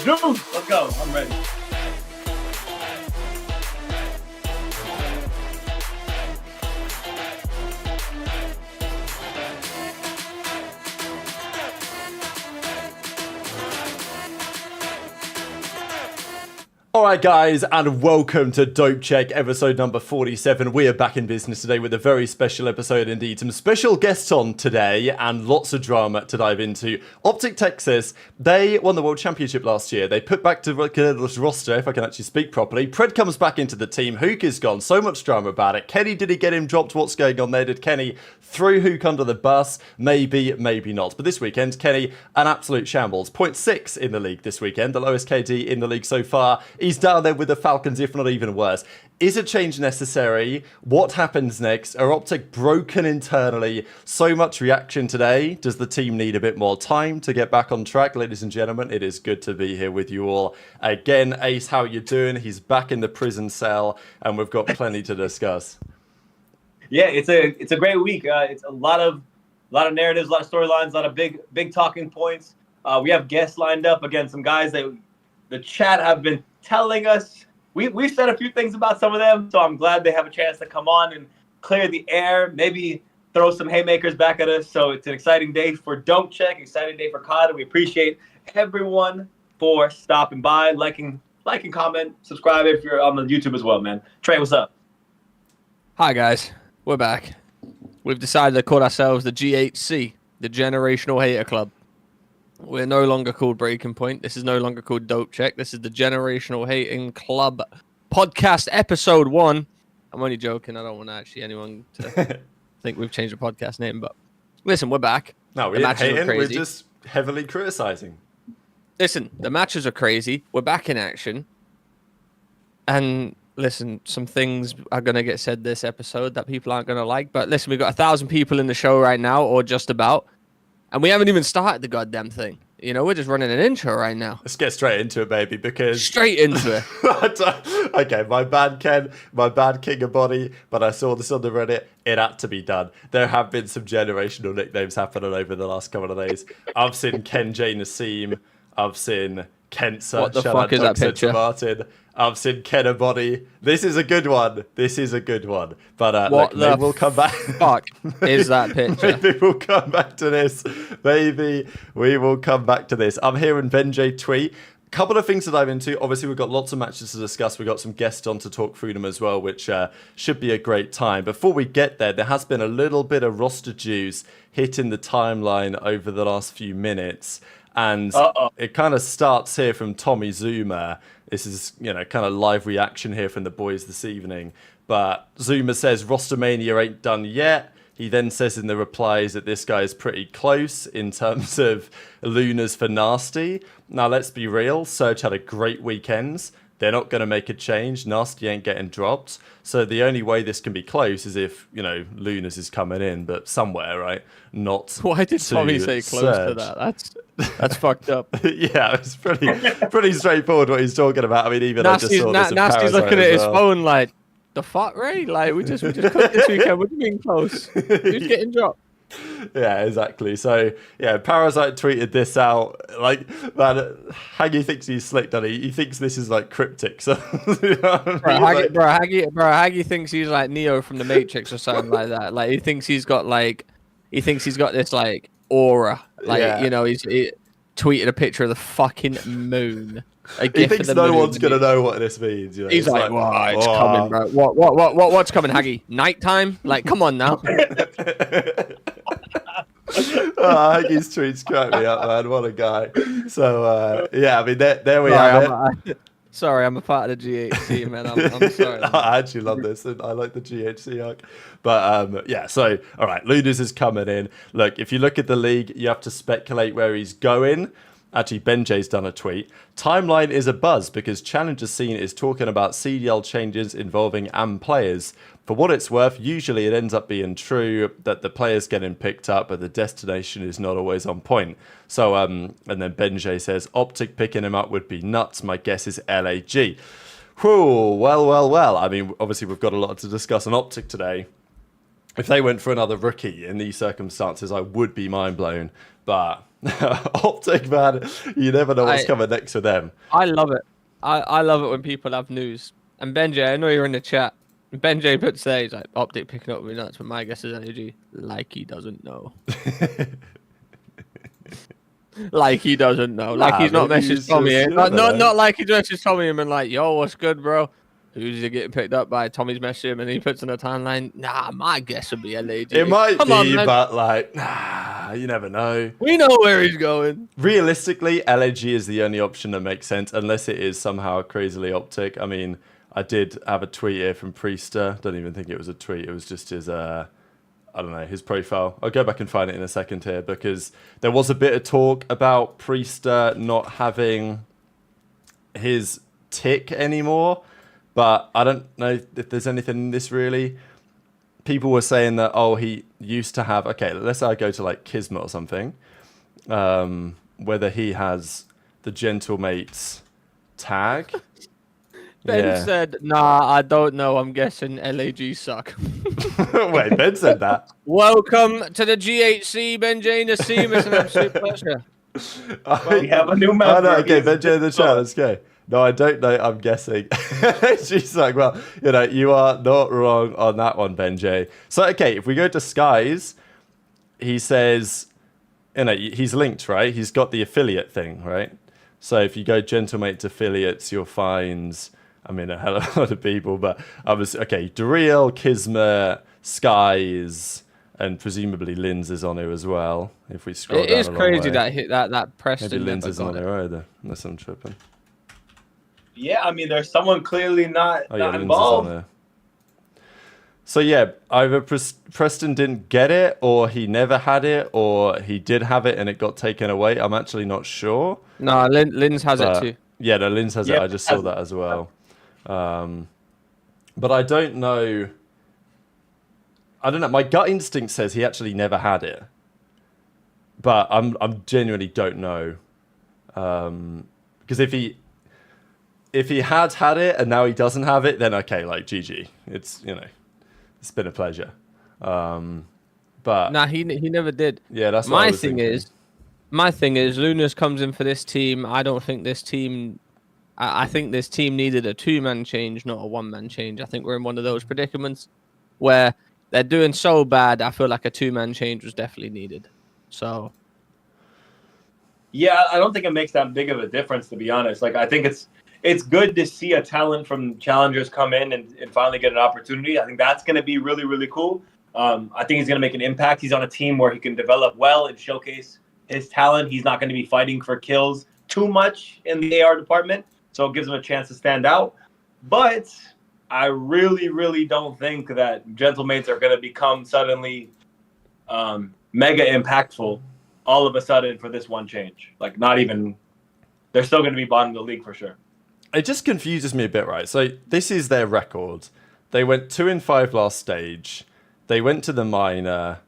Dude, let's go. I'm ready. Alright guys, and welcome to Dope Check, episode number 47. We are back in business today with a very special episode indeed. Some special guests on today and lots of drama to dive into. OpTic Texas, they won the World Championship last year. They put back to this roster, if I can actually speak properly. Pred comes back into the team. Hook is gone. So much drama about it. Kenny, did he get him dropped? What's going on there? Did Kenny throw Hook under the bus? Maybe, maybe not. But this weekend, Kenny, an absolute shambles. 0.6 in the league this weekend. The lowest KD in the league so far. He's down there with the Falcons, if not even worse. Is a change necessary? What happens next? Are OpTic broken internally? So much reaction today. Does the team need a bit more time to get back on track? Ladies and gentlemen, it is good to be here with you all. Again, Ace, how you doing? He's back in the prison cell, and we've got plenty to discuss. Yeah, it's a great week. It's a lot of narratives, a lot of storylines, a lot of big talking points. We have guests lined up. Again, some guys that the chat have been telling us. We've said a few things about some of them, so I'm glad they have a chance to come on and clear the air, maybe throw some haymakers back at us. So it's an exciting day for Don't Check, exciting day for COD, and we appreciate everyone for stopping by, liking, comment, subscribe if you're on the YouTube as well, man. Trey, what's up? Hi guys, we're back. We've decided to call ourselves the GHC, the Generational Hater Club. We're no longer called Breaking Point. This is no longer called Dope Check. This is the Generational Hating Club podcast, episode 1. I'm only joking. I don't want anyone to think we've changed the podcast name. But listen, we're back. No, we're not hating. We're just heavily criticizing. Listen, the matches are crazy. We're back in action. And listen, some things are going to get said this episode that people aren't going to like. But listen, we've got 1,000 people in the show right now, or just about. And we haven't even started the goddamn thing. You know, we're just running an intro right now. Let's get straight into it, baby, because... Straight into it. Okay, my bad Ken, my bad King of Body, but I saw this on the Reddit. It had to be done. There have been some generational nicknames happening over the last couple of days. I've seen Ken J. Nassim. I've seen Kensa. What the fuck is that picture? Martin. I've seen Ken of Body. This is a good one. This is a good one. But maybe we'll come back. Fuck is that picture? Maybe we'll come back to this. Maybe we will come back to this. I'm hearing Benjay tweet. Couple of things to dive into. Obviously, we've got lots of matches to discuss. We've got some guests on to talk through them as well, which should be a great time. Before we get there has been a little bit of roster juice hitting the timeline over the last few minutes. And it kind of starts here from Tommy Zuma. This is, kind of live reaction here from the boys this evening. But Zuma says Rostermania ain't done yet. He then says in the replies that this guy is pretty close in terms of Lunarz for Nasty. Now, let's be real. Surge had a great weekend. They're not going to make a change. Nasty ain't getting dropped. So the only way this can be close is if, Lunarz is coming in, but somewhere, right? Not Why did Tommy say close Surge. to that? That's fucked up. Yeah, it's pretty straightforward what he's talking about. I mean, even Nasty's, I just saw this in Nasty's Parasite looking at his well. phone like, the fuck, Ray? Like, we just cooked this weekend. What do you mean close? Who's getting dropped? Yeah, exactly. So, yeah, Parasite tweeted this out. Like, man, Haggy thinks he's slick, doesn't he? He thinks this is like cryptic. So, Haggy thinks he's like Neo from the Matrix or something like that. Like, he thinks he's got this like aura. Like, yeah. He tweeted a picture of the fucking moon. He thinks no one's gonna know what this means. He's like, "Wow, it's coming, bro. What's coming, Haggy? Nighttime? Like, come on now." Haggy's tweets crack me up, man. What a guy. So, yeah, I mean, there we have it. Sorry, I'm a part of the GHC, man. I'm sorry. I actually love this, and I like the GHC arc. But, yeah, so, all right, Lunarz is coming in. Look, if you look at the league, you have to speculate where he's going. Actually, Benjay's done a tweet. Timeline is a buzz because Challenger Scene is talking about CDL changes involving AM players. For what it's worth, usually it ends up being true that the player's getting picked up, but the destination is not always on point. So, and then Benjay says, OpTic picking him up would be nuts. My guess is LAG. Whew, well. I mean, obviously, we've got a lot to discuss on OpTic today. If they went for another rookie in these circumstances, I would be mind blown. But OpTic, man, you never know what's coming next for them. I love it. I love it when people have news. And Benjay, I know you're in the chat. Benjay puts there, he's like, OpTic picking up with nuts, but my guess is energy. Like he doesn't know. Like he doesn't know. Like he's not messaged Tommy. Not like he messaged Tommy and been like, yo, what's good, bro? Who's he getting picked up by? Tommy's messaged him and he puts in a timeline. Nah, my guess would be LAG. It might be, but like, nah, you never know. We know where he's going. Realistically, LAG is the only option that makes sense, unless it is somehow crazily OpTic. I mean, I did have a tweet here from Priester. Don't even think it was a tweet. It was just his, I don't know, his profile. I'll go back and find it in a second here, because there was a bit of talk about Priester not having his tick anymore. But I don't know if there's anything in this really. People were saying that, oh, he used to have, okay, let's say I go to like Kismet or something, whether he has the Gentlemates tag. Ben said, nah, I don't know. I'm guessing LAG suck. Wait, Ben said that. Welcome to the GHC, Benjay Nassim. It's an absolute pleasure. We have a new member. Oh, no, okay, Benjay in the chat, let's go. No, I don't know. I'm guessing. She's like, well, you know, you are not wrong on that one, Benjay. So, okay, if we go to Skies, he says, you know, he's linked, right? He's got the affiliate thing, right? So if you go Gentlemates affiliates, you'll find, I mean, a hell of a lot of people, but I was, okay, Estreal, Kismet, Skies, and presumably Linz is on here as well. If we scroll down, it is crazy that hit that Preston. Maybe Linz isn't on there either, unless I'm tripping. Yeah, I mean, there's someone clearly not Linz involved. is on there. So yeah, either Preston didn't get it, or he never had it, or he did have it and it got taken away. I'm actually not sure. No, Linz has it too. Yeah, no, Linz has it. I just saw that as well. But I don't know. I don't know. My gut instinct says he actually never had it, but I'm genuinely don't know. Because if he had it and now he doesn't have it, then okay, like GG. It's, you know, it's been a pleasure. But nah, he never did. Yeah, that's what I was thinking. My thing is, Lunarz comes in for this team. I don't think this team. I think this team needed a two-man change, not a one-man change. I think we're in one of those predicaments where they're doing so bad. I feel like a two-man change was definitely needed. So. Yeah, I don't think it makes that big of a difference, to be honest. Like, I think it's good to see a talent from challengers come in and finally get an opportunity. I think that's going to be really, really cool. I think he's going to make an impact. He's on a team where he can develop well and showcase his talent. He's not going to be fighting for kills too much in the AR department, so it gives him a chance to stand out. But I really, really don't think that Gentlemates are going to become suddenly mega impactful all of a sudden for this one change. Like, not even, they're still going to be bottom of the league for sure. It just confuses me a bit, right? So this is their record. They went 2-5 last stage. They went to the minor.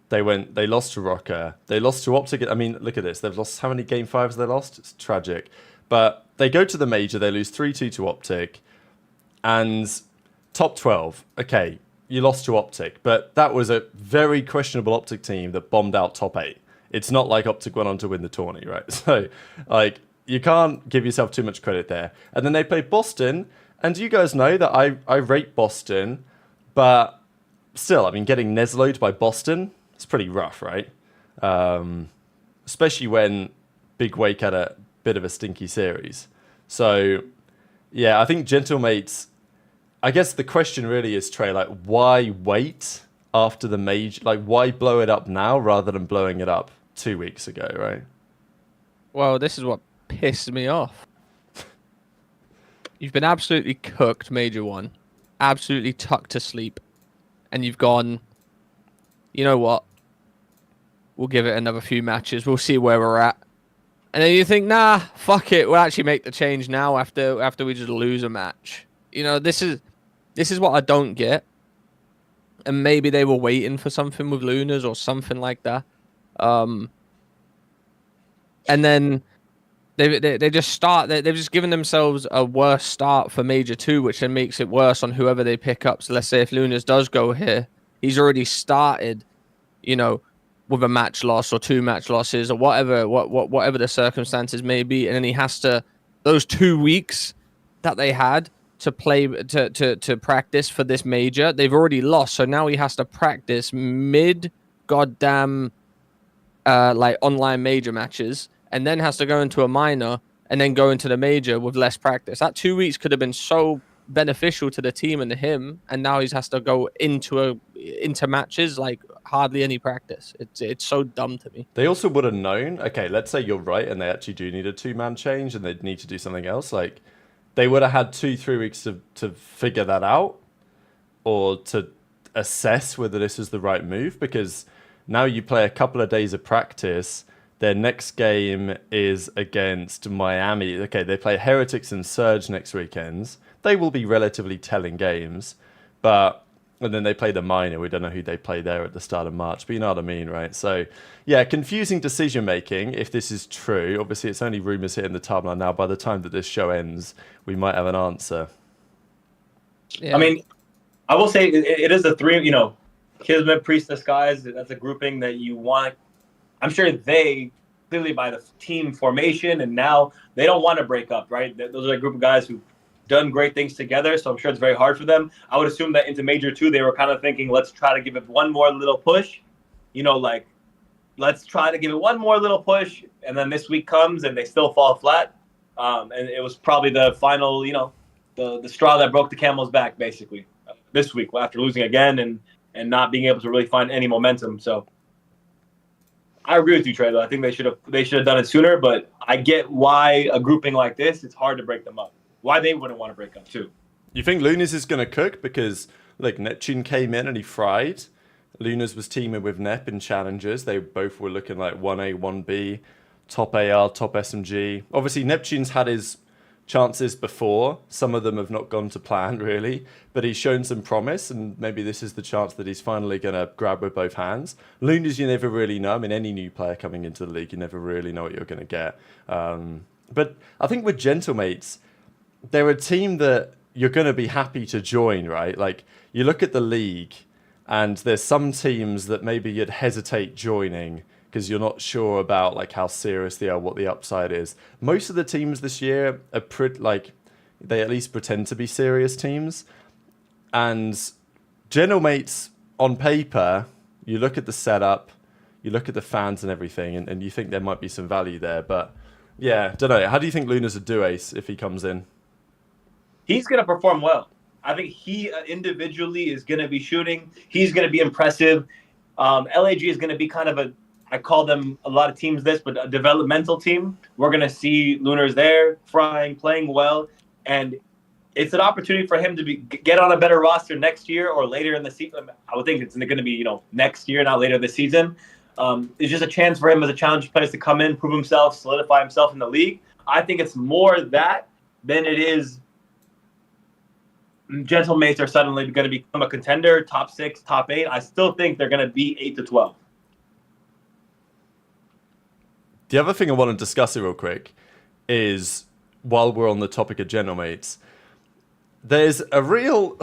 They lost to Rokkr. They lost to OpTic. I mean, look at this. They've lost, how many game fives they lost? It's tragic. But they go to the major. They lose 3-2 to OpTic. And top 12. Okay, you lost to OpTic. But that was a very questionable OpTic team that bombed out top 8. It's not like OpTic went on to win the tourney, right? So, like, you can't give yourself too much credit there. And then they played Boston. And you guys know that I rate Boston. But still, I mean, getting Neslo'd by Boston, it's pretty rough, right? Especially when Big Wake had a bit of a stinky series. So, yeah, I think Gentlemates, I guess the question really is, Trey, like, why wait after the major? Like, why blow it up now rather than blowing it up 2 weeks ago, right? Well, this is what pissed me off. You've been absolutely cooked, Major 1. Absolutely tucked to sleep. And you've gone, you know what? We'll give it another few matches. We'll see where we're at. And then you think, nah, fuck it. We'll actually make the change now after we just lose a match. You know, this is what I don't get. And maybe they were waiting for something with Lunarz or something like that. And then they just start. They've just given themselves a worse start for Major 2, which then makes it worse on whoever they pick up. So let's say if Lunarz does go here, he's already started, you know, with a match loss or 2 match losses or whatever the circumstances may be, and then he has to those 2 weeks that they had to play to practice for this major, they've already lost. So now he has to practice mid goddamn like online major matches, and then has to go into a minor and then go into the major with less practice. That 2 weeks could have been so beneficial to the team and to him, and now he has to go into matches like hardly any practice. It's so dumb to me. They also would have known, okay, let's say you're right and they actually do need a 2-man change and they need to do something else. Like, they would have had 2-3 weeks to figure that out, or to assess whether this is the right move, because now you play a couple of days of practice. Their next game is against Miami. Okay, they play Heretics and Surge next weekends. They will be relatively telling games, and then they play the minor. We don't know who they play there at the start of March, but you know what I mean, right? So, yeah, confusing decision making if this is true. Obviously, it's only rumors hitting the timeline now. By the time that this show ends, we might have an answer. Yeah. I mean, I will say it is a 3, Kismet, Priestess guys. That's a grouping that you want. I'm sure they, clearly by the team formation, and now they don't want to break up, right? Those are a group of guys who've done great things together, so I'm sure it's very hard for them. I would assume that into Major 2, they were kind of thinking, let's try to give it one more little push. Let's try to give it one more little push, and then this week comes and they still fall flat. And it was probably the final, the straw that broke the camel's back, basically, this week after losing again and not being able to really find any momentum. So I agree with you, Trey, though. I think they should have done it sooner, but I get why a grouping like this, it's hard to break them up. Why they wouldn't want to break up, too. You think Lunarz is going to cook? Because, look, Neptune came in and he fried. Lunarz was teaming with Nep in challenges. They both were looking like 1A, 1B, top AR, top SMG. Obviously, Neptune's had his chances before. Some of them have not gone to plan, really. But he's shown some promise, and maybe this is the chance that he's finally going to grab with both hands. Lunarz, you never really know. I mean, any new player coming into the league, you never really know what you're going to get. But I think with Gentlemates, they're a team that you're going to be happy to join, right? Like, you look at the league, and there's some teams that maybe you'd hesitate joining because you're not sure about like how serious they are, what the upside is. Most of the teams this year are they at least pretend to be serious teams. And Gentlemates, on paper, you look at the setup, you look at the fans and everything, and you think there might be some value there. But yeah, don't know. How do you think Lunarz would do, Ace, if he comes in? He's going to perform well. I think he individually is going to be shooting. He's going to be impressive. LAG is going to be kind of I call them a lot of teams this, but a developmental team. We're going to see Lunarz there, frying, playing well. And it's an opportunity for him to get on a better roster next year or later in the season. I would think it's going to be, next year, not later this season. It's just a chance for him as a challenge player to come in, prove himself, solidify himself in the league. I think it's more that than it is Gentlemates are suddenly going to become a contender, top 6, top 8. I still think they're going to be 8 to 12. The other thing I want to discuss here real quick is, while we're on the topic of Gentlemates, there's a real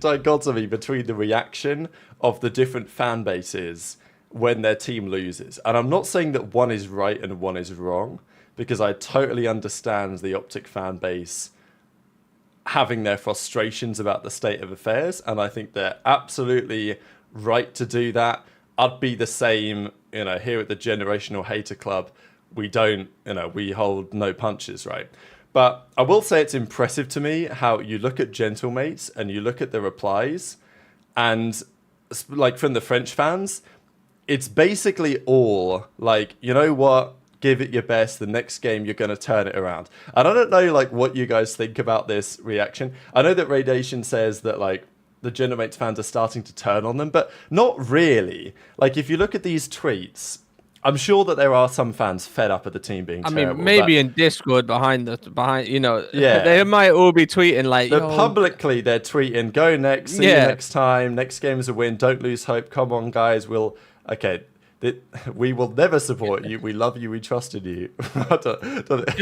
dichotomy between the reaction of the different fan bases when their team loses. And I'm not saying that one is right and one is wrong, because I totally understand the OpTic fan base having their frustrations about the state of affairs, and I think they're absolutely right to do that. I'd be the same, here at the Generational Hater Club. We don't, we hold no punches, right? But I will say it's impressive to me how you look at Gentlemates and you look at the replies, and like from the French fans, it's basically all like, you know what? Give it your best. The next game, you're going to turn it around. And I don't know, what you guys think about this reaction. I know that Radiation says that, the Gentlemates fans are starting to turn on them, but not really. If you look at these tweets, I'm sure that there are some fans fed up at the team being terrible. I mean, maybe in Discord behind, yeah, they might all be tweeting but publicly they're tweeting, go next, see you next time, next game's a win, don't lose hope, come on guys, we will never support you. We love you. We trust in you.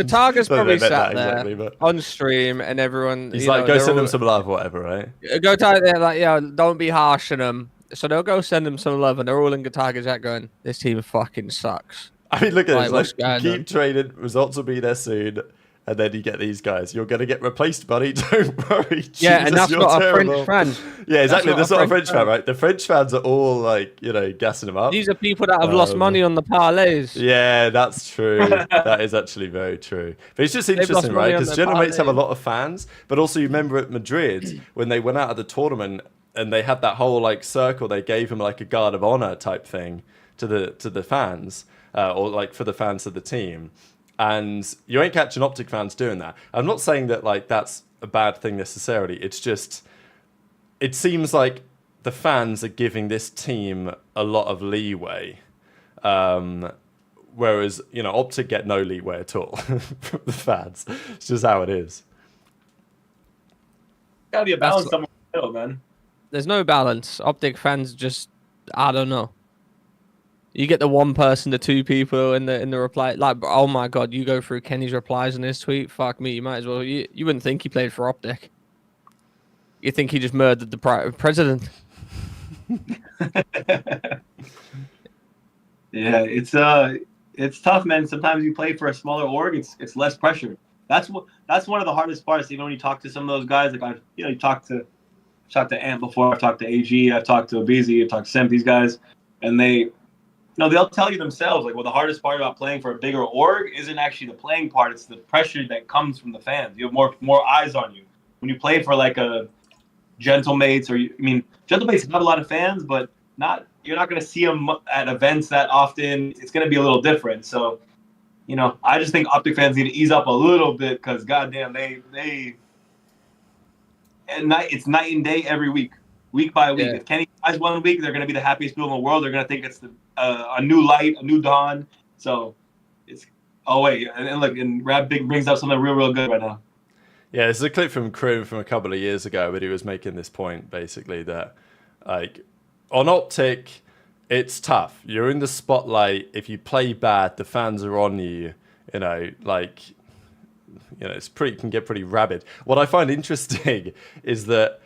Target's probably sat there on stream, and everyone. He's go send them some love, whatever, right? Go type there, don't be harsh on them. So they'll go send them some love, and they're all in Tiger Jack going, "This team fucking sucks." I mean, look at this. What's Like, going keep training. Results will be there soon. And then you get these guys. You're going to get replaced, buddy. Don't worry. Yeah, Jesus, and that's you're not terrible. a French fan. Yeah, exactly. That's not a French fan, fan. right? The French fans are all like, gassing them up. These are people that have lost money on the parlays. Yeah, that's true. That is actually very true. But it's just interesting, right? Because Gentlemates have a lot of fans, but also you remember at Madrid when they went out of the tournament and they had that whole like circle. They gave him like a guard of honor type thing to the fans, or like for the fans of the team. And you ain't catching OpTic fans doing that. I'm not saying that like that's a bad thing necessarily. It's just, it seems like the fans are giving this team a lot of leeway. Whereas, OpTic get no leeway at all from the fans. It's just how it is. Gotta be a balance somewhere in the middle, man. There's no balance. OpTic fans just, I don't know. You get the one person, the two people in the reply. Like, oh my god, you go through Kenny's replies in his tweet. Fuck me, you might as well. You wouldn't think he played for OpTic. You think he just murdered the president. Yeah, it's tough, man. Sometimes you play for a smaller org, it's less pressure. That's one of the hardest parts. Even when you talk to some of those guys, like you talked to Ant before. I've talked to AG. I've talked to Abizi. I've talked to Simp. These guys, and they'll tell you themselves, like, well, the hardest part about playing for a bigger org isn't actually the playing part. It's the pressure that comes from the fans. You have more eyes on you. When you play for, like, a Gentlemates, Gentlemates have a lot of fans, but you're not going to see them at events that often. It's going to be a little different. So, I just think OpTic fans need to ease up a little bit because, goddamn, it's night and day every week. Week by week. Yeah. If Kenny dies 1 week, they're going to be the happiest people in the world. They're going to think it's a new light, a new dawn. So it's and look, and Rab Big brings up something real good right now. Yeah, this is a clip from Krim from a couple of years ago, but he was making this point basically that, like, on OpTic, it's tough. You're in the spotlight. If you play bad, the fans are on you. Can get pretty rabid. What I find interesting is that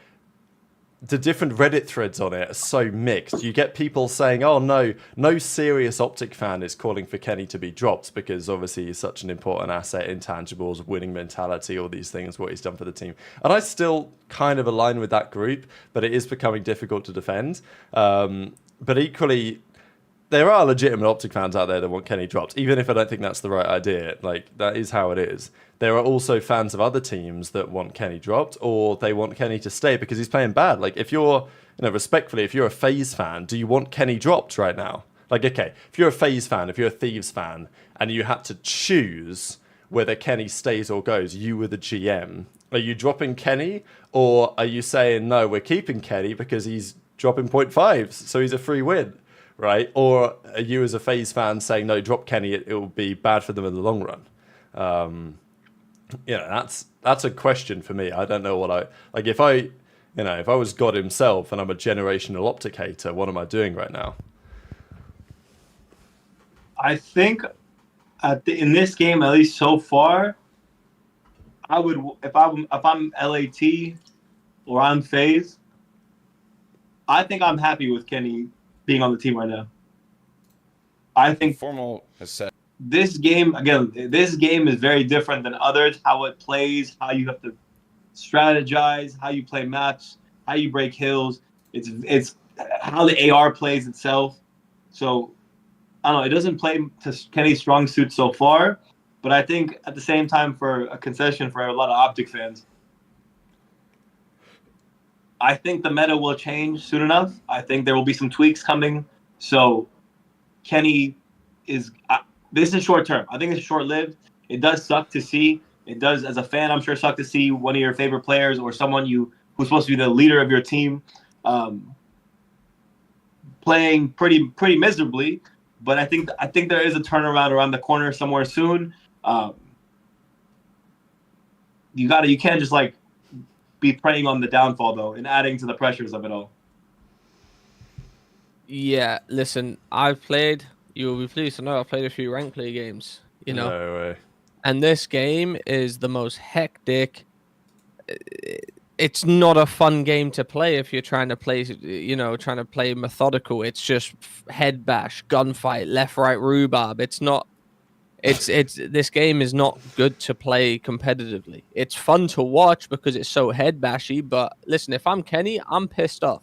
the different Reddit threads on it are so mixed. You get people saying, oh, no serious OpTic fan is calling for Kenny to be dropped because obviously he's such an important asset, intangibles, winning mentality, all these things, what he's done for the team. And I still kind of align with that group, but it is becoming difficult to defend. But equally, there are legitimate OpTic fans out there that want Kenny dropped, even if I don't think that's the right idea. Like, that is how it is. There are also fans of other teams that want Kenny dropped, or they want Kenny to stay because he's playing bad. Like, if you're, respectfully, if you're a FaZe fan, do you want Kenny dropped right now? Like, okay, if you're a FaZe fan, if you're a Thieves fan, and you had to choose whether Kenny stays or goes, you were the GM. Are you dropping Kenny, or are you saying, no, we're keeping Kenny because he's dropping 0.5s, so he's a free win? Right? Or are you as a FaZe fan saying, no, drop Kenny, it will be bad for them in the long run? That's a question for me. I don't know what if I was God himself and I'm a generational OpTic hater, what am I doing right now? I think in this game, at least so far, I would, if I'm LAT or I'm FaZe, I think I'm happy with Kenny being on the team right now. I think Formal has said this game is very different than others. How it plays, how you have to strategize, how you play maps, how you break hills. It's how the AR plays itself. So I don't know. It doesn't play to Kenny's strong suit so far, but I think at the same time, for a concession for a lot of OpTic fans, I think the meta will change soon enough. I think there will be some tweaks coming. So Kenny is this is short term. I think it's short-lived. It does suck to see. It does, as a fan, I'm sure, suck to see one of your favorite players or someone who's supposed to be the leader of your team playing pretty miserably. But I think there is a turnaround around the corner somewhere soon. You can't just like be preying on the downfall though and adding to the pressures of it all. Yeah, listen, you will be pleased to know I've played a few rank play games, No way. And this game is the most hectic. it's not a fun game to play if you're trying to play, trying to play methodical. It's just head bash, gunfight, left, right, rhubarb. It's not. It's this game is not good to play competitively. It's fun to watch because it's so head bashy. But listen, if I'm Kenny, I'm pissed off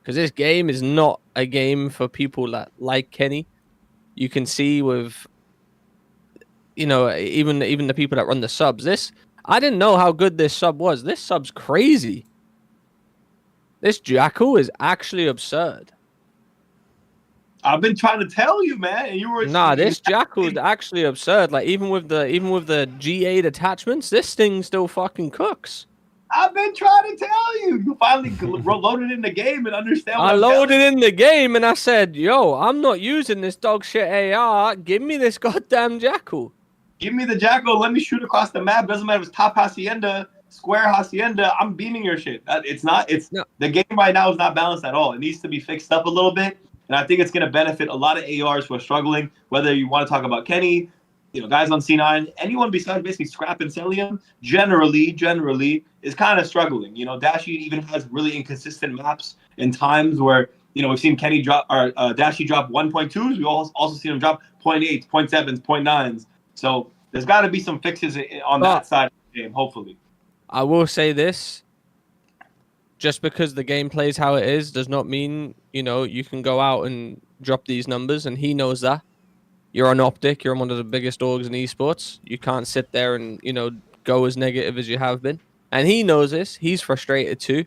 because this game is not a game for people that like Kenny. You can see with, even the people that run the subs. I didn't know how good this sub was. This sub's crazy. This Jackal is actually absurd. I've been trying to tell you, man. And This Jackal is actually absurd. Like even with the G8 attachments, this thing still fucking cooks. I've been trying to tell you. You finally loaded in the game and understand what I loaded in the game and I said, yo, I'm not using this dog shit AR. Give me this goddamn Jackal. Give me the Jackal. Let me shoot across the map. Doesn't matter if it's top hacienda, square hacienda. I'm beaming your shit. The game right now is not balanced at all. It needs to be fixed up a little bit. And I think it's going to benefit a lot of ARs who are struggling, whether you want to talk about Kenny, guys on C9, anyone besides basically Scrap and Celium, generally is kind of struggling. Dashy even has really inconsistent maps in times where, we've seen Kenny drop, or Dashy drop 1.2s. We also seen him drop 0.8s, 0.7s, 0.9s. So there's got to be some fixes on that side of the game, hopefully. I will say this. Just because the game plays how it is does not mean, you can go out and drop these numbers, and he knows that. You're on OpTic, you're on one of the biggest orgs in esports. You can't sit there and, go as negative as you have been. And he knows this. He's frustrated too.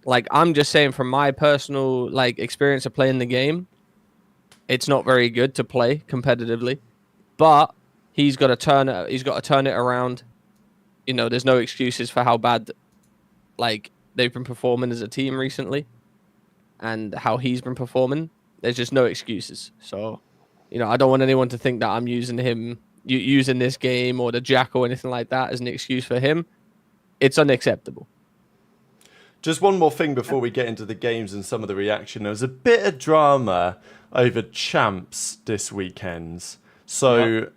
Like, I'm just saying from my personal, experience of playing the game, it's not very good to play competitively. But he's got to turn it around. There's no excuses for how bad, they've been performing as a team recently and how he's been performing. There's just no excuses. So, I don't want anyone to think that I'm using this game or the Jack or anything like that as an excuse for him. It's unacceptable. Just one more thing before we get into the games and some of the reaction. There was a bit of drama over champs this weekend. So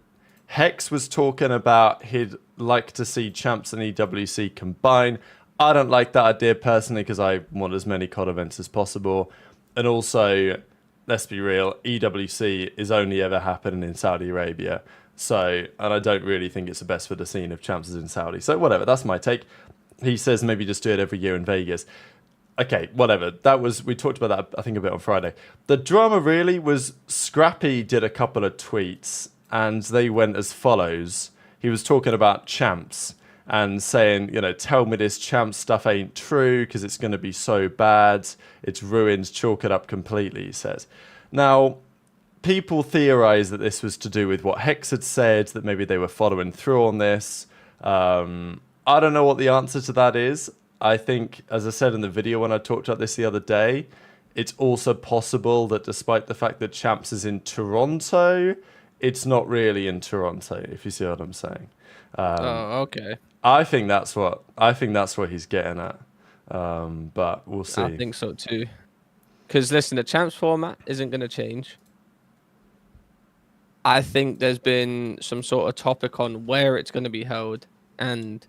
Hex was talking about he'd like to see champs and EWC combine. I don't like that idea personally because I want as many COD events as possible. And also, let's be real, EWC is only ever happening in Saudi Arabia. So, and I don't really think it's the best for the scene if champs is in Saudi. So whatever, that's my take. He says maybe just do it every year in Vegas. Okay, whatever. We talked about that, I think, a bit on Friday. The drama really was Scrappy did a couple of tweets and they went as follows. He was talking about champs and saying, tell me this champ stuff ain't true because it's going to be so bad. It's ruined, chalk it up completely, he says. Now, people theorize that this was to do with what Hex had said, that maybe they were following through on this. I don't know what the answer to that is. I think, as I said in the video when I talked about this the other day, it's also possible that despite the fact that champs is in Toronto, it's not really in Toronto, if you see what I'm saying. Okay. I think that's what he's getting at, but we'll see. I think so too. Because listen, the champs format isn't going to change. I think there's been some sort of topic on where it's going to be held, and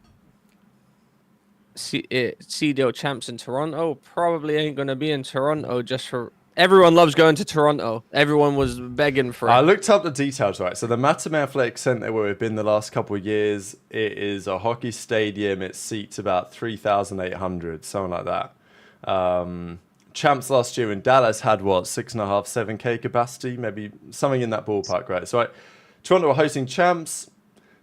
CDL champs in Toronto probably ain't going to be in Toronto just for. Everyone loves going to Toronto. Everyone was begging for it. I looked up the details, right? So the Mattamy Athletic Centre, where we've been the last couple of years, it is a hockey stadium. It seats about 3,800, something like that. Champs last year in Dallas had, 6.5, 7K capacity? Maybe something in that ballpark, right? So Toronto are hosting champs.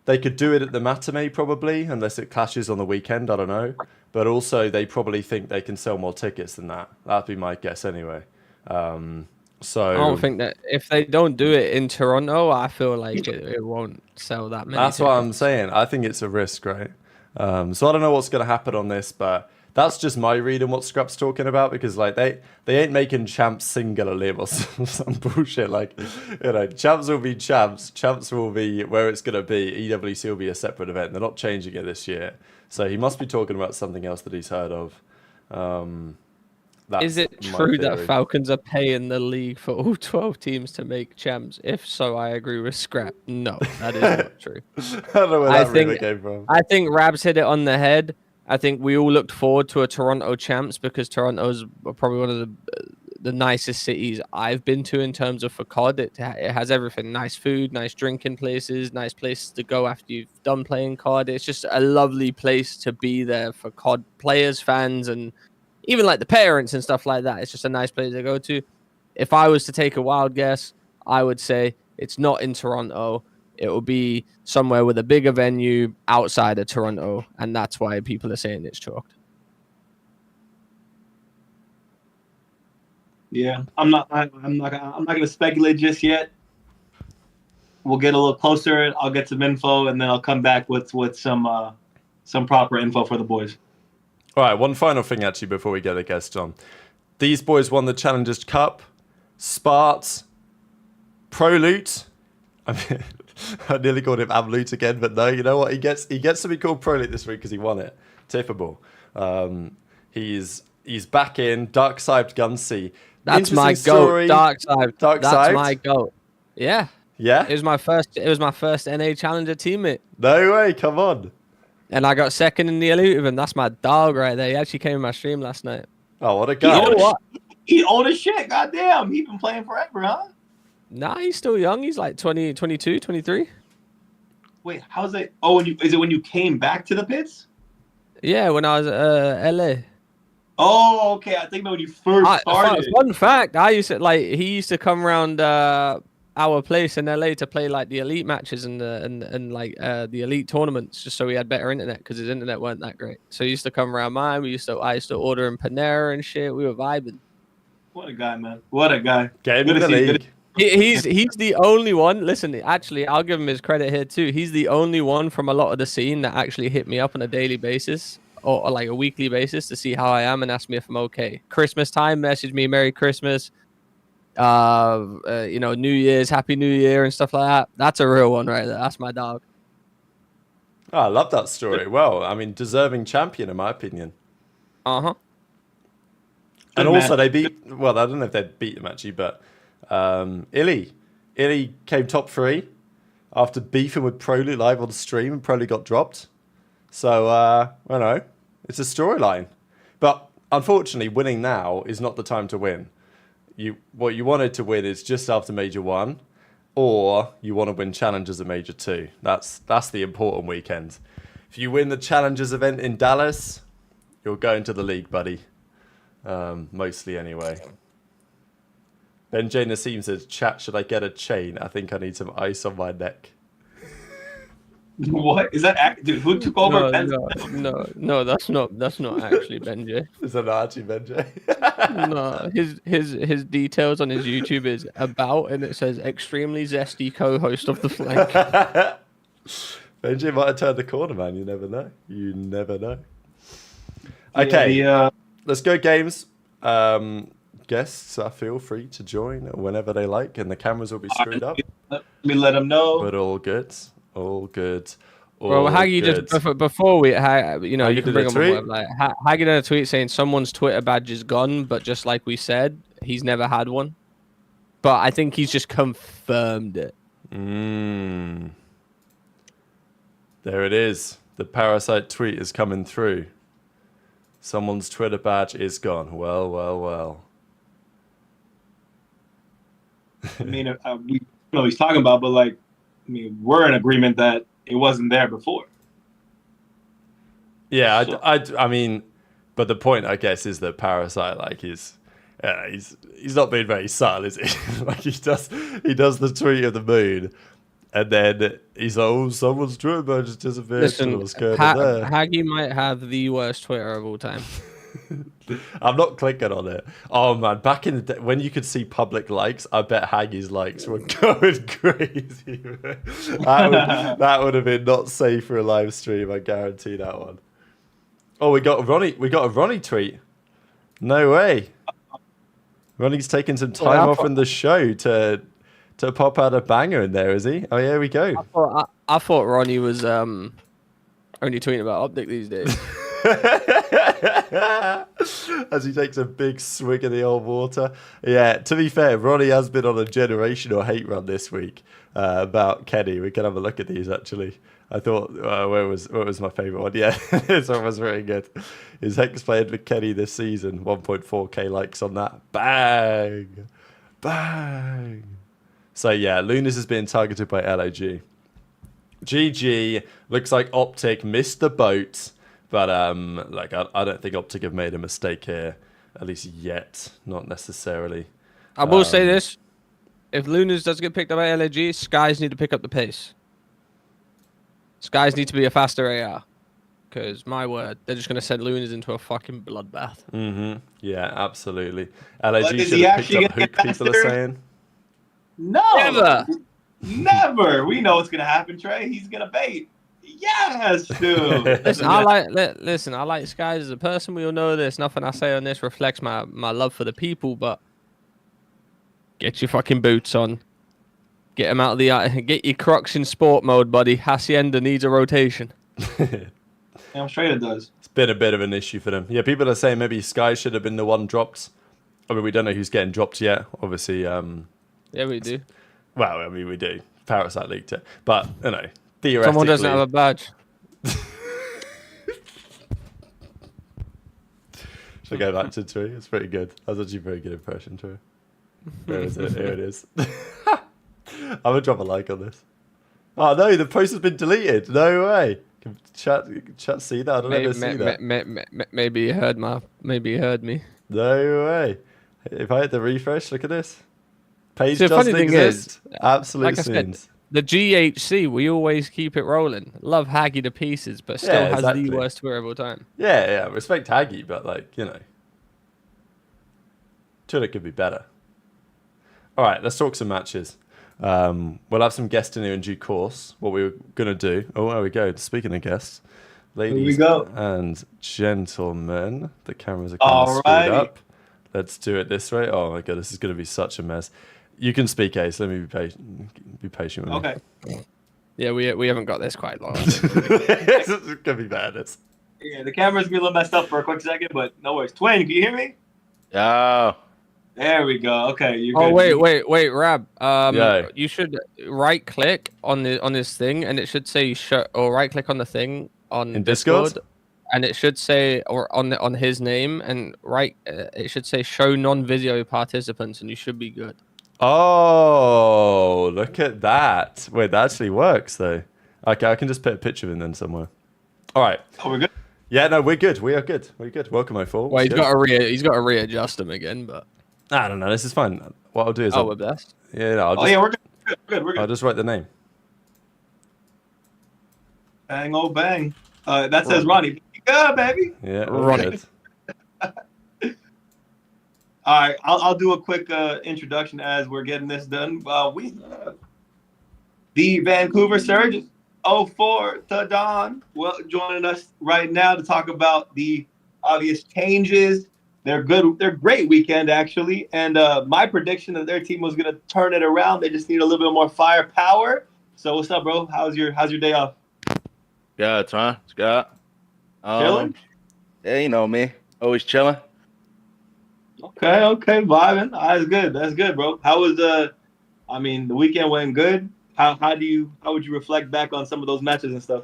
They could do it at the Mattamy probably, unless it clashes on the weekend. I don't know. But also, they probably think they can sell more tickets than that. That'd be my guess anyway. So I don't think that if they don't do it in Toronto, I feel like it won't sell that many. That's tickets. what I'm saying. I think it's a risk, right? So I don't know what's going to happen on this, but that's just my read on what Scrap's talking about, because they ain't making champs singularly or some bullshit. Champs will be champs. Champs will be where it's going to be. EWC will be a separate event. They're not changing it this year. So he must be talking about something else that he's heard of. Is it true that Falcons are paying the league for all 12 teams to make champs? If so, I agree with Scrap. No, that is not true. I don't know where that really came from. I think Rabs hit it on the head. I think we all looked forward to a Toronto champs because Toronto's probably one of the nicest cities I've been to in terms of for COD. It has everything: nice food, nice drinking places, nice places to go after you've done playing COD. It's just a lovely place to be there for COD players, fans, and even like the parents and stuff like that. It's just a nice place to go to. If I was to take a wild guess, I would say it's not in Toronto. It will be somewhere with a bigger venue outside of Toronto, and that's why people are saying it's chalked. Yeah, I'm not gonna speculate just yet. We'll get a little closer. I'll get some info, and then I'll come back with some proper info for the boys. All right, one final thing actually before we get a guest on. These boys won the Challengers Cup, Sparts, Pro Loot. I mean, I nearly called him Amloot again, but no, you know what? He gets to be called Pro Loot this week because he won it. Tippable. He's back in Dark Side Gunsea. That's my goat. Dark Side. That's my goat. Yeah. Yeah. It was my first NA Challenger teammate. No way. Come on. And I got second in the elite with him. That's my dog right there. He actually came in my stream last night. Oh, what a guy. You know what? He old as shit. Goddamn. He's been playing forever, huh? Nah, he's still young. He's like 20, 22, 23. Wait, how's it? Oh, is it when you came back to the pits? Yeah, when I was LA. Oh, okay. I think when you first started. Fun fact, he used to come around our place in LA to play like the elite matches and the elite tournaments just so we had better internet because his internet weren't that great. So he used to come around mine. I used to order him Panera and shit. We were vibing. What a guy, man. What a guy. Get him in the league. He's the only one. Listen, actually, I'll give him his credit here too. He's the only one from a lot of the scene that actually hit me up on a daily basis or like a weekly basis to see how I am and ask me if I'm okay. Christmas time, message me Merry Christmas, New Year's, Happy New Year and stuff like that. That's a real one right there. That's my dog. Oh, I love that story. Well, I mean, deserving champion in my opinion. Uh-huh. And also they beat, well, I don't know if they beat him actually, but Illy came top 3 after beefing with Prolu live on the stream, and Prolu got dropped. So, I don't know. It's a storyline. But unfortunately, winning now is not the time to win. What you wanted to win is just after Major 1, or you want to win Challengers at Major 2. That's the important weekend. If you win the Challengers event in Dallas, you're going to the league, buddy. Mostly anyway. Ben J. Nassim says, chat, should I get a chain? I think I need some ice on my neck. What? Is that dude, who took over? No, that's not actually Ben J. Is that not actually Ben J? No, his details on his YouTube is about, and it says extremely zesty co-host of the flank. Ben J might have turned the corner, man. You never know. You never know. Okay, let's go games. Guests feel free to join whenever they like, and the cameras will be screwed up. Let me let them know. But all good. All good. Well, Haggy just before we, you can bring them up. Like Haggy did a tweet saying someone's Twitter badge is gone, but just like we said, he's never had one. But I think he's just confirmed it. There it is. The Parasite tweet is coming through. Someone's Twitter badge is gone. Well. I mean, we don't know what he's talking about, but like, I mean, we're in agreement that it wasn't there before. Yeah, so. I mean, but the point, I guess, is that Parasite, like, he's not being very subtle, is he? Like, he does the tweet of the moon, and then he's like, oh, someone's Twitter badge just disappeared. Listen, Haggy might have the worst Twitter of all time. I'm not clicking on it. Oh man, back in the day when you could see public likes, I bet Haggy's likes were going crazy. that would have been not safe for a live stream. I guarantee that one. Oh, we got a Ronnie tweet. No way. Ronnie's taking some time off in the show to pop out a banger in there, is he? Oh, yeah, here we go. I thought Ronnie was only tweeting about OpTic these days. As he takes a big swig of the old water. Yeah, to be fair, Ronnie has been on a generational hate run this week about Kenny. We can have a look at these actually. I thought, what was my favourite one? Yeah, this one was very good. His Hex played with Kenny this season. 1.4k likes on that. Bang! Bang! So yeah, Lunarz is being targeted by LOG. GG, looks like OpTic missed the boat, but like I don't think OpTic have made a mistake here, at least yet, not necessarily. I will say this: if Lunarz does get picked up by LAG, Skies need to pick up the pace. Skies need to be a faster AR, because my word, they're just gonna send Lunarz into a fucking bloodbath. Mm-hmm. Yeah, absolutely. LAG is should he have picked actually up Hook, gonna get people are faster? saying. No. Never. Never. We know what's gonna happen, Trey. He's gonna bait. Yes, dude. Listen, I like Skies as a person. We all know this. Nothing I say on this reflects my love for the people, but get your fucking boots on. Get him out of the get your Crocs in sport mode, buddy. Hacienda needs a rotation. I'm straight it does. It's been a bit of an issue for them. Yeah, people are saying maybe Sky should have been the one dropped. I mean, we don't know who's getting dropped yet. Obviously, yeah, we do. well, I mean, we do. Parasite leaked it, but you know, theoretically, Someone doesn't have a badge. Should I go back to Tree? It's pretty good. That was actually a very good impression, Tree. Where is it? Here it is. I'm gonna drop a like on this. Oh no, the post has been deleted. No way. Can chat see that? I don't know see that. Maybe you heard Maybe you heard me. No way. If I hit the refresh, look at this. Page So the doesn't funny thing exist. is, Absolute like I said, sins. the GHC, we always keep it rolling. Love Haggy to pieces, but still Yeah, has exactly. the worst Twitter of all time. Yeah, respect Haggy, but like, you know, Twitter could be better. All right, let's talk some matches. We'll have some guests in here in due course. What we were gonna do. Oh, there we go. Speaking of guests, ladies and gentlemen, the cameras are kind of screwed up. Let's do it this way. Oh my god, this is gonna be such a mess. You can speak, Ace. Let me be patient. Be patient with me. Okay. Yeah, we haven't got this quite long. This is gonna be madness. Yeah, the camera's gonna be a little messed up for a quick second, but no worries. Twin, can you hear me? Yeah. There we go. Okay, you're Oh good. wait, Rab. Yeah. You should right click on this thing, and it should say show, or right click on the thing on In Discord? and it should say or on his name, and it should say show non-video participants, and you should be good. Oh, look at that. Wait, that actually works though. Okay, I can just put a picture of him then somewhere. All right. Oh, we're good. Yeah, no, we're good. We are good. We're good. Welcome, O4. Well, he's got to readjust them again, but I don't know. This is fine. What I'll do is we're blessed. yeah, no, Oh yeah, we're good. We're I'll good. just write the name. Bang, oh bang. That says Ronnie. Good, baby. Yeah, Ronnie. good. All right, I'll do a quick introduction as we're getting this done. We the Vancouver Surge 04 to Don joining us right now to talk about the obvious changes. They're good. They're great weekend actually, and my prediction that their team was gonna turn it around. They just need a little bit more firepower. So what's up, bro? How's your day off? Yeah, it's fine. It's good. Chilling? Yeah, you know me. Always chilling. Okay, vibing. That's good. That's good, bro. How was the weekend went good. How would you reflect back on some of those matches and stuff?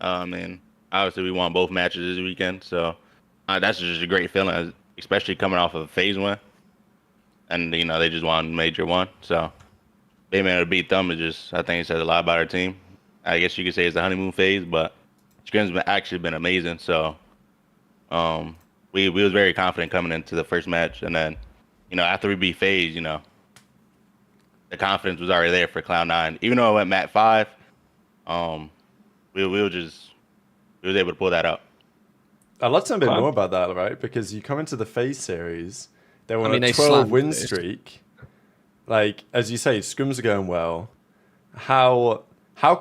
I mean, obviously we won both matches this weekend, so that's just a great feeling, especially coming off of a phase win. And you know they just won major one, so being able to beat them is just, I think it says a lot about our team. I guess you could say it's the honeymoon phase, but Scrim's actually been amazing. So we was very confident coming into the first match, and then you know after we beat phase, you know the confidence was already there for Cloud9. Even though it went Mat 5, we was able to pull that up. I'd love to know a bit more about that, right? Because you come into the phase series, they were on a they 12 win slammed it. streak. Like, as you say, scrims are going well. How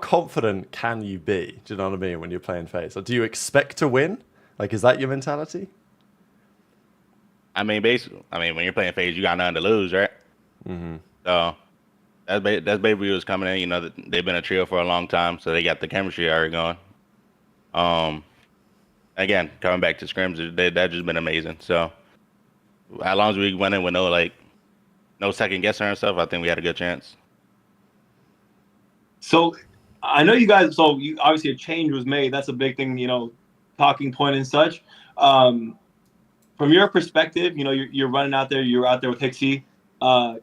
confident can you be? Do you know what I mean when you're playing phase? Or do you expect to win? Like, is that your mentality? I mean, when you're playing phase, you got nothing to lose, right? Mm-hmm. So that's basically what's coming in. You know, they've been a trio for a long time, so they got the chemistry already going. again, coming back to scrims, that just been amazing. So as long as we went in with no second guessing and stuff, I think we had a good chance. So I know you guys. So you obviously a change was made. That's a big thing, talking point and such. From your perspective, you're running out there. You're out there with Hixie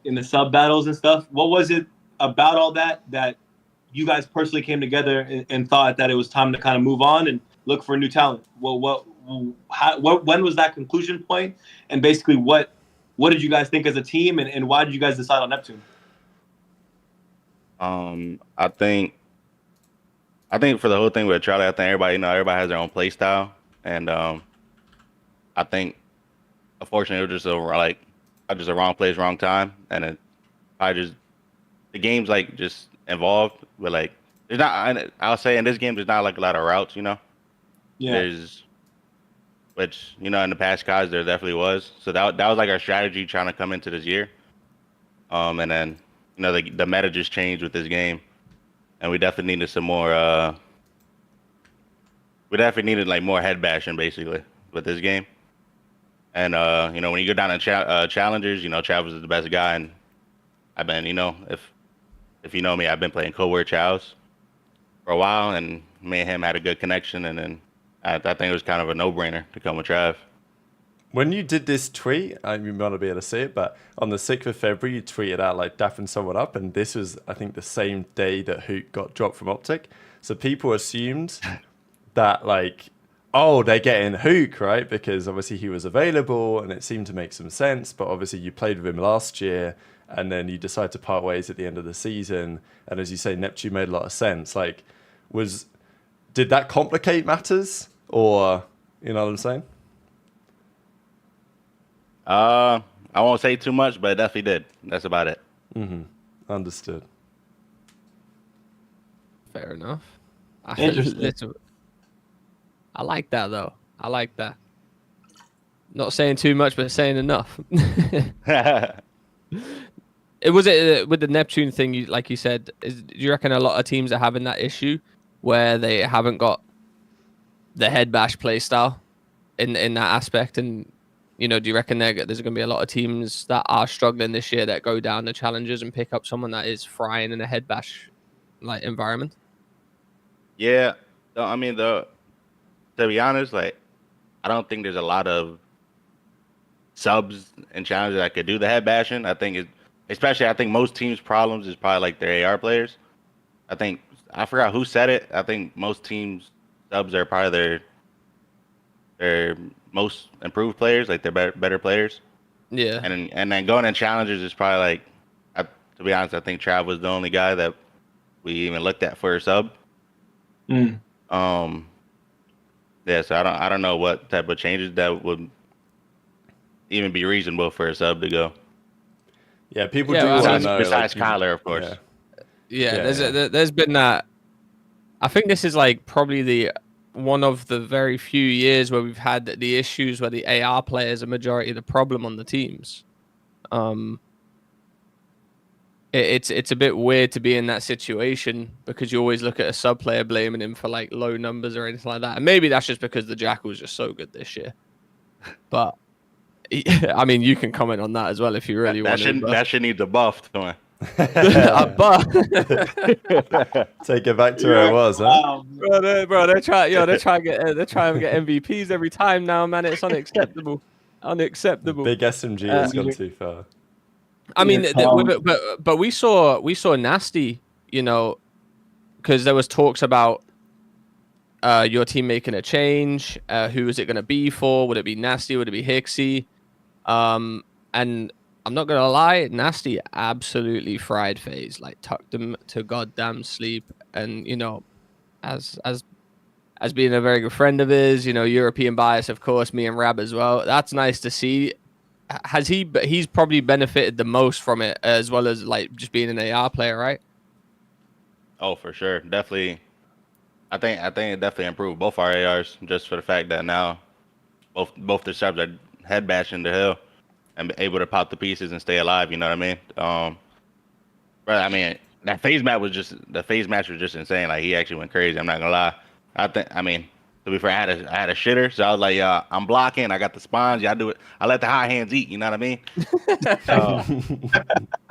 in the sub battles and stuff. What was it about all that you guys personally came together and thought that it was time to kind of move on and look for new talent? Well, when was that conclusion point? And basically, what did you guys think as a team, and why did you guys decide on Neptune? I think for the whole thing with Charlie, I think everybody has their own play style, and I think unfortunately it was just a wrong place, wrong time, and the game's just involved with there's not. I'll say in this game there's not a lot of routes, Yeah. Which in the past guys there definitely was. So that was our strategy trying to come into this year, and then the meta just changed with this game, and we definitely needed some more. We definitely needed more head bashing basically with this game, and when you go down to challengers, Chav was the best guy, and I've been if you know me, I've been playing co-word Chavs for a while, and me and him had a good connection, and then I think it was kind of a no-brainer to come with Trav. When you did this tweet, you might not be able to see it, but on the 6th of February, you tweeted out dapping someone up, and this was, I think, the same day that Hoot got dropped from OpTic. So people assumed that, they're getting Hook, right? Because obviously he was available, and it seemed to make some sense, but obviously you played with him last year, and then you decide to part ways at the end of the season, and as you say, Neptune made a lot of sense. Did that complicate matters, or, you know what I'm saying? I won't say too much, but it definitely did. That's about it. Mm-hmm. Understood. Fair enough. Interesting. I like that though. I like that. Not saying too much, but saying enough. It was with the Neptune thing. Like you said, do you reckon a lot of teams are having that issue where they haven't got the head bash play style in that aspect? And do you reckon there's going to be a lot of teams that are struggling this year that go down the challenges and pick up someone that is frying in a head bash environment? Yeah, to be honest, I don't think there's a lot of subs and challenges that could do the head bashing. I think most teams' problems is probably their AR players. I forgot who said it. I think most teams' subs are probably their most improved players, their better players. Yeah. And then going in challenges is probably to be honest, I think Trav was the only guy that we even looked at for a sub. Mm. Yeah, so I don't know what type of changes that would even be reasonable for a sub to go. Yeah, people do want to know. Besides Kyler, of course. Yeah, there's been that. I think this is probably one of the very few years where we've had the issues where the AR players are majority of the problem on the teams. It's a bit weird to be in that situation because you always look at a sub player blaming him for low numbers or anything like that. And maybe that's just because the Jackal was just so good this year. But I mean, you can comment on that as well if you really want to. That should need a buff, Tony. A buff. Take it back to where it was, huh? Bro, they're trying to get MVPs every time now, man. It's unacceptable. Unacceptable. Big SMG has gone too far. I mean, but we saw Nasty, because there was talks about your team making a change. Who is it going to be for? Would it be Nasty? Would it be Hixie? And I'm not gonna lie, Nasty absolutely fried FaZe, tucked him to goddamn sleep. And as being a very good friend of his, European bias, of course, me and Rab as well. That's nice to see. He's probably benefited the most from it, as well as just being an AR player, right? Oh, for sure, definitely. I think it definitely improved both our ARs just for the fact that now both the subs are head bashing the hill and able to pop the pieces and stay alive. You know what I mean? But I mean that FaZe match was just insane. He actually went crazy. I'm not gonna lie. To be fair, I had a shitter, so I was like, I'm blocking. I got the spawns. Y'all do it. I let the high hands eat. You know what I mean?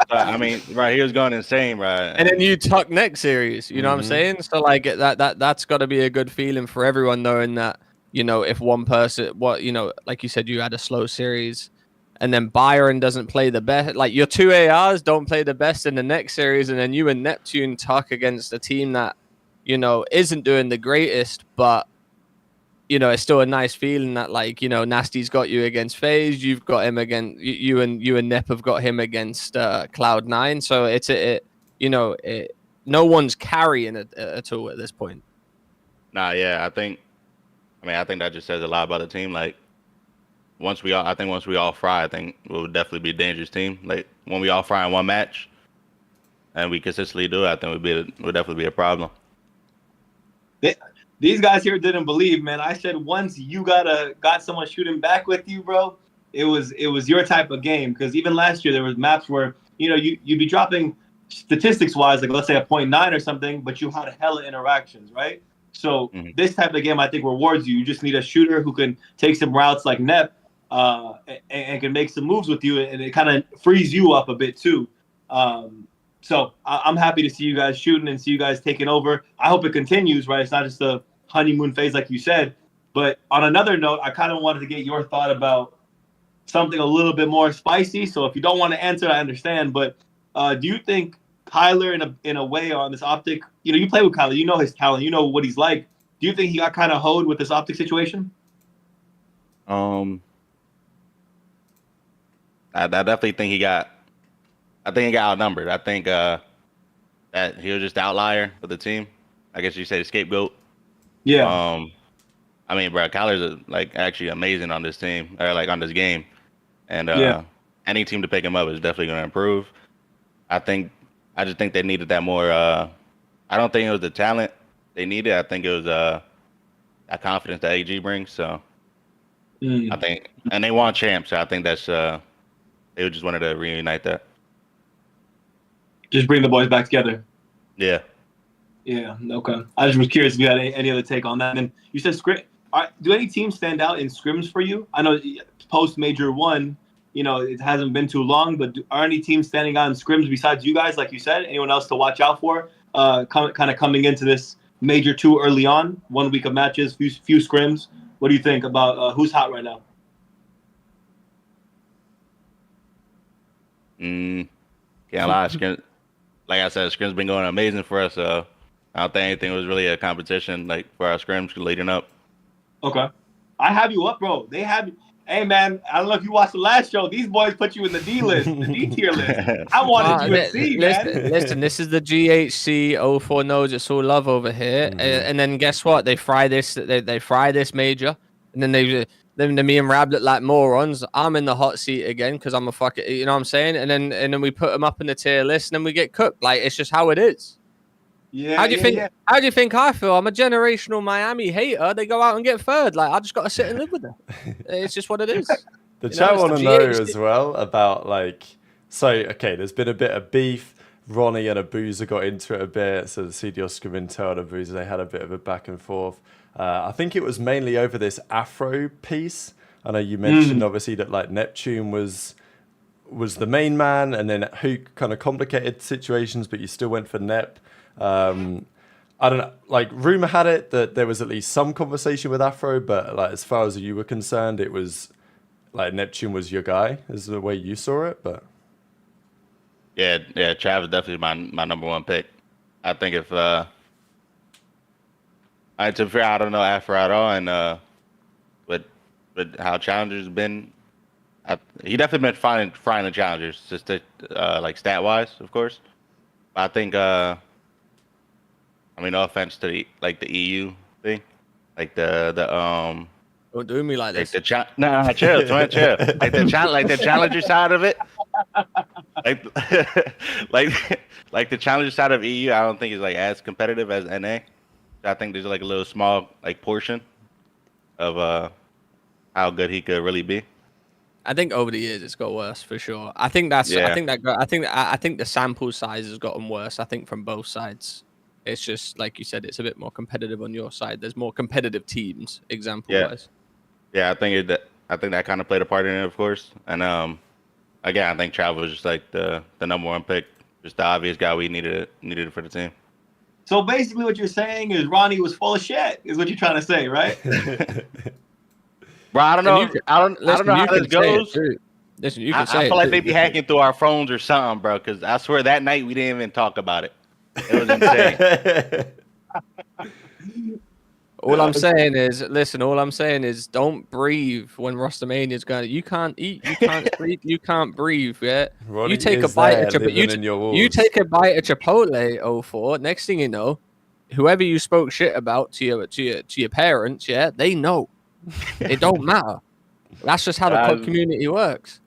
I mean, right, he was going insane, right? And then you tuck next series, you know what I'm saying? So like that's got to be a good feeling for everyone, knowing that, you know, if one person, like you said, you had a slow series, and then Byron doesn't play the best, like your two ARs don't play the best in the next series, and then you and Neptune tuck against a team that, you know, isn't doing the greatest, but you know, it's still a nice feeling that, like, you know, Nasty's got you against FaZe, you've got him against you and Nep have got him against Cloud9. So no one's carrying it at all at this point. Nah, yeah, I think that just says a lot about the team. Like, once we all fry, I think we'll definitely be a dangerous team. Like, when we all fry in one match, and we consistently do it, I think we'll definitely be a problem. These guys here didn't believe, man. I said once you got someone shooting back with you, bro, it was your type of game. Because even last year there was maps where, you know, you'd be dropping statistics wise, like let's say a 0.9 or something, but you had hella interactions, right? So this type of game, I think, rewards you. You just need a shooter who can take some routes like Nep and can make some moves with you, and it kind of frees you up a bit too. So I'm happy to see you guys shooting and see you guys taking over. I hope it continues, right? It's not just a honeymoon phase like you said. But on another note, I kind of wanted to get your thought about something a little bit more spicy. So if you don't want to answer, I understand. But do you think Kyler, in a way, on this OpTic, you know, you play with Kyler, you know his talent, you know what he's like. Do you think he got kind of hoed with this OpTic situation? I definitely think he got outnumbered. I think that he was just the outlier for the team. I guess you say the scapegoat. Yeah. I mean, bro, Kyler's like actually amazing on this team, or like on this game, and any team to pick him up is definitely going to improve. I just think they needed that more. I don't think it was the talent they needed. I think it was that confidence that AG brings. So I think, and they won champs. So I think that's they just wanted to reunite that. Just bring the boys back together. Yeah. Yeah, okay. I just was curious if you had any other take on that. And you said scrim. Do any teams stand out in scrims for you? I know post Major 1, you know, it hasn't been too long, but are any teams standing out in scrims besides you guys, like you said? Anyone else to watch out for? Kind of coming into this Major 2 early on, 1 week of matches, few scrims. What do you think about who's hot right now? Can't lie. Like I said, scrims been going amazing for us. So I don't think anything was really a competition like for our scrims leading up. Okay. I have you up, bro. They have. Hey, man, I don't know if you watched the last show. These boys put you in the D list, the D tier list. I wanted you in C, man. Listen, this is the GHC 04 nodes. It's all love over here. And then guess what? They fry this. They fry this major, and then me and Rab look like morons. I'm in the hot seat again because I'm a fucking, you know what I'm saying? And then we put them up in the tier list, and then we get cooked. Like, it's just how it is. Yeah. How do you think I feel? I'm a generational Miami hater. They go out and get third. Like, I just got to sit and live with them. It's just what it is. The chat want to know as well about, like, so, okay, there's been a bit of beef. Ronnie and Abuza got into it a bit. So the CDL Scrim Intel and Abuza, they had a bit of a back and forth. I think it was mainly over this Afro piece. I know you mentioned, obviously, that, like, Neptune was the main man, and then Hook kind of complicated situations, but you still went for Nep. I don't know, like, rumor had it that there was at least some conversation with Afro, but like, as far as you were concerned, it was like Neptune was your guy, is the way you saw it. But yeah, Trav is definitely my number one pick. I think if to be fair, I don't know Afro at all, and but how challengers been, he definitely been frying the challengers, just to, like, stat wise, of course. But I think I mean, no offense to the EU thing, like the Don't do me like this. Like chill. Like the challenger side of it, like the challenger side of EU, I don't think is like as competitive as NA. I think there's like a little small like portion of how good he could really be. I think over the years it's got worse for sure. I think the sample size has gotten worse. I think from both sides. It's just like you said, it's a bit more competitive on your side. There's more competitive teams, example wise. Yeah, I think that kind of played a part in it, of course. And again, I think Trav was just like the number one pick, just the obvious guy we needed for the team. So basically, what you're saying is Ronnie was full of shit. Is what you're trying to say, right? Bro, I don't know. I don't know how this goes. Listen, you can say I feel like they it. be hacking through our phones or something, bro. Because I swear that night we didn't even talk about it. It was insane. All I'm saying is, listen. All I'm saying is, don't breathe when Rostamania's going. You can't eat. You can't sleep. You can't breathe. Yeah. Ronnie You take a is bite there of Chipotle. living in your walls. You take a bite of Chipotle. 04. Next thing you know, whoever you spoke shit about to your parents, yeah, they know. It don't matter. That's just how the COD community works.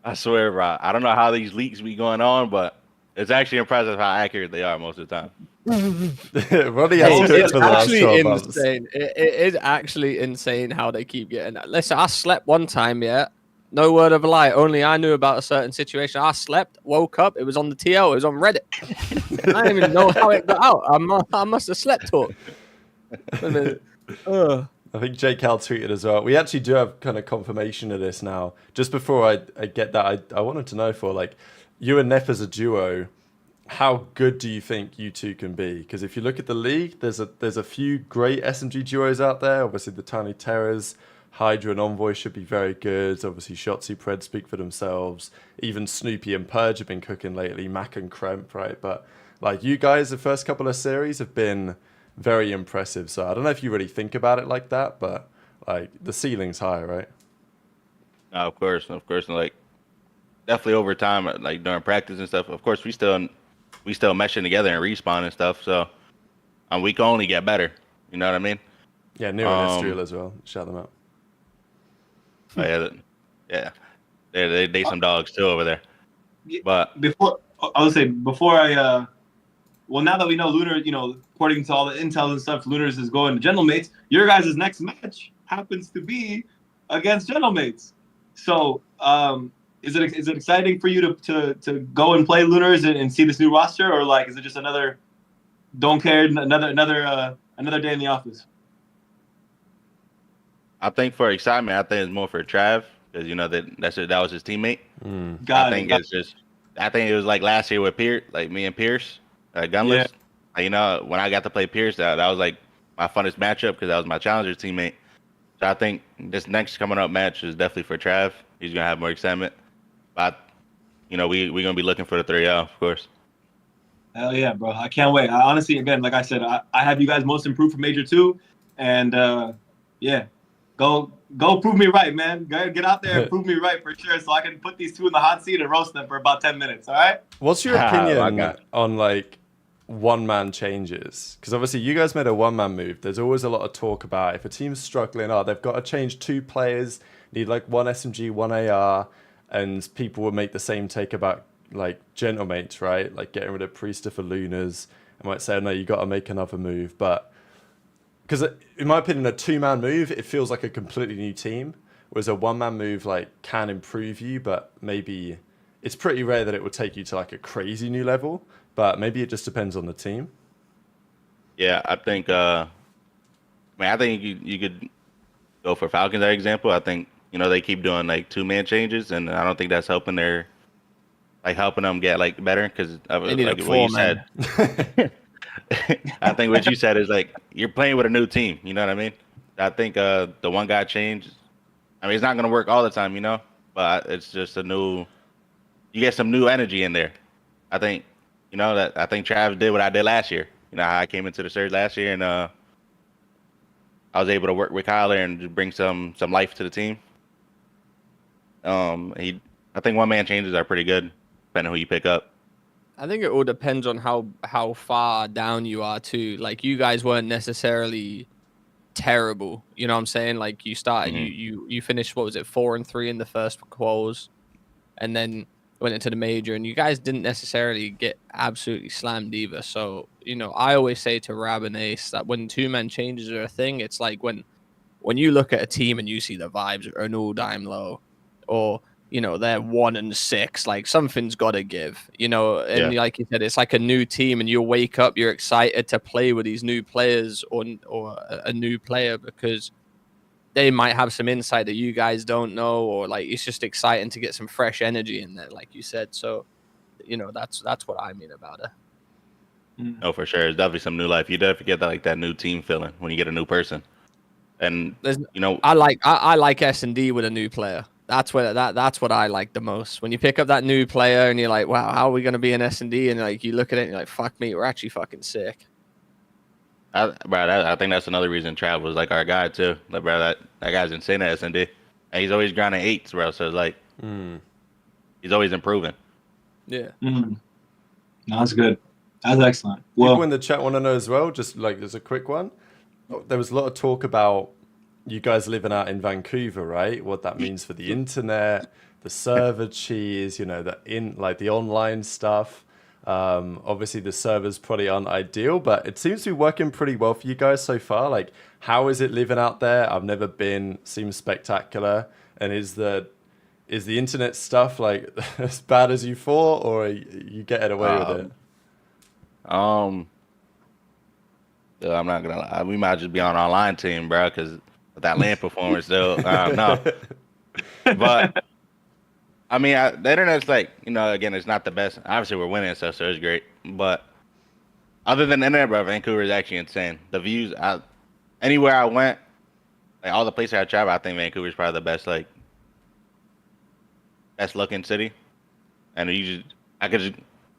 I swear, bro. I don't know how these leaks be going on, but it's actually impressive how accurate they are most of the time. Ronnie has cooked for the last 12 months. Insane. It is actually insane how they keep getting that. Listen, I slept one time, yeah. No word of a lie. Only I knew about a certain situation. I slept, woke up. It was on the TL. It was on Reddit. I didn't even know how it got out. I must have slept talk. I think Jake Cal tweeted as well. We actually do have kind of confirmation of this now. Just before I get that, I wanted to know for like you and Neff as a duo, how good do you think you two can be? Because if you look at the league, there's a few great SMG duos out there. Obviously, the Tiny Terrors, Hydra and Envoy should be very good. Obviously, Shotzi, Pred speak for themselves. Even Snoopy and Purge have been cooking lately. Mac and Kremp, right? But like you guys, the first couple of series have been very impressive. So I don't know if you really think about it like that, but like the ceiling's high, right? Of course. Like definitely over time, like during practice and stuff. Of course, we still meshing together and respawn and stuff. So we can only get better. You know what I mean? Yeah, New and Estreal as well. Shout them out. Oh, yeah. They some dogs too over there. But before well, now that we know Lunar, according to all the intel and stuff, Lunarz is going to Gentlemates. Your guys' next match happens to be against Gentlemates. So, is it exciting for you to go and play Lunarz and see this new roster, or like is it just another don't care another day in the office? I think for excitement, I think it's more for Trav because that was his teammate. I think it was like last year with Pierce, like me and Pierce, Gunless. Yeah. When I got to play Pierce, that was like my funnest matchup because that was my challenger teammate. So I think this next coming up match is definitely for Trav. He's gonna have more excitement. But we're gonna be looking for the 3L, of course. Hell yeah, bro! I can't wait. I honestly, again, like I said, I have you guys most improved for Major 2, and yeah. Go prove me right, man. Go get out there and prove me right for sure so I can put these two in the hot seat and roast them for about 10 minutes, all right? What's your opinion on, like, one-man changes? Because obviously you guys made a one-man move. There's always a lot of talk about if a team's struggling, they've got to change 2 players, need, like, 1 SMG, 1 AR, and people would make the same take about, like, Gentlemates, right? Like, getting rid of Priester for Lunarz. I might say, no, you got to make another move, but... Because in my opinion, a 2-man move, it feels like a completely new team. Whereas a 1-man move like can improve you, but maybe it's pretty rare that it would take you to like a crazy new level. But maybe it just depends on the team. Yeah, I think. I think you could go for Falcons, that example. I think they keep doing like 2-man changes, and I don't think that's helping them get like better because like what you said. I think what you said is like you're playing with a new team. You know what I mean? I think the one guy change. I mean, it's not gonna work all the time, but it's just you get some new energy in there. I think I think Travis did what I did last year. How I came into the surge last year and I was able to work with Kyler and just bring some life to the team. I think 1-man changes are pretty good, depending on who you pick up. I think it all depends on how far down you are too. Like you guys weren't necessarily terrible. You know what I'm saying? Like you started, you finished, what was it, 4-3 in the first quals, and then went into the major, and you guys didn't necessarily get absolutely slammed either. So, I always say to Rab and Ace that when 2-man changes are a thing, it's like when you look at a team and you see the vibes are an all-time low, or you know, they're 1-6. Like something's got to give, you know. And Yeah. like you said, it's like a new team, and you wake up, you're excited to play with these new players or a new player because they might have some insight that you guys don't know, or like it's just exciting to get some fresh energy in there, like you said. So, you know, that's what I mean about it. Oh, for sure. It's definitely some new life. You definitely get that, like that new team feeling when you get a new person. And you know, I like S&D with a new player. That's what I like the most. When you pick up that new player and you're like, wow, how are we gonna be in S&D? And like you look at it and you're like, fuck me, we're actually fucking sick. I think that's another reason Trav is like our guy too. Like, bro, that guy's insane at S&D, and he's always grinding 8s, bro. So it's like, he's always improving. Yeah. No, that's good. That's excellent. Well, People in the chat want to know as well, just like there's a quick one. There was a lot of talk about you guys living out in Vancouver, right? What that means for the internet, the server cheese, you know, the online stuff. Obviously the servers probably aren't ideal, but it seems to be working pretty well for you guys so far. Like, how is it living out there? I've never been. Seems spectacular. And is the internet stuff like as bad as you thought, or are you getting away with it? I'm not gonna lie. We might just be on our online team, bro, because with that land performance, though. No, but I mean, the internet's like, you know, again, it's not the best. Obviously, we're winning stuff, so it's great. But other than the internet, bro, Vancouver is actually insane. The views, anywhere I went, like all the places I travel, I think Vancouver is probably the best, like, best looking city. And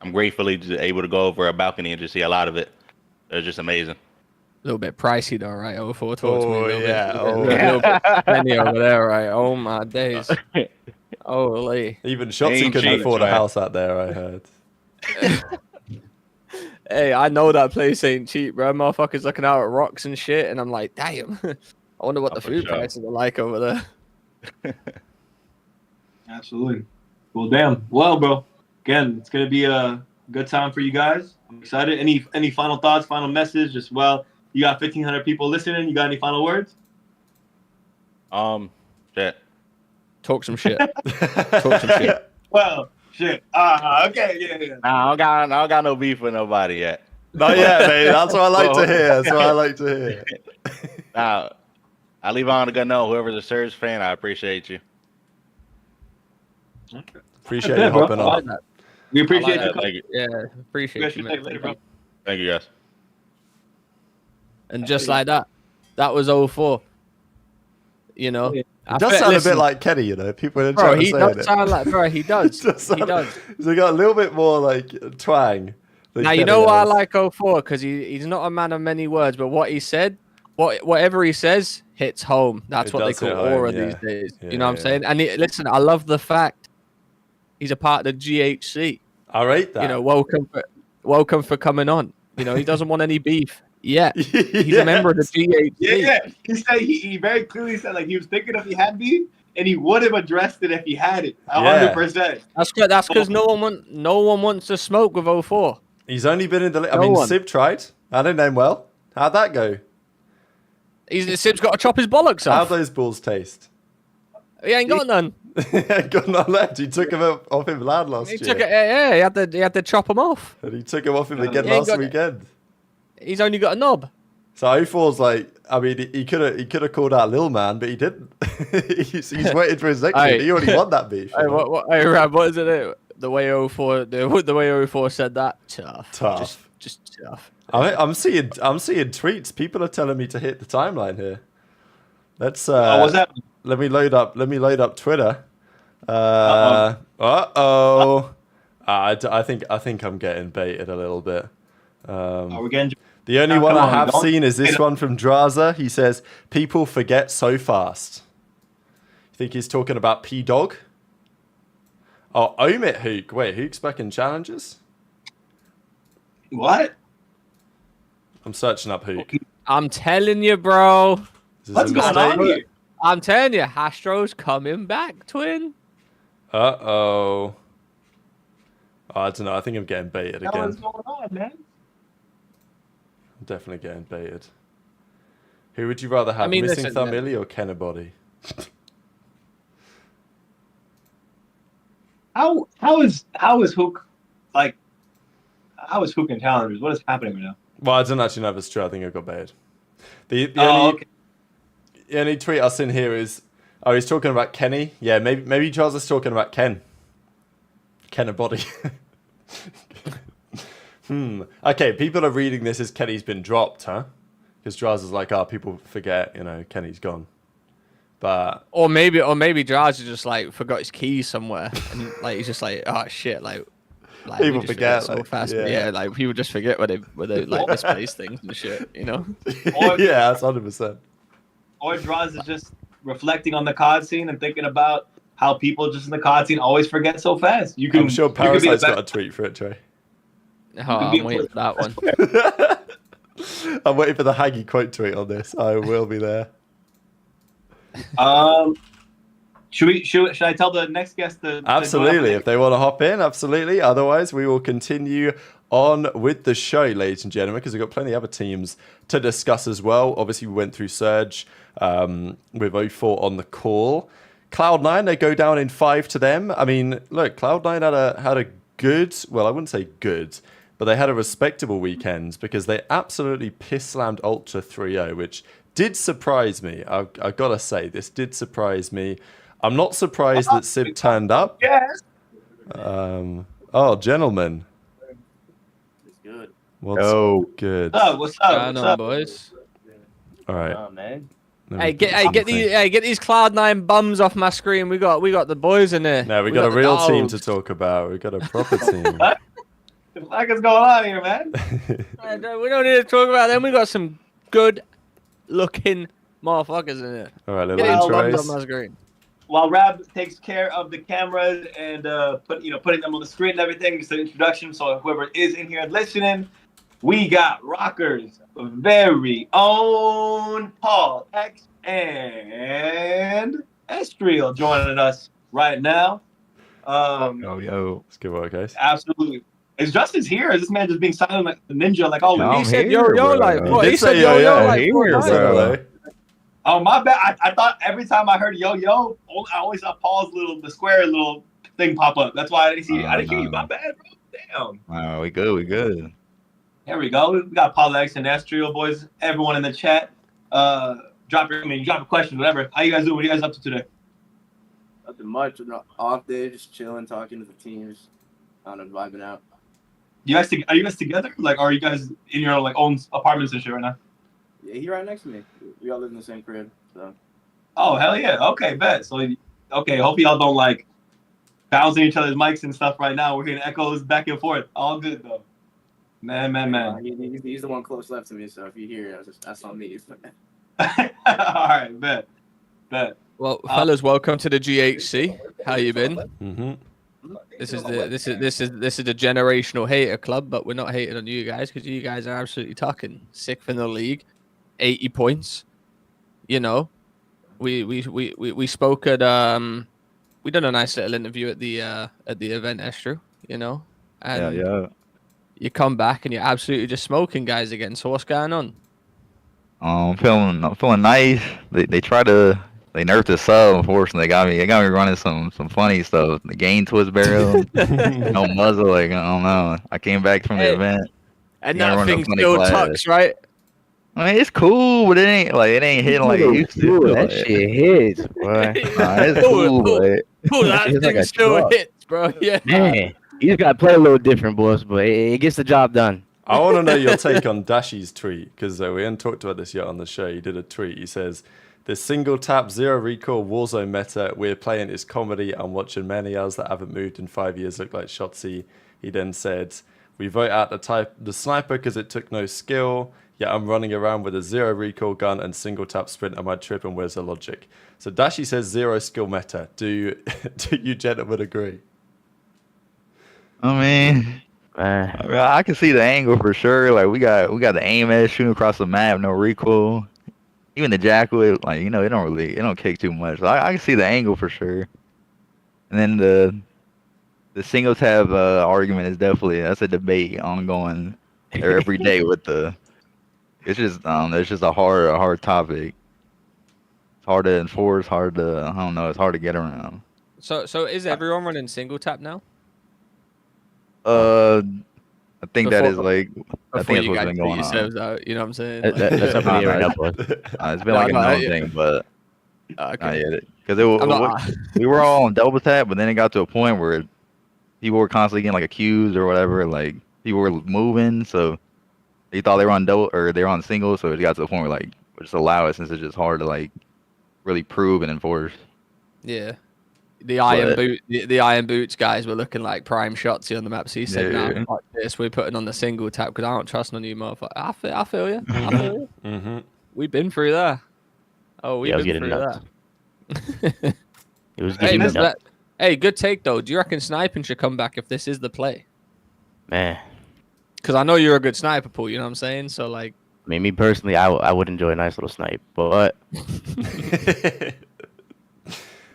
I'm gratefully just able to go over a balcony and just see a lot of it. It's just amazing. A little bit pricey though, right? Talk to me a little yeah. bit. Oh, A little bit penny over there, right? Oh my days. Holy. Even Shotzi Ain't couldn't cheap, afford a man. house out there, I heard. Hey, I know that place ain't cheap, bro. Motherfuckers looking out at rocks and shit, and I'm like, damn. I wonder what the for food sure. prices are like over there. absolutely. Well, damn. Well, bro. Again, it's gonna be a good time for you guys. I'm excited. Any final thoughts? Final message? Just you got 1,500 people listening. You got any final words? Shit. Talk some shit. Talk some shit. Well, shit. Okay, yeah. Nah, I don't got no beef with nobody yet. Not yet, mate. That's what I like to hear. That's what I like to hear. Now, I leave on to go know whoever's a Surge fan, I appreciate you. Appreciate Yeah, you bro. hopping I on. like that. We appreciate I like you. Thank you. Yeah, appreciate you, man. Later, bro. Thank you, guys. And just like that was 04. You know, It does sound a bit like Kenny, you know. People in the bro. chat are He saying does it. sound like, bro. He does. Just He sound- does. So he got a little bit more like twang. than Now you Kenny know why I has. like 04 because he's not a man of many words, but what he said, whatever he says, hits home. That's It what they does hit call home, aura yeah. these days. Yeah, You know what I'm yeah. saying? And listen, I love the fact he's a part of the GHC. I rate that. You know, welcome for coming on. You know, he doesn't want any beef. Yeah, he's a member of the GHC. Yeah. He said he very clearly said like he was thinking if he had beef and he would have addressed it if he had it. 100%. That's because no one wants to smoke with 04. He's only been in the. I No mean, one. Sib tried. I don't know him well. How'd that go? Sib's got to chop his bollocks How'd off. those balls taste? He ain't got none. Got none left. He took him off him loud last He year. took it. Yeah, he had to chop him off. And he took him off him Yeah. again He ain't last got- weekend. He's only got a knob. So 04's like, I mean, he could have called out Lil Man, but he didn't. he's waited for his next Hey. one. He already won that beef. you Hey, know? hey, Rab, what is it? The way 04 said that, tough. Tough. Just tough. I'm seeing tweets. People are telling me to hit the timeline here. Let's What's that? let me load up Twitter. Uh-oh. I think I'm getting baited a little bit. We're getting. The only Come one I on, have don't- seen is this one from DRAZAH. He says, people forget so fast. You think he's talking about P-Dog? Oh, Omit Hook. Wait, Hook's back in challenges? What? I'm searching up Hook. I'm telling you, bro. Is this What's a going mistake? on here? I'm telling you, Hastro's coming back, twin. Uh-oh. Oh, I don't know. I think I'm getting baited What's again. going on, man? I'm definitely getting baited. Who would you rather have, I mean, Missing listen, Thumb Illy or Kennebody? how is Hook like? How is Hook in challengers? What is happening right now? Well, I don't actually know if it's true. I think it got banned. The Okay. only tweet I seen here is, oh, he's talking about Kenny. Yeah, maybe Charles is talking about Ken. Ken a body. Okay, people are reading this as Kenny's been dropped, huh? Because Charles is like, oh, people forget, Kenny's gone. But Or maybe DRAZAH just like forgot his keys somewhere, and like he's just like, oh shit, like people we just forget so like, fast. Yeah. Yeah, like people just forget where they like misplace things and shit, Or- Yeah, that's 100%. Or DRAZAH is just reflecting on the COD scene and thinking about how people just in the COD scene always forget so fast. I'm sure Parasite's got a tweet for it, Trey. Oh, I'm waiting for that one. I'm waiting for the Haggy quote tweet on this. I will be there. Should I tell the next guest to Absolutely, if they want to hop in, absolutely. Otherwise, we will continue on with the show, ladies and gentlemen, because we've got plenty of other teams to discuss as well. Obviously, we went through Surge with 04 on the call. Cloud9, they go down in 5 to them. I mean, look, Cloud9 had a good, well, I wouldn't say good, but they had a respectable weekend because they absolutely piss-slammed Ultra 3-0, which did surprise me. I've got to say, this did surprise me. I'm not surprised that Sib turned up. Yes. Oh, gentlemen. It's good. What's good? What's up? What's up? Boys? All right. Oh, man. Hey, get these Cloud9 bums off my screen. We got the boys in there. No, we got a real the team dogs. to talk about. We got a proper team. What the fuck is going on here, man? We don't need to talk about them. We got some good looking motherfuckers in there. All right, Get little these bums intros. on my screen. While Rab takes care of the cameras and putting them on the screen and everything, just an introduction. So whoever is in here listening, we got Rokkr's very own PaulEhx and Estreal joining us right now. Yo. It's good work, guys. Absolutely. Is Justin's here? Or is this man just being silent like a ninja? Like, oh, No, He I'm said here, yo bro. like You what? did He say said yo yo, like here, four bro. times. oh, my bad. I thought every time I heard yo, I always saw Paul's the square little thing pop up. That's why I didn't see. I didn't hear you. My bad, bro. Damn. Wow, we good. Here we go. We got PaulEhx and Estreal, boys. Everyone in the chat. Drop a question, whatever. How you guys doing? What are you guys up to today? Nothing much. Off day, just chilling, talking to the teams, kind of vibing out. Are you guys together? Like, are you guys in your own apartments and shit right now? Yeah, he right next to me. We all live in the same crib, so. Oh, hell yeah. Okay, bet. So, okay, hope y'all don't bouncing each other's mics and stuff right now. We're hearing echoes back and forth. All good though. Man. He's the one close left to me, so if you hear it, that's on me. All right, bet. Well, fellas, welcome to the GHC. How you been? Mm-hmm. This is the generational hater club, but we're not hating on you guys because you guys are absolutely talking. 6th in the league, 80 points. We spoke at we done a nice little interview at the event, Estreal. And Yeah. you come back and you're absolutely just smoking guys again. So what's going on? I'm feeling nice. They nerfed the sub. Unfortunately, they got me running some funny stuff. The gain twist barrel, no muzzle. I don't know. I came back from the event. And Yeah, that run a thing funny still class. tucks, right? I mean, it's cool, but it ain't hitting like it used to. That Like, shit hits, boy. nah, it's cool, but Oh, that It's like thing a still truck. hits, bro. Yeah. Man, you just gotta play a little different, boys, but it gets the job done. I want to know your take on Dashy's tweet because we haven't talked about this yet on the show. He did a tweet. He says, "This single tap, zero recoil Warzone meta we're playing is comedy. I'm watching many others that haven't moved in 5 years look like Shotzi." He then said, "We vote out the sniper because it took no skill. Yeah, I'm running around with a zero recoil gun and single tap sprint. Am I tripping? Where's the logic?" So Dashy says zero skill meta. Do you gentlemen agree? I mean, Man. I can see the angle for sure. Like we got the aim at shooting across the map, no recoil. Even the jackal, it don't kick too much. So I can see the angle for sure. And then the single tab argument is that's a debate ongoing every day with the. It's just a hard topic. It's hard to enforce, it's hard to get around. So is everyone running single tap now? I think that is Before- like I Before think that's you what's guys been put going on. yourselves out, you know what I'm saying? That's up in the air right now, boys. It's been No, like a no, known yeah. thing, but not Okay. yet. Because I'm not. we were all on double tap, but then it got to a point where people were constantly getting like accused or whatever. Like people were moving, so they thought they were on double or they were on single. So it got to the point where like just allow it since it's just hard to like really prove and enforce. Yeah. The iron But- the iron boots guys were looking like prime shots here on the map. So he said, Yeah. "Nah, like this, we're putting on the single tap because I don't trust none of you, motherfucker." I feel you. I feel you. Mm-hmm. We've been through that. Oh, we've Yeah, I was been getting through nuts. that. It was Hey, getting listen, nuts. hey, good take though. Do you reckon sniping should come back if this is the play? Man. Because I know you're a good sniper, Paul. You know what I'm saying? So like, I mean, me personally, I would enjoy a nice little snipe, but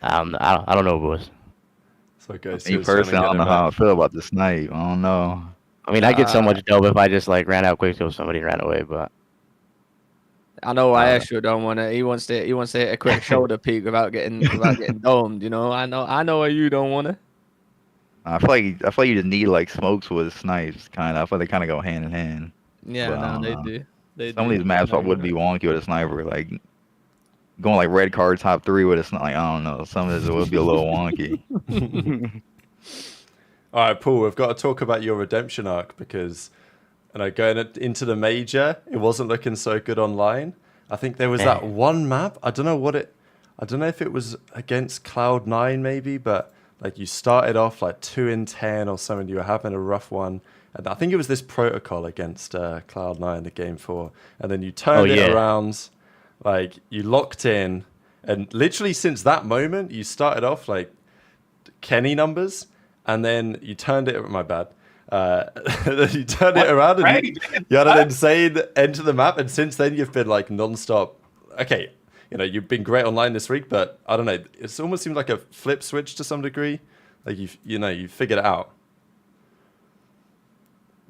I don't know, boys. So guys, Me personally, I don't know how I feel about the snipe. I don't know. I mean, I get so much dope if I just like ran out quick till somebody ran away, but I know Estreal don't want to. He wants to hit a quick shoulder peek without getting domed. You know, I know why you don't want to. I feel like you just need like smokes with snipes, kind of. I feel like they kind of go hand in hand. Yeah, But I no, don't they know. do. They Some do. of these maps would be wonky with a sniper, like going like red card top 3 with a sniper. Like, I don't know. Some of this would be a little wonky. All right, Paul, we've got to talk about your redemption arc because, going into the major, it wasn't looking so good online. I think there was that one map. I don't know if it was against Cloud9 maybe, but like you started off like 2 in 10 or something. You were having a rough one. And I think it was this protocol against Cloud9, the game 4. And then you turned it around, like you locked in. And literally since that moment, you started off like Kenny numbers. And then you turned it, my bad. You turned it around and you had an insane end to the map. And since then, you've been like non-stop. Okay, you've been great online this week, but I don't know. It's almost seemed like a flip switch to some degree. Like you figured it out.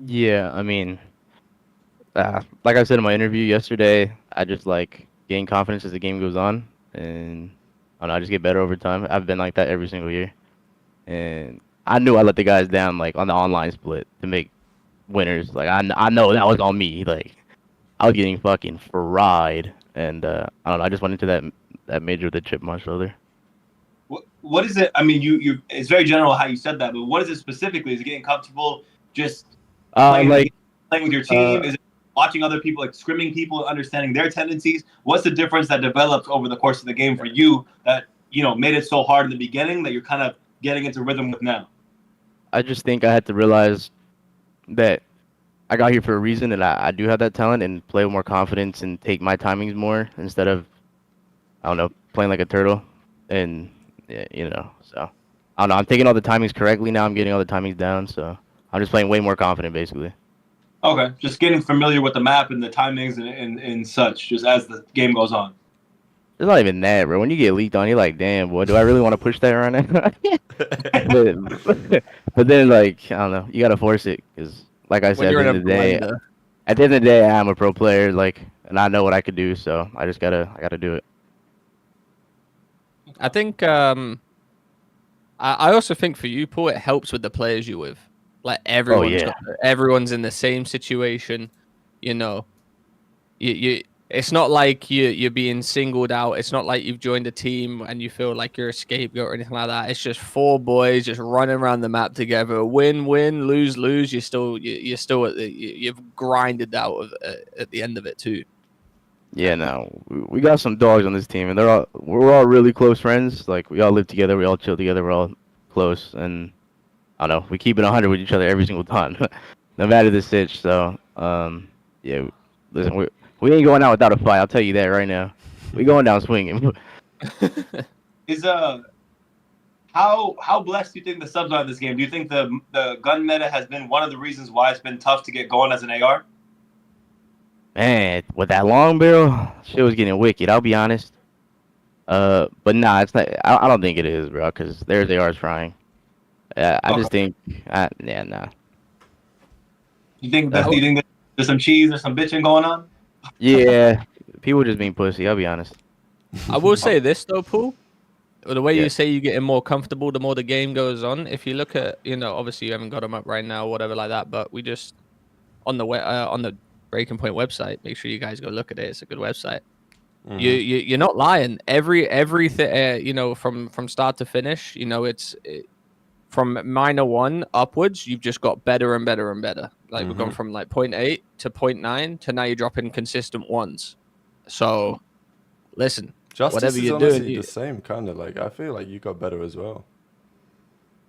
yeah, I mean, like I said in my interview yesterday, I just like gain confidence as the game goes on, and I don't know, I just get better over time. I've been like that every single year, and I knew I let the guys down like on the online split to make winners. Like I know that was on me. Like I was getting fucking fried, and I don't know. I just went into that major with a chip on my shoulder. What is it? I mean, you it's very general how you said that, but what is it specifically? Is it getting comfortable just playing with your team? Is it watching other people, like scrimming people, understanding their tendencies? What's the difference that develops over the course of the game for you that made it so hard in the beginning that you're kind of getting into rhythm with now? I just think I had to realize that I got here for a reason, and I do have that talent, and play with more confidence and take my timings more instead of, I don't know, playing like a turtle. And so I don't know. I'm taking all the timings correctly now. I'm getting all the timings down, so I'm just playing way more confident, basically. Okay, just getting familiar with the map and the timings and such, just as the game goes on. It's not even that, bro. When you get leaked on, you're like, damn, boy, do I really want to push that right now? but then, like, I don't know. You got to force it because, like I said, at the end of the day, I'm a pro player, like, and I know what I could do, so I gotta do it. I think I also think for you, Paul, it helps with the players you're with. Like everyone's in the same situation, You it's not like you're being singled out. It's not like you've joined a team and you feel like you're a scapegoat or anything like that. It's just 4 boys just running around the map together. Win, lose. You've grinded out at the end of it too. Yeah, no, we got some dogs on this team, and we're all really close friends. Like we all live together, we all chill together, we're all close, and I don't know, we keep it 100 with each other every single time, no matter the sitch. So, yeah, listen, we ain't going out without a fight. I'll tell you that right now. We going down swinging. Is how blessed do you think the subs are in this game? Do you think the gun meta has been one of the reasons why it's been tough to get going as an AR? Man, with that long barrel, shit was getting wicked. I'll be honest. But nah, it's not. I don't think it is, bro. Because there's ARs frying. I just think, nah. You think there's some cheese or some bitching going on? Yeah, people just being pussy. I'll be honest. I will say this though, Paul. the way Yeah. you say you're getting more comfortable the more the game goes on. If you look at, obviously you haven't got them up right now, or whatever like that, but we just on the Breaking Point website. Make sure you guys go look at it. It's a good website. You're not lying. Everything, from start to finish, from minor 1 upwards, you've just got better and better and better. Like we've gone from like 0.8 to 0.9 to now you're dropping consistent ones. So listen, Justice whatever is you're honestly doing, the same kind of like. I feel like you got better as well.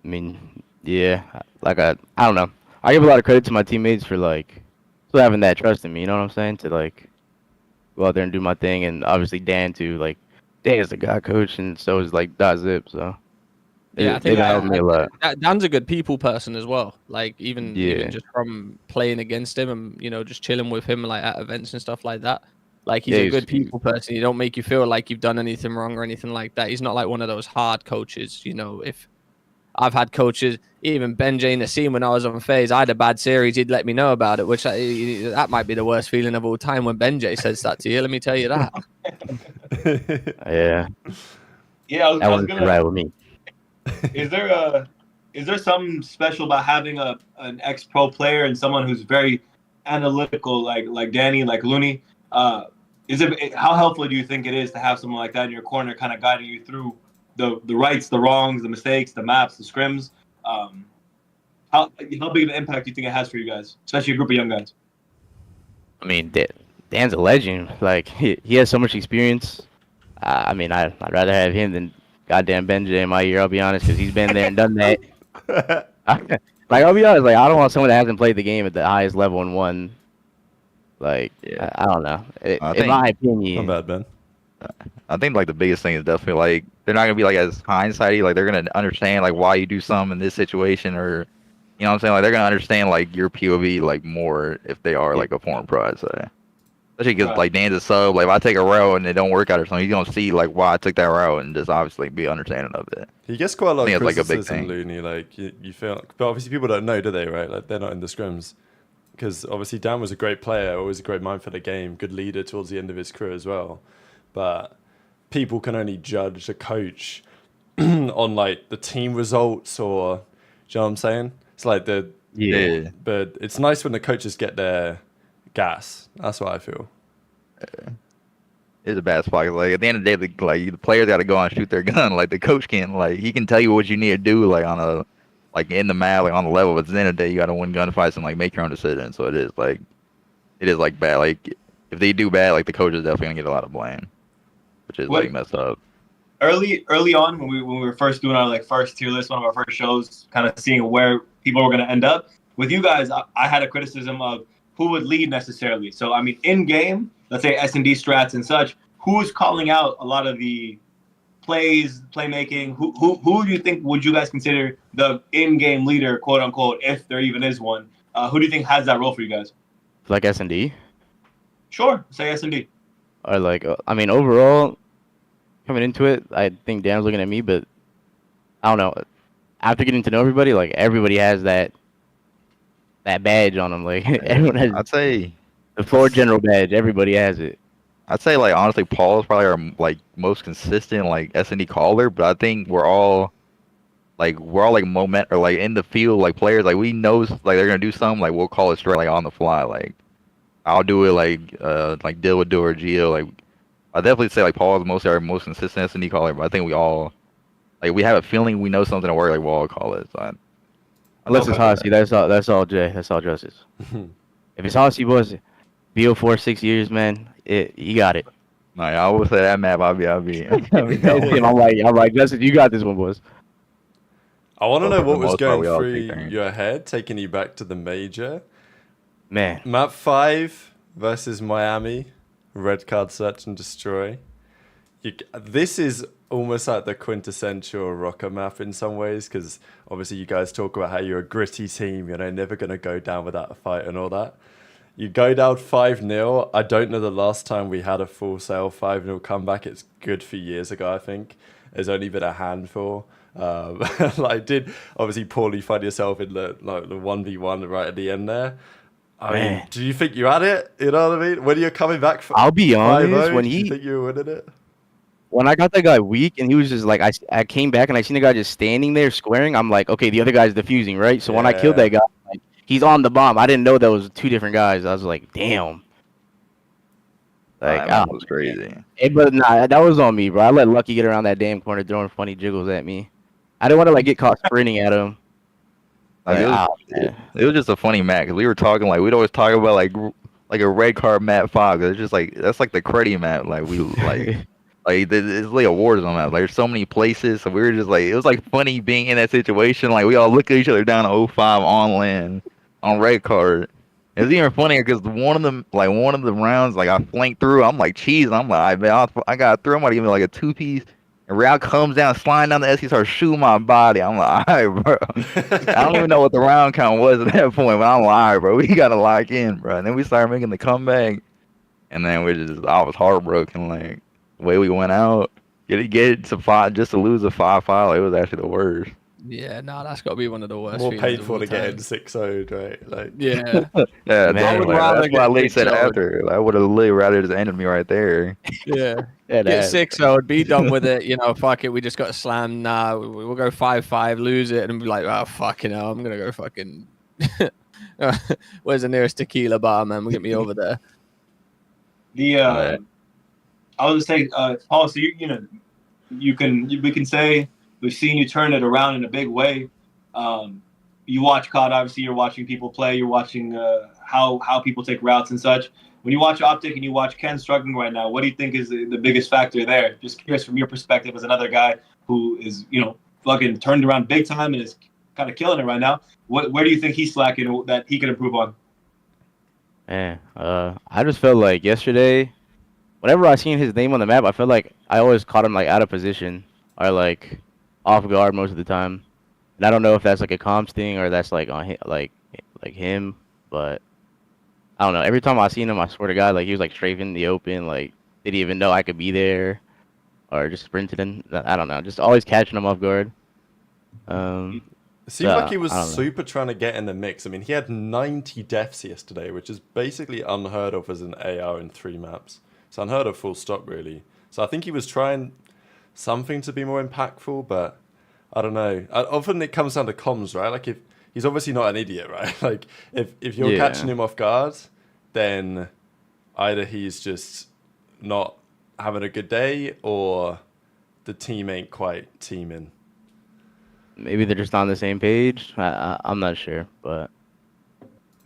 I mean, yeah, like I don't know. I give a lot of credit to my teammates for like still having that trust in me. You know what I'm saying? To like go out there and do my thing, and obviously Dan too. Like Dan is the guy coach, and so is like .zip. So I they've think helped me a lot. Dan's a good people person as well. Like even Yeah. just from playing against him and just chilling with him like at events and stuff like that. Like he's Yeah, a good people person. He don't make you feel like you've done anything wrong or anything like that. He's not like one of those hard coaches. If I've had coaches, even Ben J. Nassim, when I was on FaZe, I had a bad series, he'd let me know about it, which that might be the worst feeling of all time when Ben J. says that to you. Let me tell you that. Yeah, Yeah, I was that gonna. wasn't right with me. Is there something special about having an ex-pro player and someone who's very analytical like Danny, like Looney? How helpful do you think it is to have someone like that in your corner, kind of guiding you through the rights, the wrongs, the mistakes, the maps, the scrims? How big of an impact do you think it has for you guys, especially a group of young guys? I mean, Dan's a legend. Like he has so much experience. I mean, I'd rather have him than goddamn Ben J in my year. I'll be honest, because he's been there and done that. Like I'll be honest, like I don't want someone that hasn't played the game at the highest level and won. Like I don't know. In my opinion, Not bad, Ben. I think like the biggest thing is definitely like they're not gonna be like as hindsighty. Like they're gonna understand like why you do something in this situation, or you know what I'm saying. Like they're gonna understand like your POV like more if they are like a former pro. I'd say. Especially because like Dan's a sub. Like if I take a route and it don't work out or something, he's gonna see like why I took that route and just obviously be understanding of it. He gets quite a lot I of think it's, like, a criticism, big thing. Looney. Like you feel, but obviously people don't know, do they? Right? Like they're not in the scrims, because obviously Dan was a great player, always a great mind for the game, good leader towards the end of his career as well. But people can only judge a coach on like the team results, or do you know what I'm saying? It's like Yeah. But it's nice when the coaches get their gas. That's what I feel. It's a bad spot. Like at the end of the day, the players got to go out and shoot their gun. Like the coach can, like he can tell you what you need to do, like on a, like in the map, like on the level. But at the end of the day, you got to win gunfights and like make your own decisions. So it is like bad. Like if they do bad, like the coach is definitely gonna get a lot of blame, which is like messed up. Early on when we were first doing our like first tier list, one of our first shows, kind of seeing where people were gonna end up with you guys, I had a criticism of who would lead necessarily. So I mean, in game, let's say S&D strats and such, who's calling out a lot of the plays, playmaking? Who do you think would you guys consider the in-game leader, quote unquote, if there even is one? Who do you think has that role for you guys? like S&D, Sure, say S&D. or like I mean overall, coming into it, I think Dan's looking at me, but I don't know. After getting to know everybody, like everybody has that badge on them. Like everyone has I'd say the floor general badge. Everybody has it. like honestly, Paul is probably our like most consistent like S&D caller, but I think we're all like moment or like in the field like players, like we know like they're gonna do something, like we'll call it straight like on the fly. Like I'll do it like Dill would do or Gio. Like I definitely say like Paul is mostly our most consistent S&D caller, but I think we all like we have a feeling we know something to work, like we'll all call it. So Unless it's Hossie, that's all Jay. That's all justice. If it's Hossie, boys, BO4 6 years, man, you got it. like, I would say that map, I'll be I'm like, Justice, you got this one, boys. I want to Well, know for what the was most part, going we all through take turns. your head, taking you back to the major. Man, Map 5 versus Miami, red card search and destroy. This is almost like the quintessential Rokkr map in some ways, because obviously you guys talk about how you're a gritty team, never going to go down without a fight and all that. You go down 5-0. I don't know the last time we had a full sale 5-0 comeback. It's good for years ago, I think. There's only been a handful. Did obviously poorly find yourself in the 1v1 right at the end there. I mean, do you think you had it? You know what I mean? When you're coming back from I'll be honest, 5-0, when do you he think you were winning it? when I got that guy weak and he was just like, I came back and I seen the guy just standing there squaring. I'm like, okay, the other guy's defusing, right? So when I killed that guy, like, he's on the bomb. I didn't know that was 2 different guys. I was like, damn. Like, that was crazy. But nah, that was on me, bro. I let Lucky get around that damn corner throwing funny jiggles at me. I didn't want to like get caught sprinting at him. Like, it was just a funny map, 'cause we were talking like we'd always talk about like a red card map 5. It's just like that's like the cruddy map. Like we like it's like a war zone map. Like there's so many places, so we were just like it was like funny being in that situation. Like we all look at each other down to 05 on land on red card. It was even funnier because one of the rounds, like I flanked through. I'm like cheese. I'm like I got through. I'm gonna give me like a 2-piece. And Real comes down, sliding down the S. He starts shooting my body. I'm like, all right, bro. I don't even know what the round count was at that point, but I'm like, all right, bro. We gotta lock in, bro. And then we started making the comeback, and then I was heartbroken. Like the way we went out, get it to 5, just to lose a 5-5. Like, it was actually the worst. Yeah, no, that's got to be one of the worst. More feelings painful of all to get time. in 6-0'd, right? Like, Yeah. Yeah, Man, that's why Lee said after. I would have literally rather just ended me right there. Yeah. Yeah, Get 6-0, be done with it. You know, fuck it. We just got slammed. Nah, we'll go 5-5, lose it, and be like, oh, fucking hell, I'm going to go fucking. Where's the nearest tequila bar, man? We'll get me over there. I was gonna say, Paul. So we can say we've seen you turn it around in a big way. You watch COD, obviously. You're watching people play. You're watching how people take routes and such. When you watch OpTic and you watch Ken struggling right now, what do you think is the biggest factor there? Just curious from your perspective as another guy who is fucking turned around big time and is kind of killing it right now. Where do you think he's slacking that he can improve on? Man, I just felt like yesterday, whenever I seen his name on the map, I felt like I always caught him like out of position or like off guard most of the time. And I don't know if that's like a comms thing or that's like on him, like him, but I don't know. Every time I seen him, I swear to God, like he was like strafing the open, like did he even know I could be there, or just sprinted in? I don't know. Just always catching him off guard. It seemed like he was super trying to get in the mix. I mean, he had 90 deaths yesterday, which is basically unheard of as an AR in 3 maps. It's unheard of, full stop, really. So I think he was trying something to be more impactful, but I don't know. Often it comes down to comms, right? Like if he's obviously not an idiot, right? Like if you're catching him off guard, then either he's just not having a good day or the team ain't quite teaming. Maybe they're just on the same page. I'm not sure, but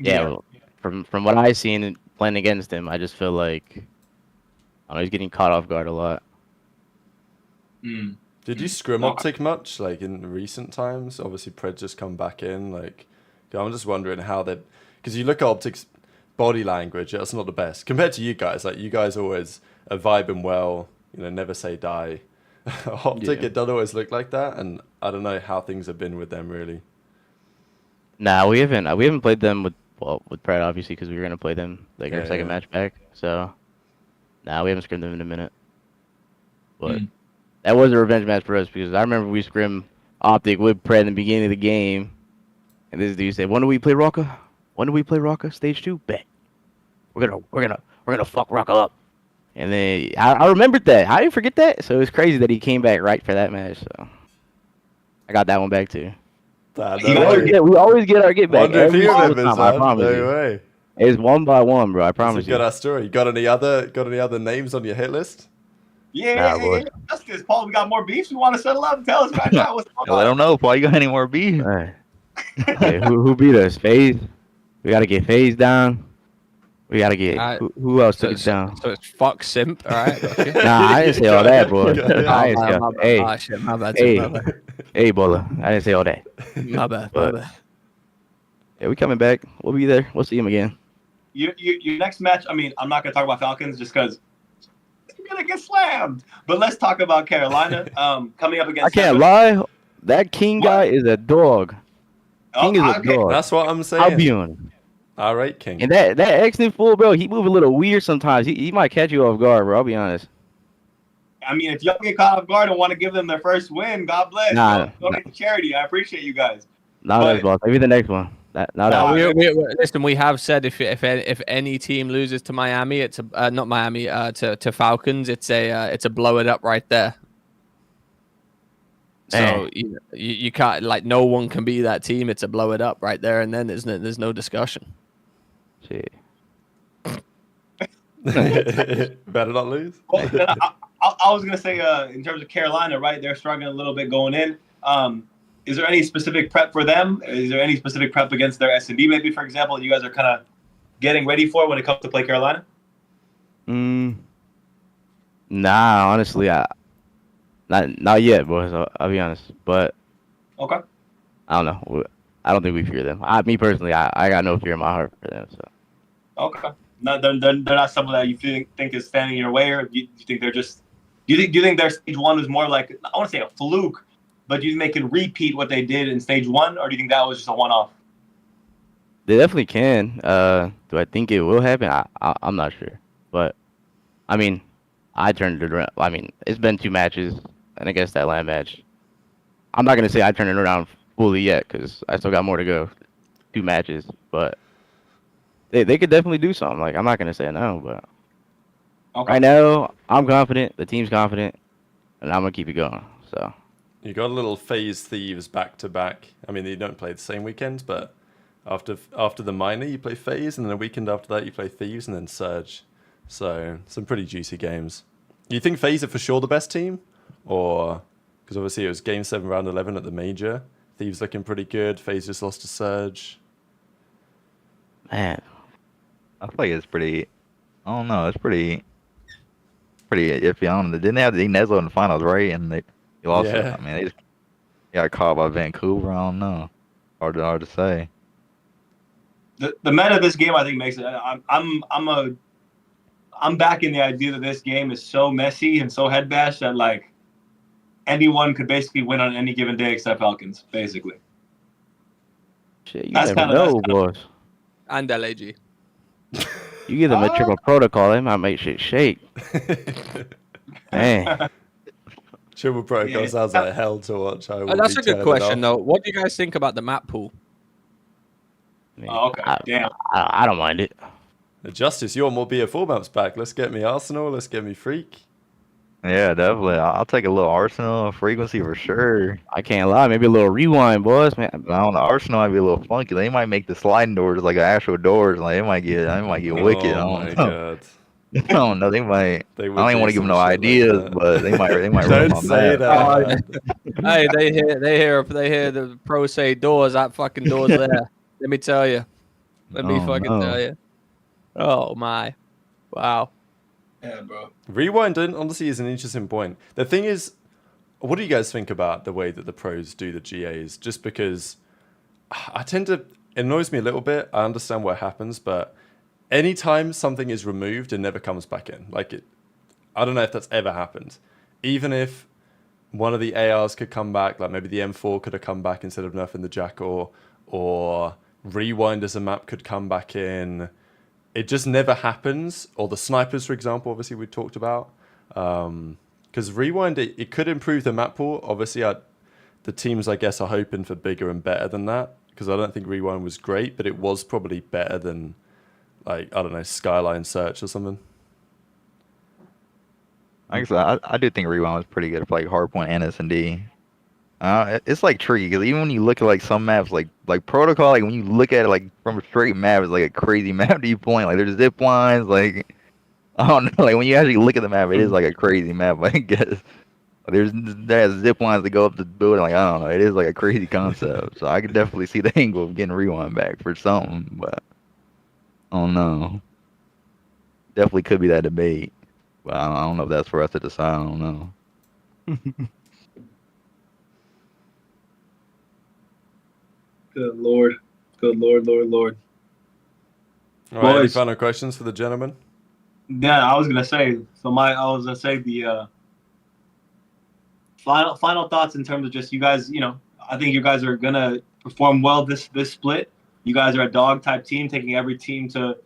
well, from what I've seen playing against him, I just feel like I don't know, he's getting caught off guard a lot. Did you scrim OpTic much, like in recent times? Obviously, Pred just come back in. Like, I'm just wondering how they, because you look at OpTic's body language, that's not the best compared to you guys. Like, you guys always are vibing well. Never say die. OpTic, it doesn't always look like that, and I don't know how things have been with them really. Nah, we haven't played them with Pred obviously because we were gonna play them like our second match back. So, nah, we haven't scrimmed them in a minute. But that was a revenge match for us because I remember we scrimmed OpTic with Pred in the beginning of the game, and this dude said, "When do we play Rokkr? When do we play Rokkr? Stage 2? Bet. We're gonna fuck Rokkr up." And then I remembered that. How do you forget that? So it was crazy that he came back right for that match. So I got that one back too. We always get our get back. Wonder if he remembers, I promise you. Way. It's one by one, bro. I promise you. Got our story. Got any other names on your hit list? Yeah. That's because Paul, we got more beefs. We want to settle up. Tell us right now what's going on. I don't know, Paul. You got any more beef? Okay, who beat us? FaZe. We gotta get FaZe down. We gotta get who else took it down? So it's fuck simp, all right? Nah, I didn't say all that, boy. My bad. Hey, Bola. I didn't say all that. My bad. Yeah, we coming back. We'll be there. We'll see him again. Your next match. I mean, I'm not gonna talk about Falcons just because you're gonna get slammed. But let's talk about Carolina. Coming up against. I can't lie. That King guy is a dog. King is a dog. That's what I'm saying. Albion. All right, King. And that X-New fool, bro, he move a little weird sometimes. He might catch you off guard, bro. I'll be honest. I mean, if y'all get caught off guard and want to give them their first win, God bless. Go get the charity. I appreciate you guys. Boss. Maybe the next one. Listen, we have said if any team loses to Miami, it's a not Miami to Falcons, it's a blow it up right there. So you can't, like, no one can be that team. It's a blow it up right there, and then there's no discussion. Shit. Better not lose. Well, I was gonna say, in terms of Carolina, right? They're struggling a little bit going in. Is there any specific prep for them? Is there any specific prep against their S&D, maybe, for example, that you guys are kind of getting ready for when it comes to play Carolina? Nah, honestly, not yet, boys. I'll be honest, but Okay. I don't know. I don't think we fear them. Me personally, I got no fear in my heart for them. So Okay. No, they're not someone that you think is standing in your way, or do you think they're just? Do you think their stage one was more like, I want to say a fluke, but do you think they can repeat what they did in stage one, or do you think that was just a one-off? they definitely can. Do I think it will happen? I'm not sure, but I mean, I turned it around. I mean, it's been 2 matches, and I guess that land match. I'm not gonna say I turned it around fully yet, because I still got more to go. 2 matches, but they could definitely do something. Like, I'm not gonna say no, but right now I'm confident. The team's confident, and I'm gonna keep it going. So You got a little FaZe Thieves back to back. I mean, you don't play the same weekend, but after the minor, you play FaZe, and then the weekend after that, you play Thieves, and then Surge. So some pretty juicy games. Do you think FaZe are for sure the best team, or because obviously it was Game 7, Round 11 at the major? Thieves looking pretty good. FaZe just lost to Surge. man, I feel like it's pretty. I don't know. It's pretty iffy on them. Didn't they have the Neslo in the finals, right? And they lost. Yeah. I mean, they just got caught by Vancouver. I don't know. Hard to say. The meta of this game, I think, makes it. I'm back in the idea that this game is so messy and so head bashed that, like, anyone could basically win on any given day except Falcons, basically. shit, you That's never kinda- know, boys. And LAG. You give them a triple protocol, they might make shit shake. Man, Triple Protocol sounds like hell to watch. That's a good question, though. What do you guys think about the map pool? I mean, Oh, okay. Damn. I don't mind it. Justice, you want more BF4 maps back? Let's get me Arsenal. Let's get me Freak. Yeah, definitely. I'll take a little Arsenal frequency for sure. I can't lie. Maybe a little rewind, boys. Man, But on the Arsenal, might be a little funky. They might make the sliding doors like actual doors. Like they might get wicked. I Oh my don't know. god. I don't know. They might. They I would don't even do want to give some them no shit like ideas, that. but they might. Run Don't my say map. that. Hey, they hear the pro say doors. That fucking door's there. Let me tell you. Let me Oh, fucking no. tell you. Oh my, wow. Yeah, bro. Rewinding, honestly, is an interesting point. The thing is, what do you guys think about the way that the pros do the GAs? Just because it annoys me a little bit. I understand what happens, but anytime something is removed, it never comes back in. I don't know if that's ever happened. Even if one of the ARs could come back, like maybe the M4 could have come back instead of nerfing the Jackal, or Rewind as a map could come back in. It just never happens. Or the snipers, for example, obviously we talked about. Because Rewind, it could improve the map pool. Obviously, the teams, I guess, are hoping for bigger and better than that. Because I don't think Rewind was great, but it was probably better than, like, I don't know, Skyline Search or something. Like I said, I do think Rewind was pretty good for like Hardpoint and S&D. It's like tricky because even when you look at like some maps, like Protocol, like when you look at it like from a straight map, it's like a crazy map to you point. Like there's zip lines, like I don't know. Like when you actually look at the map, it is like a crazy map. I guess there's zip lines that go up the building. Like I don't know, it is like a crazy concept. So I could definitely see the angle of getting Rewind back for something, but I don't know. Definitely could be that debate, but I don't know if that's for us to decide. I don't know. Good lord. Good lord. All right, any Boys. final questions for the gentleman? Yeah, I was gonna say. The final thoughts in terms of just you guys. I think you guys are gonna perform well this split. You guys are a dog type team, taking every team to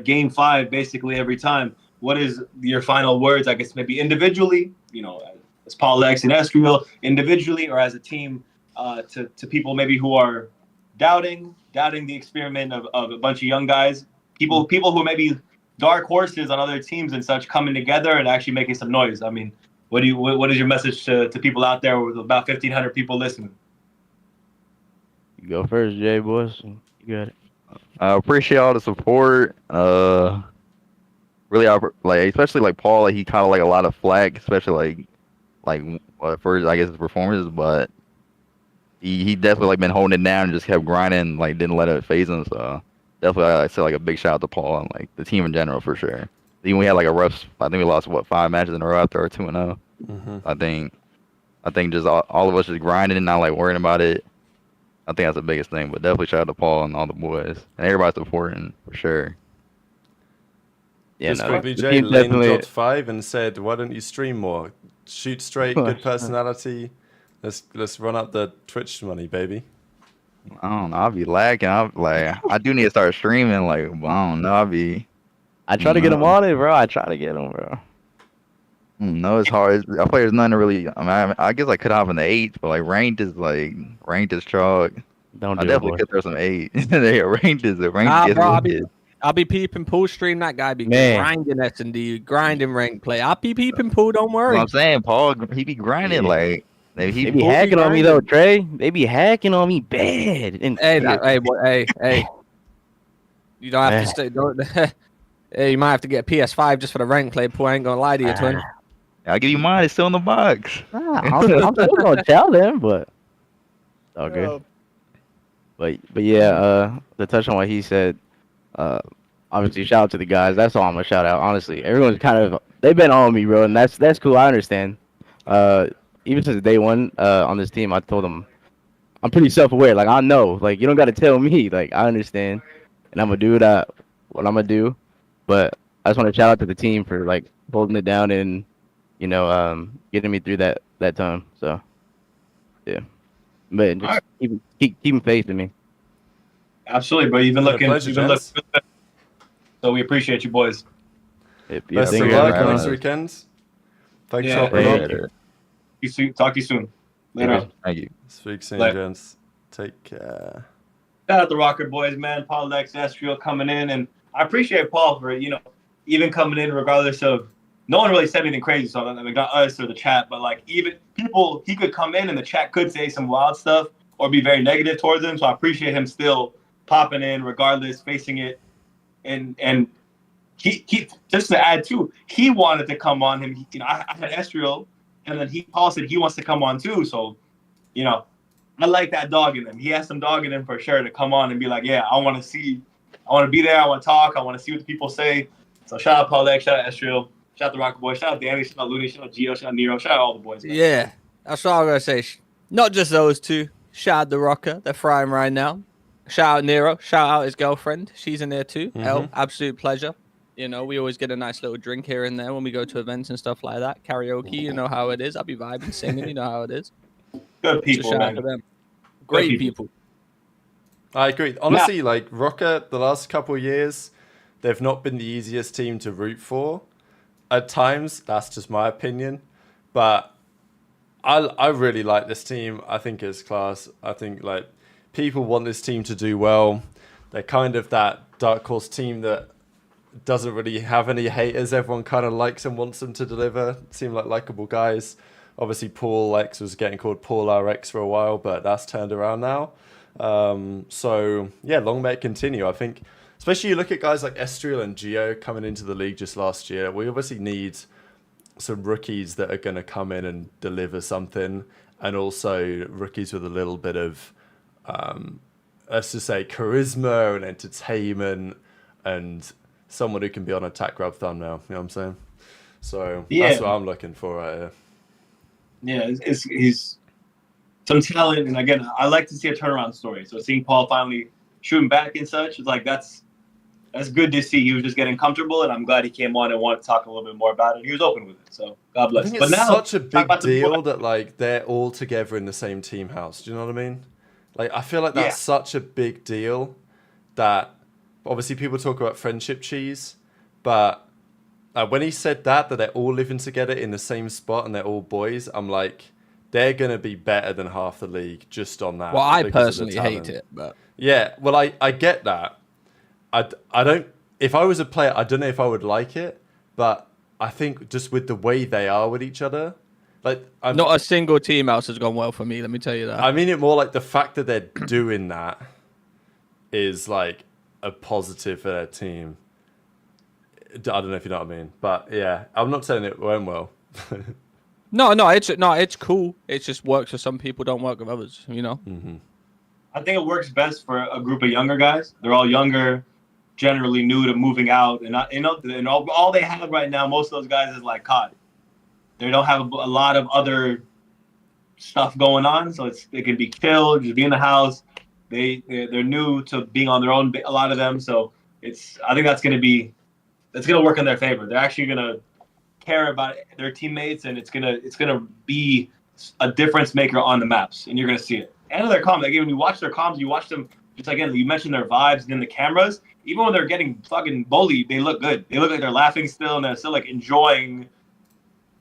game 5 basically every time. What is your final words? I guess maybe individually, as PaulEhx and Estreal individually, or as a team, to people maybe who are doubting doubting the experiment of a bunch of young guys, people who may be dark horses on other teams and such coming together and actually making some noise. I mean, what is your message to people out there with about 1,500 people listening? You go first, Jay, boys. You got it. I appreciate all the support. Really, especially like Paul, like he caught like a lot of flack, especially for I guess his performances, but he definitely like been holding it down and just kept grinding, like didn't let it phase him. So definitely, I say like a big shout out to Paul and like the team in general for sure. Even we had like a rough. I think we lost 5 matches in a row after our 2-0. I think just all of us just grinding and not like worrying about it. I think that's the biggest thing. But definitely shout out to Paul and all the boys and everybody supporting for sure. Yeah, Just no, quickly, the Jay, team Lane definitely- dropped 5 and said, "Why don't you stream more? Shoot straight, good personality. Let's run up the Twitch money, baby." I don't know. I'll be lagging. I do need to start streaming. Like, I don't know. I try to get him on it, bro. I try to get him, bro. No, it's hard. I feel like there's nothing really. I guess I could hop in the 8, but like ranked is chalk. Don't I do definitely it, boy. could throw some 8. Ranked is Nah, is bro, what it is. I'll be peeping pool stream. That guy be Man. grinding S&D, grinding rank play. I'll be peeping pool. Don't That's worry. what I'm saying, Paul, he be grinding Yeah. like They he be hacking on me though, Trey. They be hacking on me bad. And Hey. You don't have to stay. Don't. Hey, you might have to get a PS5 just for the rank play. Pool, I ain't gonna lie to you, twin. I'll give you mine. It's still in the box. I'm still gonna tell them, but it's all good. But yeah, to touch on what he said, obviously shout out to the guys. That's all I'm gonna shout out. Honestly, everyone's they've been on me, bro, and that's cool. I understand. Even since day one on this team, I told them I'm pretty self-aware. Like I know, like you don't gotta tell me. Like I understand, and I'm gonna do what I'm gonna do. But I just want to shout out to the team for like holding it down and getting me through that time. So yeah, but just keep faith in me. Absolutely, bro. You've been looking. Pleasure, gents. So we appreciate you, boys. Yep, Best thank of you. luck man. next weekend. Thanks Yeah, for hopping on. Later. Talk to you soon. Later. Thank you. Speak soon, Later. gents. Take care. Shout out the Rokkr boys, man. PaulEhx, Estreal coming in, and I appreciate Paul for even coming in regardless of no one really said anything crazy. So I mean, not us or the chat, but like even people, he could come in and the chat could say some wild stuff or be very negative towards him. So I appreciate him still popping in regardless, facing it, and he just to add too, he wanted to come on him. I had Estreal, and then Paul said he wants to come on too. So I like that dog in him. He has some dog in him for sure to come on and be like, yeah, I want to be there. I want to talk. I want to see what the people say. So shout out PaulEhx, shout out Estreal, shout out the Rokkr boys, shout out Danny, shout out Looney, shout out Gio, shout out Nero, shout out all the boys. Man. Yeah, that's what I was gonna say. Not just those two. Shout out the Rokkr. They're frying right now. Shout out Nero. Shout out his girlfriend. She's in there too. Absolute pleasure. We always get a nice little drink here and there when we go to events and stuff like that. Karaoke, you know how it is. I'll be vibing, singing. You know how it is. Good people, shout man. out to them. Great people. I agree. Honestly, like Rokkr, the last couple of years, they've not been the easiest team to root for. At times, that's just my opinion, but I really like this team. I think it's class. I think like people want this team to do well. They're kind of that dark horse team that doesn't really have any haters. Everyone kind of likes and wants them to deliver. Seem like likable guys. Obviously, PaulEhx was getting called PaulRx for a while, but that's turned around now. So yeah, long may it continue. I think, especially you look at guys like Estreal and Gio coming into the league just last year. We obviously need some rookies that are going to come in and deliver something, and also rookies with a little bit of, let's just say, charisma and entertainment, and someone who can be on attack grab thumbnail. You know what I'm saying? So that's what I'm looking for right here. Yeah, he's some talent, and again, I like to see a turnaround story. So seeing Paul finally shooting back and such, it's like that's good to see. He was just getting comfortable, and I'm glad he came on and wanted to talk a little bit more about it. He was open with it, so God bless. I think But it's now, such a big deal that like they're all together in the same team house. Do you know what I mean? Like I feel like that's such a big deal that obviously people talk about friendship cheese, but when he said that they're all living together in the same spot and they're all boys, I'm like, they're going to be better than half the league just on that. Well, I because of the personally talent. hate it, but Yeah, well, I get that. I don't. If I was a player, I don't know if I would like it, but I think just with the way they are with each other, like Not a single team else has gone well for me. Let me tell you that. I mean it more like the fact that they're doing that is like a positive for their team. I don't know if you know what I mean, but yeah, I'm not saying it went well. No, it's cool. It just works for some people, don't work with others. You know. Mm-hmm. I think it works best for a group of younger guys. They're all younger, generally new to moving out, and all they have right now, most of those guys is like COD. They don't have a lot of other stuff going on, so it can be chill, just be in the house. They're new to being on their own, a lot of them. So I think that's gonna work in their favor. They're actually gonna care about their teammates, and it's gonna be a difference maker on the maps, and you're gonna see it. And their comms, like when you watch their comms, you watch them. Just again, you mentioned their vibes, and then the cameras. Even when they're getting fucking bullied, they look good. They look like they're laughing still, and they're still like enjoying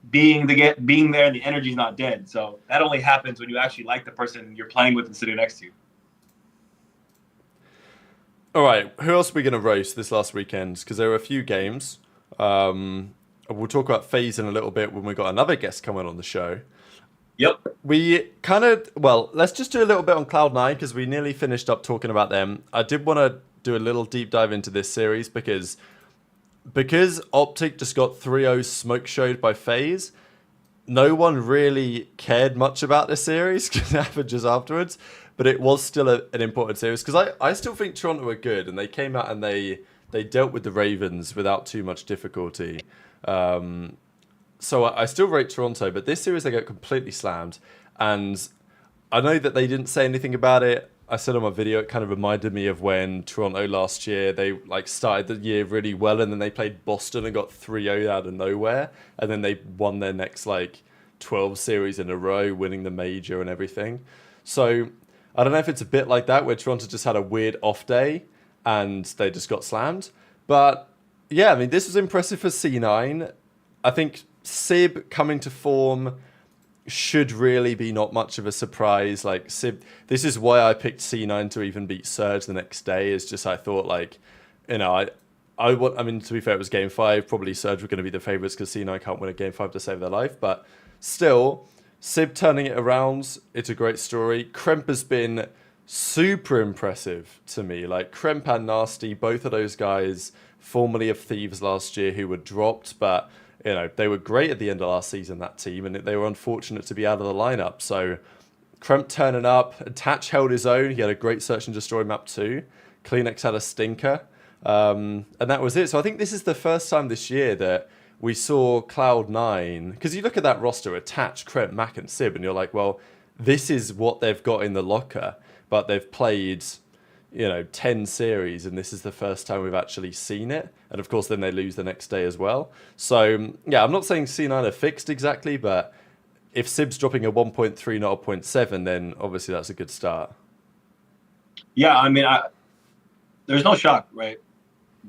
being there, and the energy's not dead. So that only happens when you actually like the person you're playing with and sitting next to you. All right, who else are we going to roast this last weekend? Because there were a few games. We'll talk about FaZe in a little bit when we've got another guest coming on the show. Yep. We let's just do a little bit on Cloud9 because we nearly finished up talking about them. I did want to do a little deep dive into this series because OpTic just got 3-0 smoke showed by FaZe. No one really cared much about this series because it happened just afterwards, but it was still an important series because I still think Toronto were good and they came out and they dealt with the Ravens without too much difficulty. So I still rate Toronto, but this series they got completely slammed. And I know that they didn't say anything about it. I said on my video, it kind of reminded me of when Toronto last year, they started the year really well and then they played Boston and got 3-0 out of nowhere. And then they won their next 12 series in a row, winning the major and everything. So I don't know if it's a bit like that where Toronto just had a weird off day and they just got slammed. But yeah, I mean, this was impressive for C9. I think Sib coming to form should really be not much of a surprise. Sib, this is why I picked C9 to even beat Surge the next day. Is just I thought I mean to be fair, it was game 5. Probably Surge were going to be the favorites because C9 can't win a game 5 to save their life. But still, Sib turning it around, it's a great story. Kremp has been super impressive to me. Kremp and Nasty, both of those guys, formerly of Thieves last year, who were dropped, but they were great at the end of last season, that team, and they were unfortunate to be out of the lineup. So Kremp turning up, Attach held his own. He had a great search and destroy map too. CleanX had a stinker. And that was it. So I think this is the first time this year that we saw Cloud9, because you look at that roster, Attach, Kremp, Mac, and Sib, and you're like, well, this is what they've got in the locker, but they've played 10 series, and this is the first time we've actually seen it. And of course, then they lose the next day as well. So yeah, I'm not saying C9 are fixed exactly, but if Sib's dropping a 1.3, not a 0.7, then obviously that's a good start. Yeah, I mean, there's no shock, right?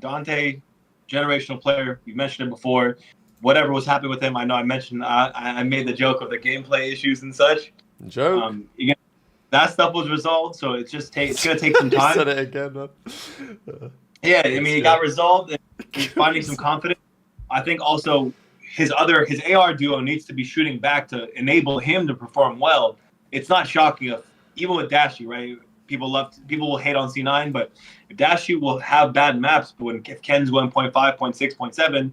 Dante, generational player. You mentioned it before. Whatever was happening with him, I know I mentioned, I made the joke of the gameplay issues and such. Joke? That stuff was resolved, so it's going to take some time. Said it again, man. Yeah, I mean, it got resolved, and he's finding some confidence. I think also his AR duo needs to be shooting back to enable him to perform well. It's not shocking, even with Dashy, right? People will hate on C9, but Dashy will have bad maps. But if Ken's going 0.5, 0.6, 0.7,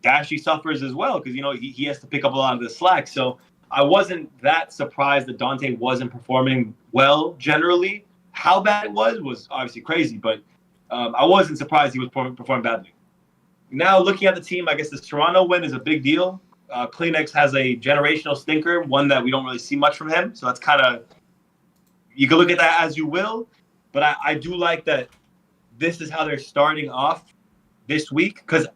Dashy suffers as well because he has to pick up a lot of the slack. So I wasn't that surprised that Dante wasn't performing well generally. How bad it was obviously crazy, but I wasn't surprised he was performing badly. Now looking at the team, I guess the Toronto win is a big deal. CleanX has a generational stinker, one that we don't really see much from him. So that's kind of, you can look at that as you will, but I do like that this is how they're starting off this week. Because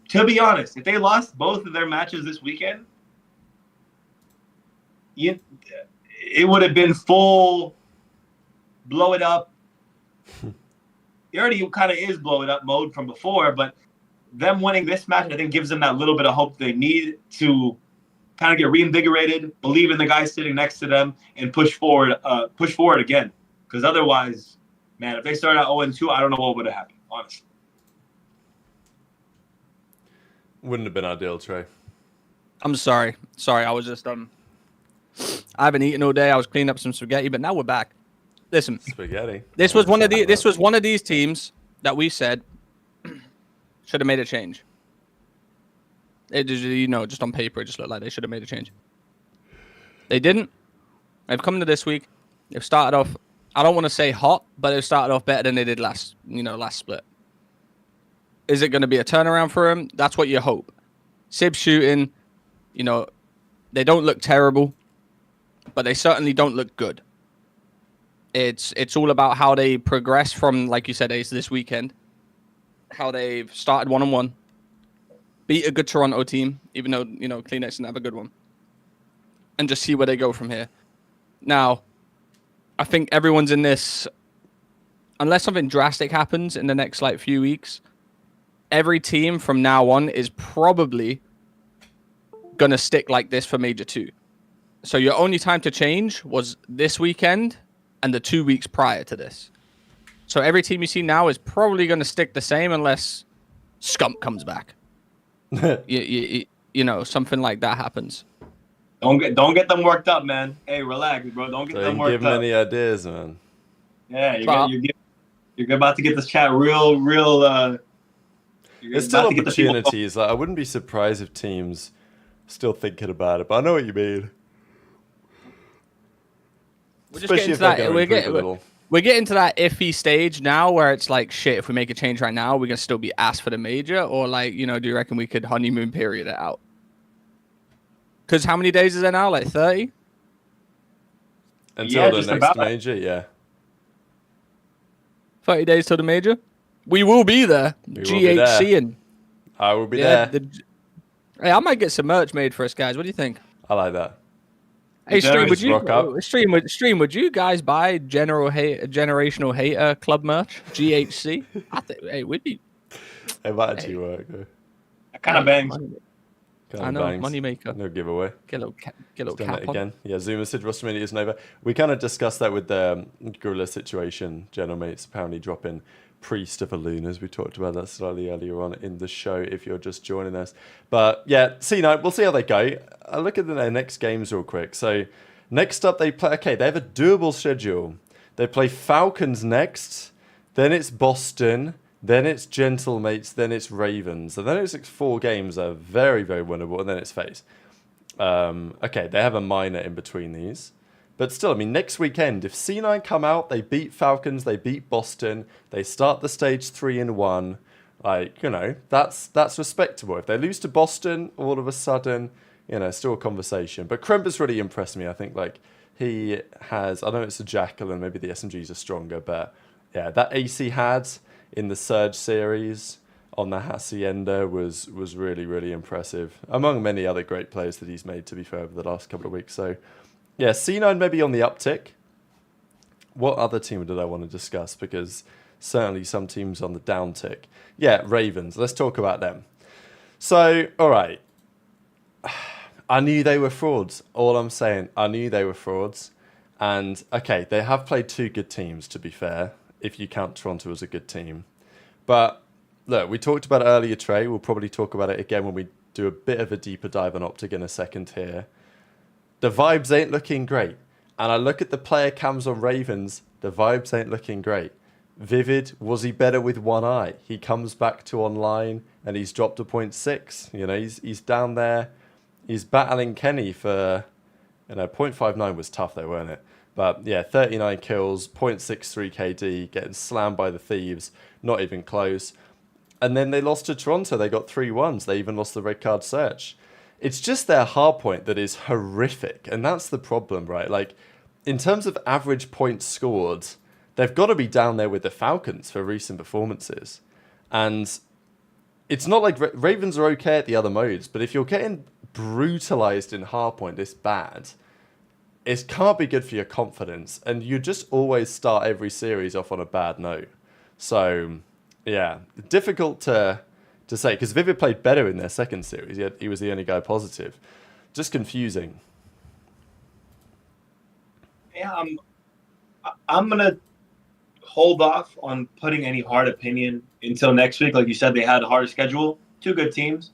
to be honest, if they lost both of their matches this weekend, it would have been full blow it up. It already kind of is blow it up mode from before, but them winning this match, I think, gives them that little bit of hope they need to kind of get reinvigorated, believe in the guy sitting next to them, and push forward again. Because otherwise, Man, if they started out 0-2, I don't know what would have happened, honestly. Wouldn't have been ideal, Trey. I'm sorry. Sorry, I was just I haven't eaten all day. I was cleaning up some spaghetti, but now we're back. Listen, Spaghetti. this was one of these teams that we said should have made a change. It just, just on paper, it just looked like they should have made a change. They didn't. They've come to this week. They've started off, I don't want to say hot, but they've started off better than they did last split. Is it going to be a turnaround for them? That's what you hope. Sib shooting, they don't look terrible, but they certainly don't look good. It's all about how they progress from, like you said, Ace, this weekend. How they've started 1-1, beat a good Toronto team, even though, CleanX didn't have a good one. And just see where they go from here. Now, I think everyone's in this, unless something drastic happens in the next few weeks, every team from now on is probably going to stick like this for Major 2. So your only time to change was this weekend and the 2 weeks prior to this. So every team you see now is probably going to stick the same unless Scump comes back. Something like that happens. Don't get them worked up, man. Hey, relax, bro. Don't get them worked up. Give them any ideas, man. Yeah, you're about to get this chat real. There's still opportunities. I wouldn't be surprised if teams still thinking about it, but I know what you mean. We're just getting to that. We're getting to that iffy stage now where it's like, shit, if we make a change right now, we're going to still be asked for the major? Or do you reckon we could honeymoon period it out? Because how many days is there now? 30? Until the next major, yeah. 30 days till the major? We will be there. GHC. I will be there. Hey, I might get some merch made for us, guys. What do you think? I like that. Hey, would you guys buy generational hater club merch? GHC? I think, hey, we'd be. It might actually work. That kind of bangs. I know, money maker. No giveaway. Get a little cap on. Again. Yeah, Zuma said roster minute isn't over. We kind of discussed that with the Gorilla situation. General mates apparently dropping Priest of a Lunarz. We talked about that slightly earlier on in the show if you're just joining us. But yeah, C9, we'll see how they go. I'll look at their next games real quick. So next up they play, they have a doable schedule. They play Falcons next, then it's Boston, then it's Gentlemates, then it's Ravens. And then it's 4 games that are very, very winnable, and then it's FaZe. They have a minor in between these. But still, next weekend, if C9 come out, they beat Falcons, they beat Boston, they start the stage 3-1, that's respectable. If they lose to Boston, all of a sudden, still a conversation. But Kremper's really impressed me. I think, he has, I know it's a Jackal and maybe the SMGs are stronger, but yeah, that ace he had in the Surge series on the Hacienda was really, really impressive, among many other great players that he's made, to be fair, over the last couple of weeks. So, yeah, C9 maybe on the uptick. What other team did I want to discuss? Because certainly some teams on the downtick. Yeah, Ravens. Let's talk about them. So, all right. I knew they were frauds. All I'm saying, I knew they were frauds. And, they have played 2 good teams, to be fair, if you count Toronto as a good team. But, look, we talked about it earlier, Trey. We'll probably talk about it again when we do a bit of a deeper dive on OpTic in a second here. The vibes ain't looking great. And I look at the player cams on Ravens, the vibes ain't looking great. Vivid, was he better with one eye? He comes back to online and he's dropped a 0.6. He's down there. He's battling Kenny for, 0.59 was tough though, weren't it? But yeah, 39 kills, 0.63 KD, getting slammed by the Thieves, not even close. And then they lost to Toronto. They got 3-1s. They even lost the red card search. It's just their hardpoint that is horrific. And that's the problem, right? In terms of average points scored, they've got to be down there with the Falcons for recent performances. And it's not like Ravens are okay at the other modes, but if you're getting brutalized in hardpoint this bad, it can't be good for your confidence. And you just always start every series off on a bad note. So, yeah, difficult to say, because Vivid played better in their second series, yet he was the only guy positive. Just confusing. Yeah, I'm gonna hold off on putting any hard opinion until next week. Like you said, they had a harder schedule. 2 good teams.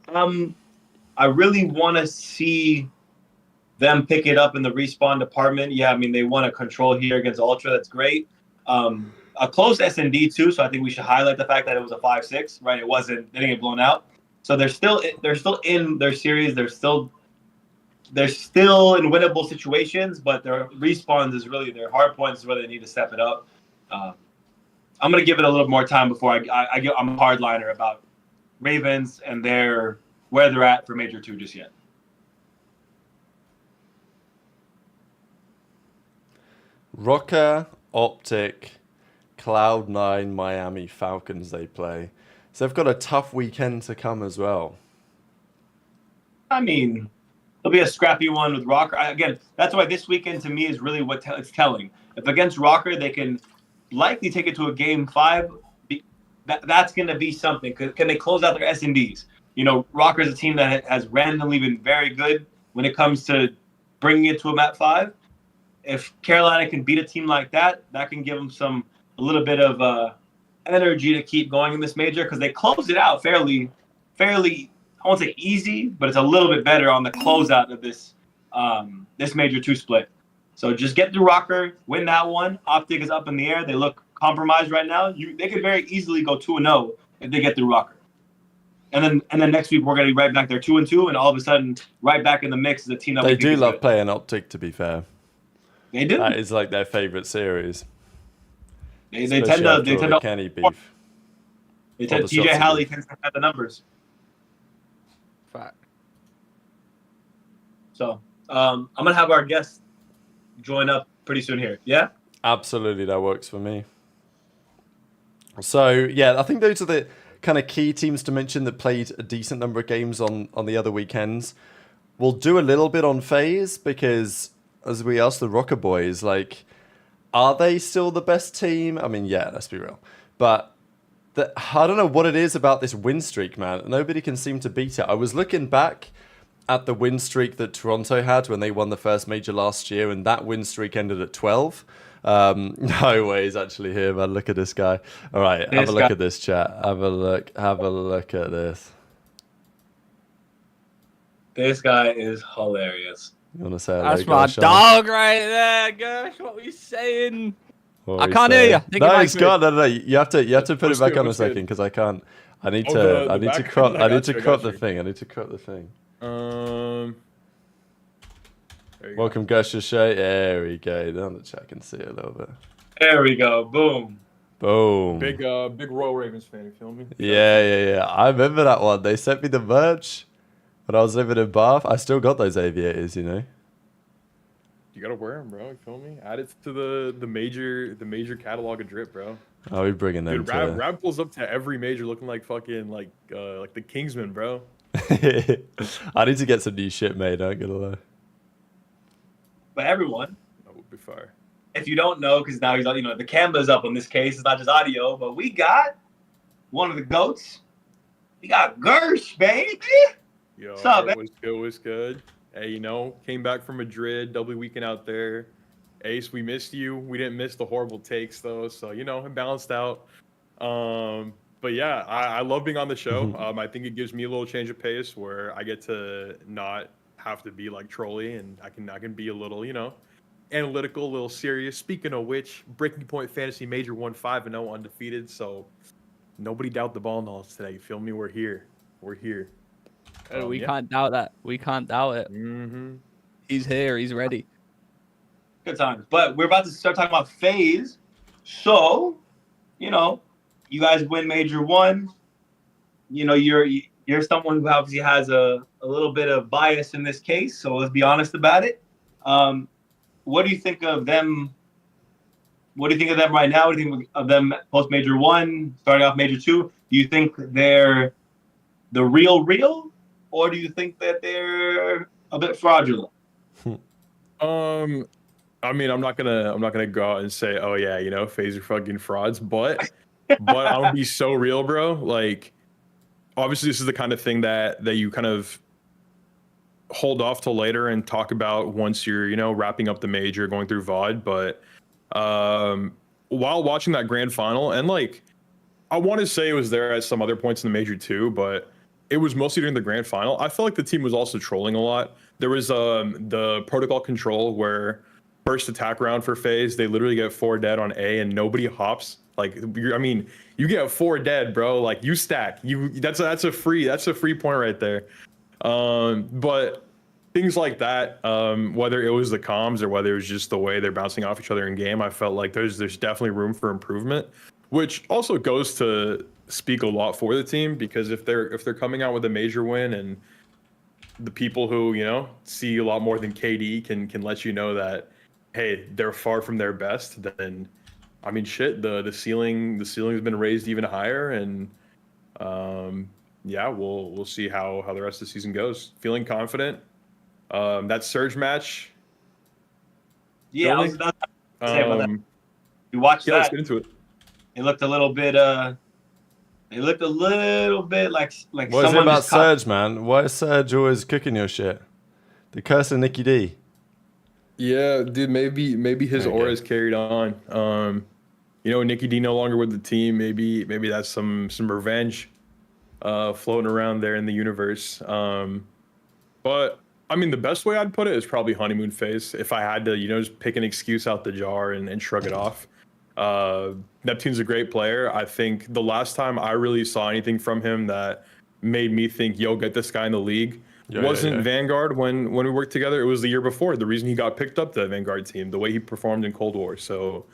I really want to see them pick it up in the respawn department. Yeah, I mean, they won a control here against Ultra. That's great. A close S&D too, so I think we should highlight the fact that it was a 5-6, right? They didn't get blown out. So they're still in their series. They're still in winnable situations, but their respawns is really their hard points is where they need to step it up. I'm gonna give it a little more time before I'm a hardliner about Ravens and where they're at for Major 2 just yet. Rokkr, OpTic, Cloud9, Miami Falcons they play. So they've got a tough weekend to come as well. I mean, it'll be a scrappy one with Rokkr. Again, that's why this weekend to me is really what it's telling. If against Rokkr, they can likely take it to a game 5. That's going to be something. Can they close out their S&Ds? You know, Rokkr is a team that has randomly been very good when it comes to bringing it to a map 5. If Carolina can beat a team like that, that can give them a little bit of energy to keep going in this major because they closed it out fairly, I won't say easy, but it's a little bit better on the closeout of this Major 2 split. So just get through Rokkr, win that one. OpTic is up in the air. They look compromised right now. They could very easily go 2-0 if they get through Rokkr. And then next week we're going to be right back there 2-2, and all of a sudden right back in the mix is a team that they do love playing OpTic, to be fair. They do. That is like their favorite series. They tend to Kenny beef. TJ Halley tends to have the numbers. Fact. So I'm gonna have our guests join up pretty soon here. Yeah. Absolutely, that works for me. So yeah, I think those are the kind of key teams to mention that played a decent number of games on the other weekends. We'll do a little bit on FaZe because, as we asked the Rokkr boys, like, are they still the best team? I mean, yeah, let's be real. But I don't know what it is about this win streak, man. Nobody can seem to beat it. I was looking back at the win streak that Toronto had when they won the first major last year, and that win streak ended at 12. No way he's actually here, man. Look at this guy. All right, have a look at this, chat. Have a look at this. This guy is hilarious. You want to say That's my dog right there, Gursh. What were you saying? I can't hear you. No, it's gone. No. You have to put it back on a second because I can't. I need to crop the thing. Welcome, Gursh show. There we go. Down the chat, I can see it a little bit. There we go. Boom. Boom. Big Royal Ravens fan. You feel me? Yeah. I remember that one. They sent me the merch when I was living in Bath. I still got those aviators, you know. You gotta wear them, bro. You feel me? Add it to the major catalog of drip, bro. Oh, we bringing them. Dude, Rab pulls up to every major looking like fucking like the Kingsman, bro. I need to get some new shit made. I ain't gonna lie. But everyone, that would be fire. If you don't know, because now the camera's up on this case. It's not just audio, but we got one of the goats. We got Gursh, baby. Yo, what's up, man? What's good? Hey, came back from Madrid, double weekend out there. Ace, we missed you. We didn't miss the horrible takes though, so it balanced out. But yeah, I love being on the show. I think it gives me a little change of pace where I get to not have to be like trolly, and I can be a little, analytical, a little serious. Speaking of which, Breaking Point Fantasy Major won 5-0 undefeated, so nobody doubt the ball knowledge today. You feel me? We're here. We can't doubt that. We can't doubt it. Mm-hmm. He's here. He's ready. Good times. But we're about to start talking about FaZe. So, you guys win Major 1. You're someone who obviously has a little bit of bias in this case, so let's be honest about it. What do you think of them? What do you think of them right now? What do you think of them post Major 1, starting off Major 2? Do you think they're the real, or do you think that they're a bit fraudulent? I mean, I'm not gonna go out and say, oh yeah, FaZe are fucking frauds, but I'm gonna be so real, bro. Like, obviously, this is the kind of thing that you kind of hold off till later and talk about once you're, wrapping up the major, going through VOD. But while watching that grand final, and like I want to say it was there at some other points in the major too, but it was mostly during the grand final. I felt like the team was also trolling a lot. There was the protocol control where first attack round for FaZe, they literally get 4 dead on A and nobody hops. Like, I mean, you get 4 dead, bro. Like, you stack. That's a free point right there. But things like that, whether it was the comms or whether it was just the way they're bouncing off each other in game, I felt like there's definitely room for improvement, which also goes to speak a lot for the team, because if they're coming out with a major win and the people who, you know, see a lot more than KD can let you know that, hey, they're far from their best, then I mean, shit, the ceiling's been raised even higher, and yeah, we'll see how the rest of the season goes. Feeling confident. That Surge match. Yeah, I was about to say about that. You watched Yeah, let's that. get into it. It looked a little bit. It looked a little bit like What is it someone about just caught- Surge, man? Why is Surge always cooking your shit? The curse of Nicky D. Yeah, dude, maybe his Okay. aura is carried on. You know, Nicky D no longer with the team. Maybe that's some revenge floating around there in the universe. But I mean, the best way I'd put it is probably honeymoon phase. If I had to, you know, just pick an excuse out the jar and shrug it off. Neptune's a great player. I think the last time I really saw anything from him that made me think, yo, get this guy in the league, wasn't Vanguard when we worked together. It was the year before. The reason he got picked up to the Vanguard team, the way he performed in Cold War. So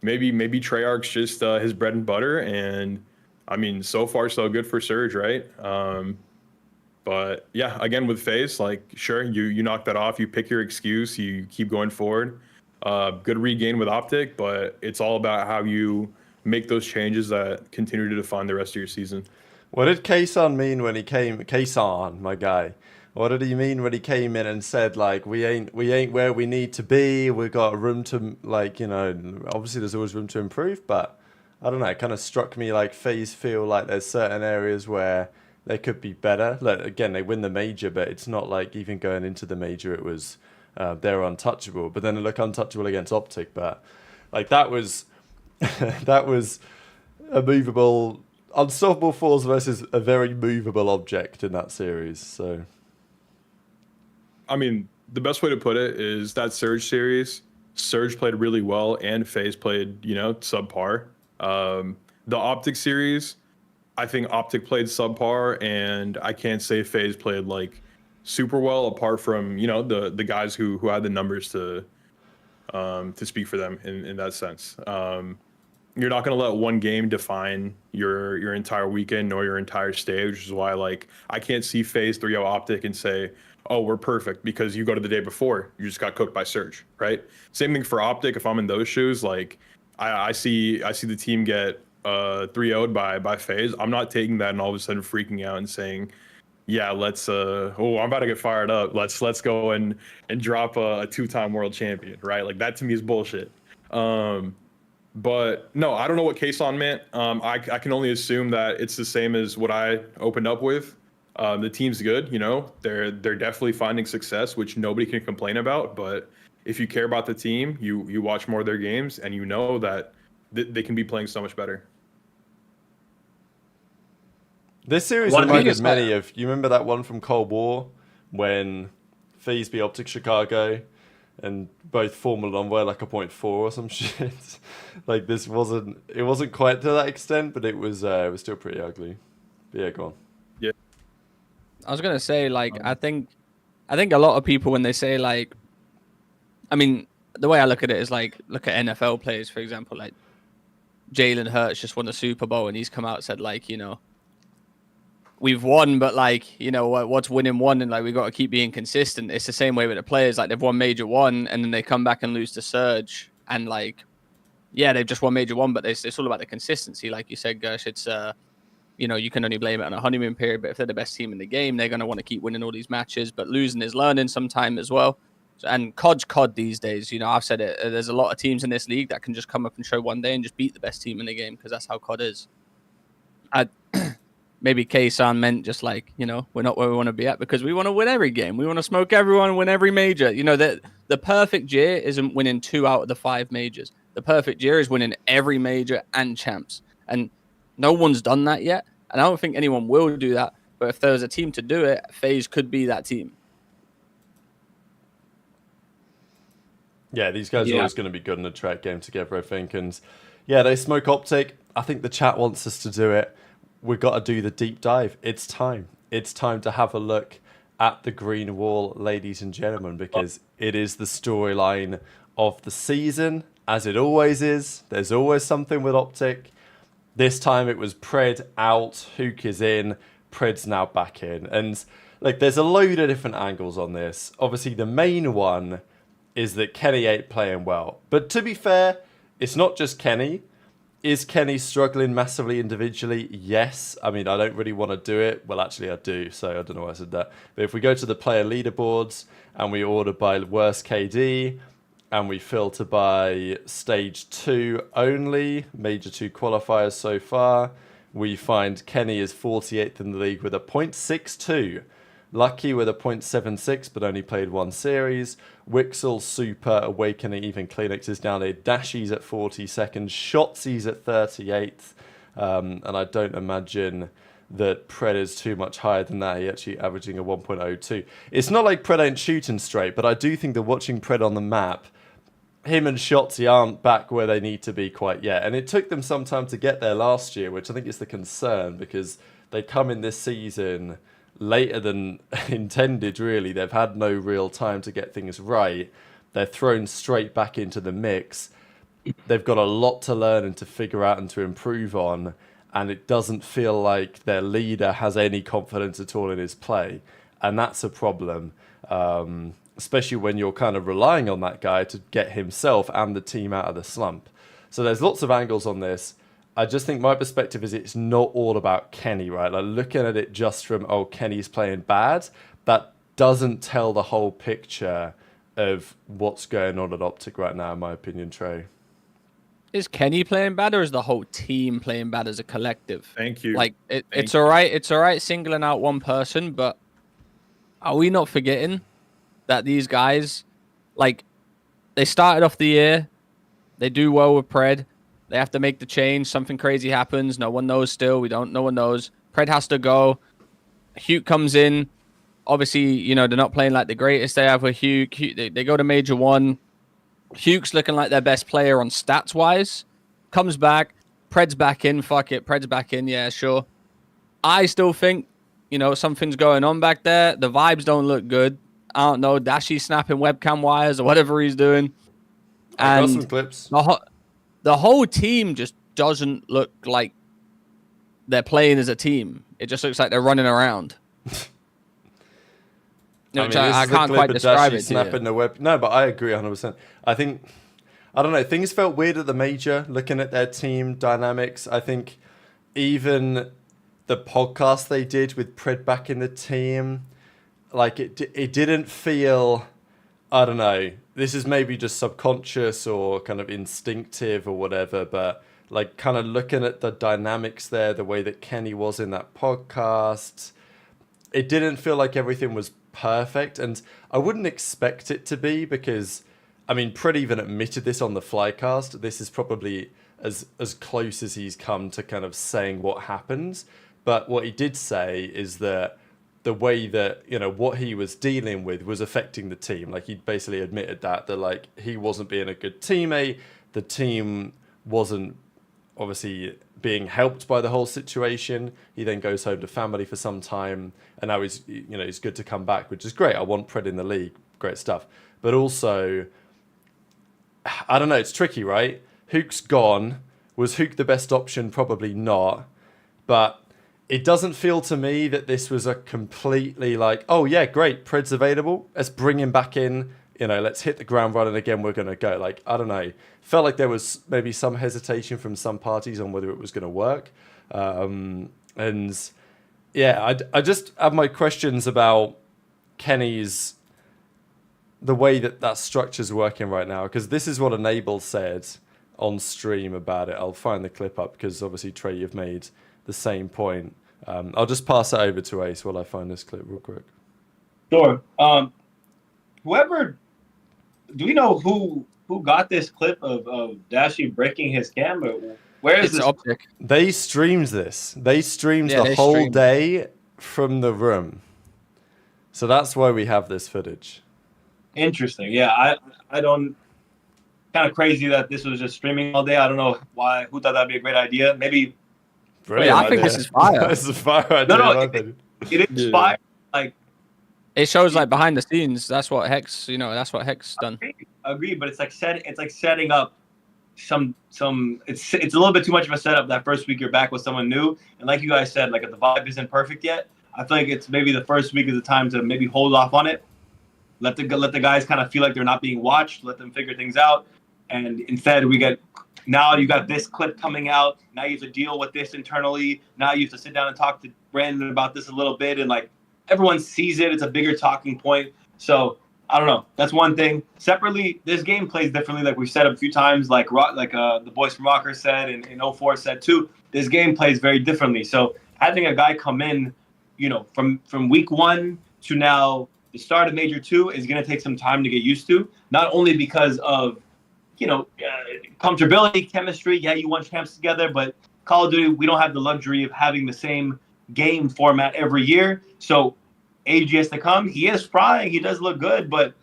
maybe Treyarch's just his bread and butter. And I mean, so far so good for Surge, right? But yeah, again with FaZe, like sure, you knock that off, you pick your excuse, you keep going forward. Good regain with OpTic, but it's all about how you make those changes that continue to define the rest of your season. What did Kason mean when he came? Kason, my guy. What did he mean when he came in and said, like, we ain't where we need to be, we got room to, like, you know, obviously there's always room to improve, but I don't know, it kind of struck me like FaZe feel like there's certain areas where they could be better. Like, again, they win the major, but it's not like even going into the major it was they're untouchable. But then they look untouchable against OpTic, but like that was that was a movable, unstoppable force versus a very movable object in that series. So I mean, the best way to put it is that Surge series, Surge played really well and FaZe played, you know, subpar. The OpTic series, I think OpTic played subpar, and I can't say FaZe played like super well, apart from, you know, the guys who had the numbers to speak for them in that sense. You're not going to let one game define your entire weekend nor your entire stage, which is why, like, I can't see FaZe 3-0 OpTic and say, oh, we're perfect, because you go to the day before, you just got cooked by Surge, right? Same thing for OpTic. If I'm in those shoes, like I see the team get 3-0'd by FaZe. I'm not taking that and all of a sudden freaking out and saying, yeah, let's I'm about to get fired up. Let's go and drop a 2-time world champion, right? Like, that to me is bullshit. But no, I don't know what Kason meant. I can only assume that it's the same as what I opened up with. The team's good, you know, they're definitely finding success, which nobody can complain about. But if you care about the team, you watch more of their games, and you know that they can be playing so much better. this series reminded many of, you remember that one from Cold War when FaZe beat OpTic Chicago and both Formula on were like a 0.4 or some shit. Like, it wasn't quite to that extent, but it was still pretty ugly. But yeah, go on. I was gonna say, like, I think a lot of people, when they say, like, I mean, the way I look at it is, like, look at NFL players, for example, like Jalen Hurts just won the Super Bowl, and he's come out and said, like, you know, we've won, but, like, you know, what's winning one, and, like, we got to keep being consistent. It's the same way with the players. Like, they've won major one, and then they come back and lose to Surge, and, like, yeah, they've just won major one, but it's all about the consistency. Like you said, Gursh, it's you know, you can only blame it on a honeymoon period, but if they're the best team in the game, they're going to want to keep winning all these matches. But losing is learning sometime as well. And COD's COD these days. You know, I've said it. There's a lot of teams in this league that can just come up and show one day and just beat the best team in the game, because that's how COD is. Maybe Kason meant just like, you know, we're not where we want to be at because we want to win every game. We want to smoke everyone, win every major. You know, the perfect year isn't winning 2 out of the 5 majors. The perfect year is winning every major and champs. And no one's done that yet. And I don't think anyone will do that. But if there was a team to do it, FaZe could be that team. Yeah, these guys are Yeah. always going to be good in a track game together, I think. And yeah, they smoke OpTic. I think the chat wants us to do it. We've got to do the deep dive. It's time. It's time to have a look at the green wall, ladies and gentlemen, because it is the storyline of the season, as it always is. There's always something with OpTic. This time it was Pred out, Hook is in, Pred's now back in. And like, there's a load of different angles on this. Obviously, the main one is that Kenny ain't playing well. But to be fair, it's not just Kenny. Is Kenny struggling massively individually? Yes. I mean, I don't really want to do it. Well, actually, I do, so I don't know why I said that. But if we go to the player leaderboards and we order by worst KD and we filter by stage 2 only, major 2 qualifiers so far, we find Kenny is 48th in the league with a 0.62. Lucky with a 0.76, but only played one series. Wixel, Super, Awakening, even Kleenex is down there. Dashy's at 42nd. Shotzi's at 38th. And I don't imagine that Pred is too much higher than that. He's actually averaging a 1.02. It's not like Pred ain't shooting straight, but I do think that watching Pred on the map, him and Shotzi aren't back where they need to be quite yet. And it took them some time to get there last year, which I think is the concern, because they come in this season later than intended, really. They've had no real time to get things right. They're thrown straight back into the mix. They've got a lot to learn and to figure out and to improve on, and it doesn't feel like their leader has any confidence at all in his play, and that's a problem, especially when you're kind of relying on that guy to get himself and the team out of the slump. So there's lots of angles on this. I just think my perspective is it's not all about Kenny, right? Like, looking at it just from, oh, Kenny's playing bad, that doesn't tell the whole picture of what's going on at OpTic right now, in my opinion, Trey. Is Kenny playing bad, or is the whole team playing bad as a collective? Thank you. Like, it's all right. It's all right singling out one person, but are we not forgetting that these guys, like, they started off the year, they do well with Pred. They have to make the change. Something crazy happens. No one knows still. No one knows. Pred has to go. Hugh comes in. Obviously, you know, they're not playing like the greatest they have with Hugh. They go to Major 1. Hugh's looking like their best player on stats-wise. Comes back. Pred's back in. Fuck it. Pred's back in. Yeah, sure. I still think, you know, something's going on back there. The vibes don't look good. I don't know. Dashy's snapping webcam wires or whatever he's doing. I got And some clips. the whole team just doesn't look like they're playing as a team. It just looks like they're running around. I can't quite describe it. Snapping the web. No, but I agree 100%. I think, I don't know, things felt weird at the major, looking at their team dynamics. I think even the podcast they did with Pred back in the team, like, it didn't feel, I don't know, this is maybe just subconscious or kind of instinctive or whatever, but like, kind of looking at the dynamics there, the way that Kenny was in that podcast, it didn't feel like everything was perfect. And I wouldn't expect it to be, because, I mean, Pred even admitted this on the Flycast. This is probably as close as he's come to kind of saying what happens. But what he did say is that the way that, you know, what he was dealing with was affecting the team. Like, he basically admitted that like, he wasn't being a good teammate. The team wasn't obviously being helped by the whole situation. He then goes home to family for some time, and now he's, you know, he's good to come back, which is great. I want Pred in the league. Great stuff. But also, I don't know, it's tricky, right? Hook's gone. Was Hook the best option? Probably not. But it doesn't feel to me that this was a completely like, oh yeah, great, Pred's available, let's bring him back in, you know, let's hit the ground running again, we're going to go. Like, I don't know. Felt like there was maybe some hesitation from some parties on whether it was going to work. And yeah, I just have my questions about Kenny's, the way that structure's working right now, because this is what Enable said on stream about it. I'll find the clip up, because obviously, Trey, you've made the same point. I'll just pass it over to Ace while I find this clip real quick. Sure. Do we know who who got this clip of Dashi breaking his camera? Where is It's this? OpTic. They streamed this. They streamed Yeah, the they whole streamed. day from the room. So that's why we have this footage. Interesting. Yeah, I don't. Kind of crazy that this was just streaming all day. I don't know who thought that'd be a great idea. Maybe Brilliant I think idea. this is fire. This is a fire idea. No, in my opinion. it inspired. Like, It shows like behind the scenes. That's what Hex, that's what Hex done. agree, but it's like setting up some. It's a little bit too much of a setup. That first week you're back with someone new, and like you guys said, like if the vibe isn't perfect yet, I feel like it's maybe the first week is the time to maybe hold off on it. Let the guys kind of feel like they're not being watched. Let them figure things out. And instead, now you got this clip coming out. Now you have to deal with this internally. Now you have to sit down and talk to Brandon about this a little bit. And like everyone sees it. It's a bigger talking point. So I don't know. That's one thing. Separately, this game plays differently. Like we've said a few times, like the boys from Rokkr said and 04 said too, this game plays very differently. So having a guy come in, from week 1 to now the start of Major 2 is going to take some time to get used to. Not only because of comfortability, chemistry. Yeah, you won champs together, but Call of Duty, we don't have the luxury of having the same game format every year. So AG has to come. He is frying. He does look good, but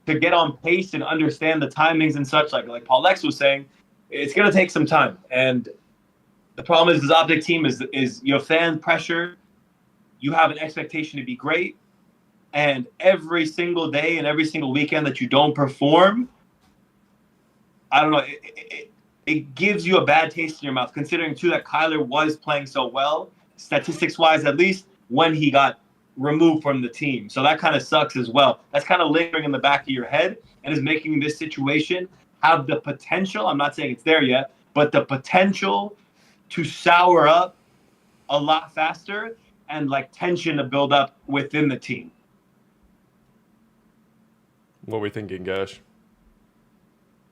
to get on pace and understand the timings and such, like PaulEhx was saying, it's going to take some time. And the problem is this OpTic team is you have fan pressure. You have an expectation to be great. And every single day and every single weekend that you don't perform, I don't know. It gives you a bad taste in your mouth, considering too that Kyler was playing so well, statistics-wise at least, when he got removed from the team. So that kind of sucks as well. That's kind of lingering in the back of your head and is making this situation have the potential. I'm not saying it's there yet, but the potential to sour up a lot faster and like tension to build up within the team. What are we thinking, Gursh?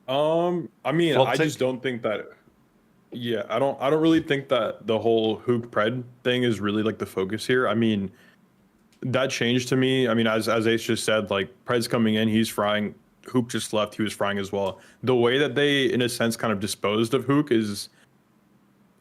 I mean, Flop I take? just don't think that. Yeah, I don't really think that the whole Hook Pred thing is really like the focus here. I mean, that changed to me. I mean, as Ace just said, like Pred's coming in, he's frying. Hook just left, he was frying as well. The way that they, in a sense, kind of disposed of Hook is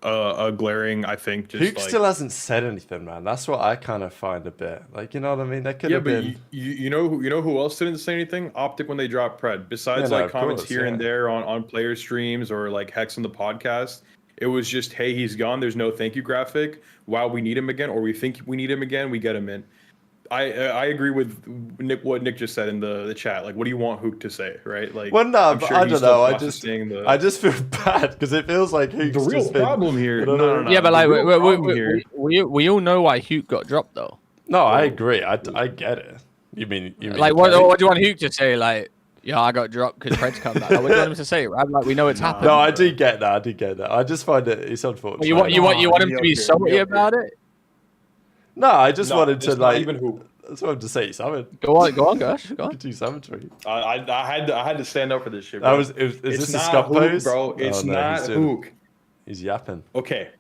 a glaring, I think. Just Hook still hasn't said anything, man. That's what I kind of find a bit like. You know what I mean? That could have been. You know who else didn't say anything? OpTic when they dropped Pred. Besides Yeah, no, like of comments course, here and yeah. there on player streams or like Hex on the podcast, it was just, hey, he's gone. There's no thank you graphic. Wow, we need him again, or we think we need him again. We get him in. I agree with what Nick just said in the chat. Like, what do you want Hook to say, right? Like, Well, no, I'm but sure I he's don't still know. processing I just feel bad because it feels like the Hook's real just been. problem here. I don't know. No. Yeah, but The like real problem here. we all know why Hugh got dropped though. No, I agree. I get it. You mean Like what do you want Hugh to say? Like, yeah, I got dropped because Pred's come back. Like, what do you want him to say? Right? Like, we know it's happened. No, I do get that. I just find it's unfortunate. You want him to be mediocre, salty mediocre. about it? No, I just wanted to it's not like. even Hook. I just wanted to say something. Go on, Gosh. Go You on. could do something to me. I had to stand up for this shit, That bro. was. Is It's this a not scuff Hook, pose, bro. It's Oh, no, not he's doing- Hook. He's yapping. Okay.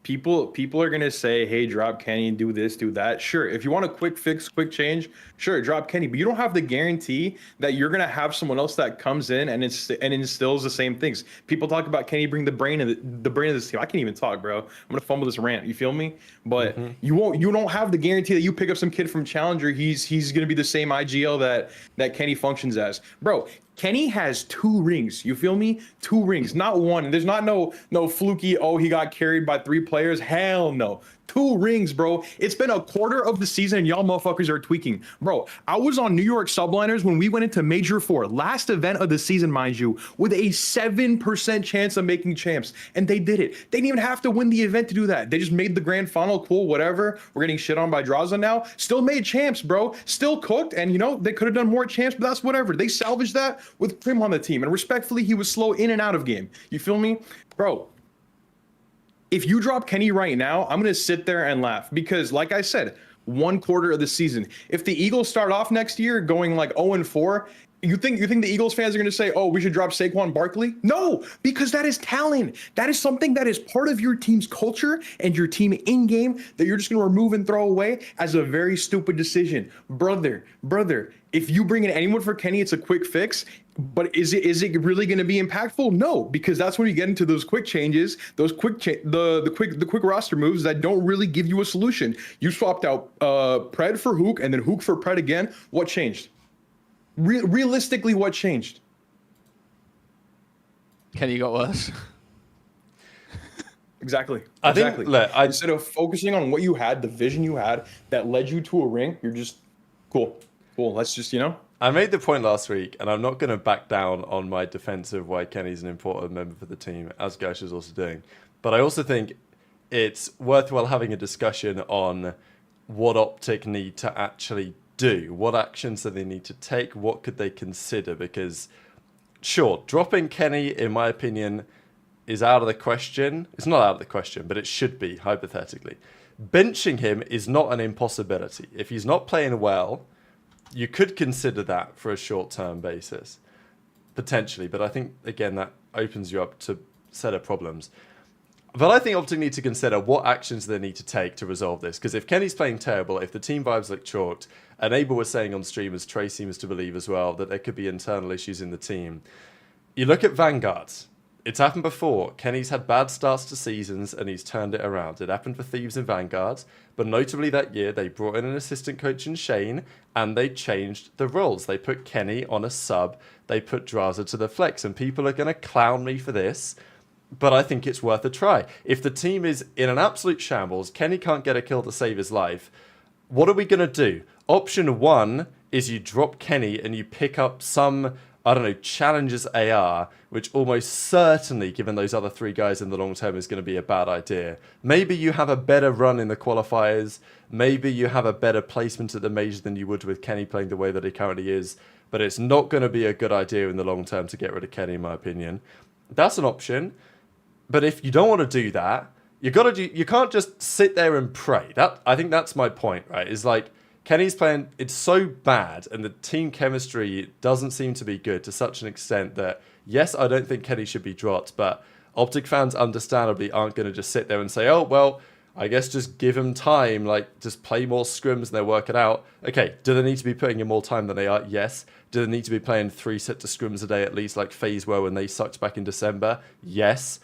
People are gonna say, hey, drop Kenny, do this, do that. Sure, if you want a quick fix, quick change, sure, drop Kenny. But you don't have the guarantee that you're gonna have someone else that comes in and instills the same things. People talk about Kenny bring the brain of this team. I can't even talk, bro. I'm gonna fumble this rant. You feel me? But you don't have the guarantee that you pick up some kid from Challenger. He's gonna be the same IGL that Kenny functions as, bro. Kenny has 2 rings. You feel me? 2 rings, not one. There's not no fluky, oh, he got carried by 3 players. Hell no. 2 rings, bro. It's been a quarter of the season and y'all motherfuckers are tweaking. Bro, I was on New York Subliners when we went into Major 4, last event of the season, mind you, with a 7% chance of making champs. And they did it. They didn't even have to win the event to do that. They just made the grand final. Cool, whatever. We're getting shit on by DRAZAH now. Still made champs, bro. Still cooked. And, they could have done more champs, but that's whatever. They salvaged that with Prim on the team. And respectfully, he was slow in and out of game. You feel me? Bro, if you drop Kenny right now, I'm going to sit there and laugh because, like I said, 1 quarter of the season. If the Eagles start off next year going like 0-4, you think the Eagles fans are going to say, oh, we should drop Saquon Barkley? No, because that is talent. That is something that is part of your team's culture and your team in game that you're just going to remove and throw away as a very stupid decision. Brother, if you bring in anyone for Kenny, it's a quick fix. But is it really going to be impactful? No, because that's when you get into those quick changes, those the quick roster moves that don't really give you a solution. You swapped out Pred for Hook and then Hook for Pred again. What changed? Realistically, what changed? Kenny got worse. Exactly. I exactly. think, look, Instead of focusing on what you had, the vision you had that led you to a ring, you're just cool. Let's just, I made the point last week, and I'm not going to back down on my defense of why Kenny's an important member for the team, as Gursh is also doing. But I also think it's worthwhile having a discussion on what OpTic need to actually do. What actions do they need to take? What could they consider? Because, sure, dropping Kenny, in my opinion, is out of the question. It's not out of the question, but it should be, hypothetically. Benching him is not an impossibility. If he's not playing well, you could consider that for a short-term basis, potentially. But I think, again, that opens you up to a set of problems. But I think OpTic need to consider what actions they need to take to resolve this. Because if Kenny's playing terrible, if the team vibes look chalked, and Abel was saying on stream, as Trey seems to believe as well, that there could be internal issues in the team. You look at Vanguard. It's happened before. Kenny's had bad starts to seasons and he's turned it around. It happened for Thieves and Vanguard, but notably that year they brought in an assistant coach in Shane and they changed the roles. They put Kenny on a sub, they put DRAZAH to the flex, and people are going to clown me for this, but I think it's worth a try. If the team is in an absolute shambles, Kenny can't get a kill to save his life, what are we going to do? Option one is you drop Kenny and you pick up some, I don't know, challenges AR, which almost certainly, given those other three guys in the long term, is going to be a bad idea. Maybe you have a better run in the qualifiers. Maybe you have a better placement at the major than you would with Kenny playing the way that he currently is. But it's not going to be a good idea in the long term to get rid of Kenny, in my opinion. That's an option. But if you don't want to do that, you can't just sit there and pray. I think that's my point, right? Is like, Kenny's playing, it's so bad, and the team chemistry doesn't seem to be good to such an extent that, yes, I don't think Kenny should be dropped, but OpTic fans understandably aren't going to just sit there and say, oh, well, I guess just give him time, like, just play more scrims and they'll work it out. Okay, do they need to be putting in more time than they are? Yes. Do they need to be playing 3 sets of scrims a day at least, like FaZe were when they sucked back in December? Yes.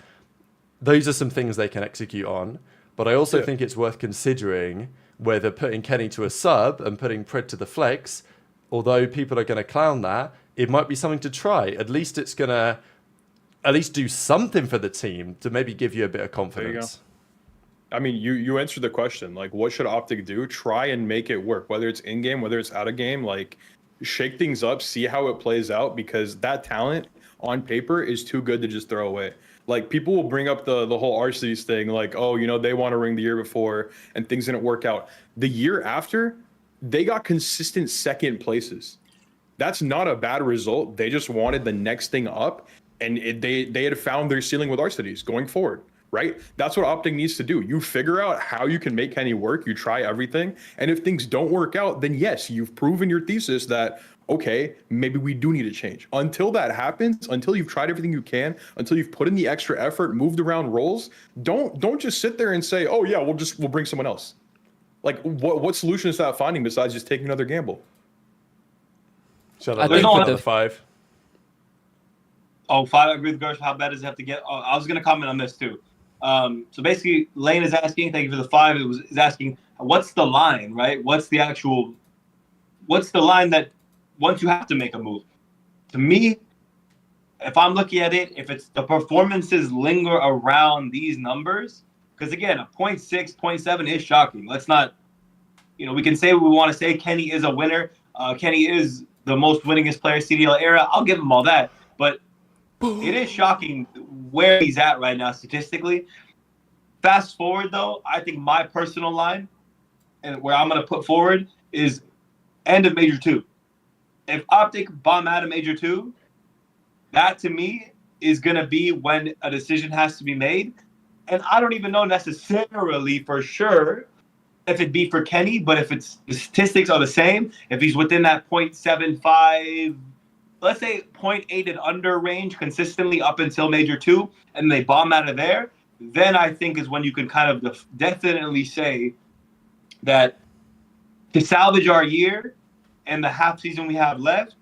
Those are some things they can execute on, but I also think it's worth considering whether putting Kenny to a sub and putting Pred to the flex, although people are going to clown that, it might be something to try. At least it's going to at least do something for the team to maybe give you a bit of confidence. I mean, you answered the question. Like, what should OpTic do? Try and make it work, whether it's in-game, whether it's out-of-game. Like, shake things up, see how it plays out, because that talent on paper is too good to just throw away. Like, people will bring up the whole RCs thing, like, oh, they won a ring the year before and things didn't work out. The year after, they got consistent second places. That's not a bad result. They just wanted the next thing up, and they had found their ceiling with RCs going forward, right? That's what OpTic needs to do. You figure out how you can make Kenny work, you try everything, and if things don't work out, then yes, you've proven your thesis that, okay, maybe we do need to change. Until that happens, until you've tried everything you can, until you've put in the extra effort, moved around roles, don't just sit there and say, oh yeah, we'll bring someone else. Like, what solution is that finding besides just taking another gamble? Shut I up. think There's with the 5. Oh, 5, I agree with Gursh. How bad does it have to get? Oh, I was going to comment on this too. So basically, Lane is asking, thank you for the 5, is asking, what's the line, right? What's the line that once you have to make a move? To me, if I'm looking at it, if it's the performances linger around these numbers, because again, a 0.6, 0.7 is shocking. Let's not, we can say what we want to say. Kenny is a winner. Kenny is the most winningest player CDL era. I'll give him all that. But it is shocking where he's at right now statistically. Fast forward, though, I think my personal line and where I'm going to put forward is end of Major 2. If OpTic bomb out of Major 2, that to me is going to be when a decision has to be made. And I don't even know necessarily for sure if it'd be for Kenny, but if the statistics are the same, if he's within that 0.75, let's say 0.8 and under range consistently up until Major 2, and they bomb out of there, then I think is when you can kind of definitely say that to salvage our year and the half season we have left,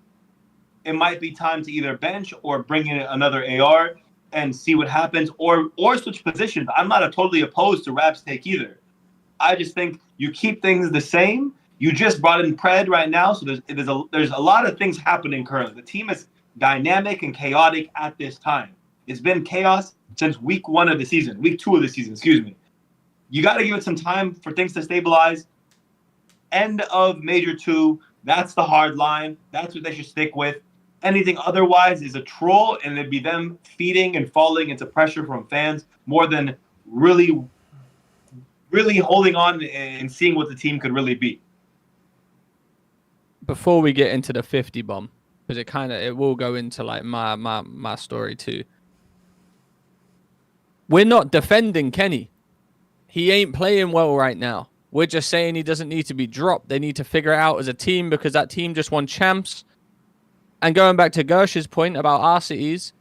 it might be time to either bench or bring in another AR and see what happens, or switch positions. I'm not totally opposed to Rap's take either. I just think you keep things the same. You just brought in Pred right now, so there's a lot of things happening currently. The team is dynamic and chaotic at this time. It's been chaos since week 2 of the season, excuse me. You got to give it some time for things to stabilize. End of Major 2, that's the hard line. That's what they should stick with. Anything otherwise is a troll, and it'd be them feeding and falling into pressure from fans more than really holding on and seeing what the team could really be. Before we get into the 50 bomb, because it will go into like my story too. We're not defending Kenny. He ain't playing well right now. We're just saying he doesn't need to be dropped. They need to figure it out as a team because that team just won champs. And going back to Gursh's point about our cities,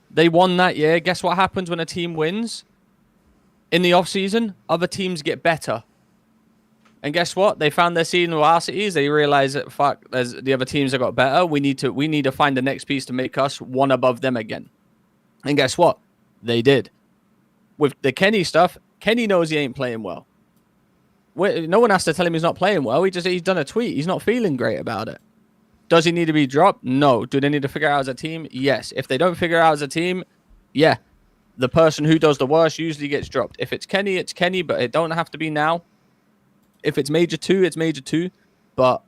they won that year. Guess what happens when a team wins? In the offseason, other teams get better. And guess what? They found their seed in our cities. They realized that there's the other teams that got better. We need to find the next piece to make us one above them again. And guess what? They did. With the Kenny stuff, Kenny knows he ain't playing well. No one has to tell him he's not playing well. He's done a tweet. He's not feeling great about it. Does he need to be dropped? No. Do they need to figure it out as a team? Yes. If they don't figure it out as a team, yeah. The person who does the worst usually gets dropped. If it's Kenny, it's Kenny, but it don't have to be now. If it's Major 2, it's Major 2. But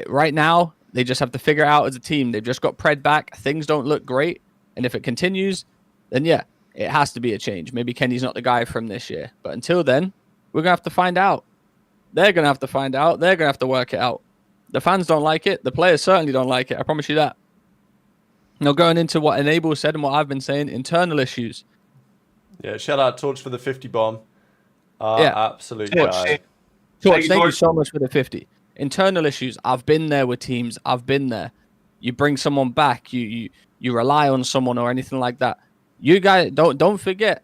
right now, they just have to figure it out as a team. They've just got Pred back. Things don't look great. And if it continues, then yeah, it has to be a change. Maybe Kenny's not the guy from this year. But until then, we're going to have to find out. They're going to have to find out. They're going to have to work it out. The fans don't like it. The players certainly don't like it. I promise you that. Now, going into what Enable said and what I've been saying, internal issues. Yeah, shout out Torch for the 50 bomb. Absolute Torch. guy. Torch, thank you so much for the 50. Internal issues. I've been there with teams. I've been there. You bring someone back. You rely on someone or anything like that. You guys, don't forget,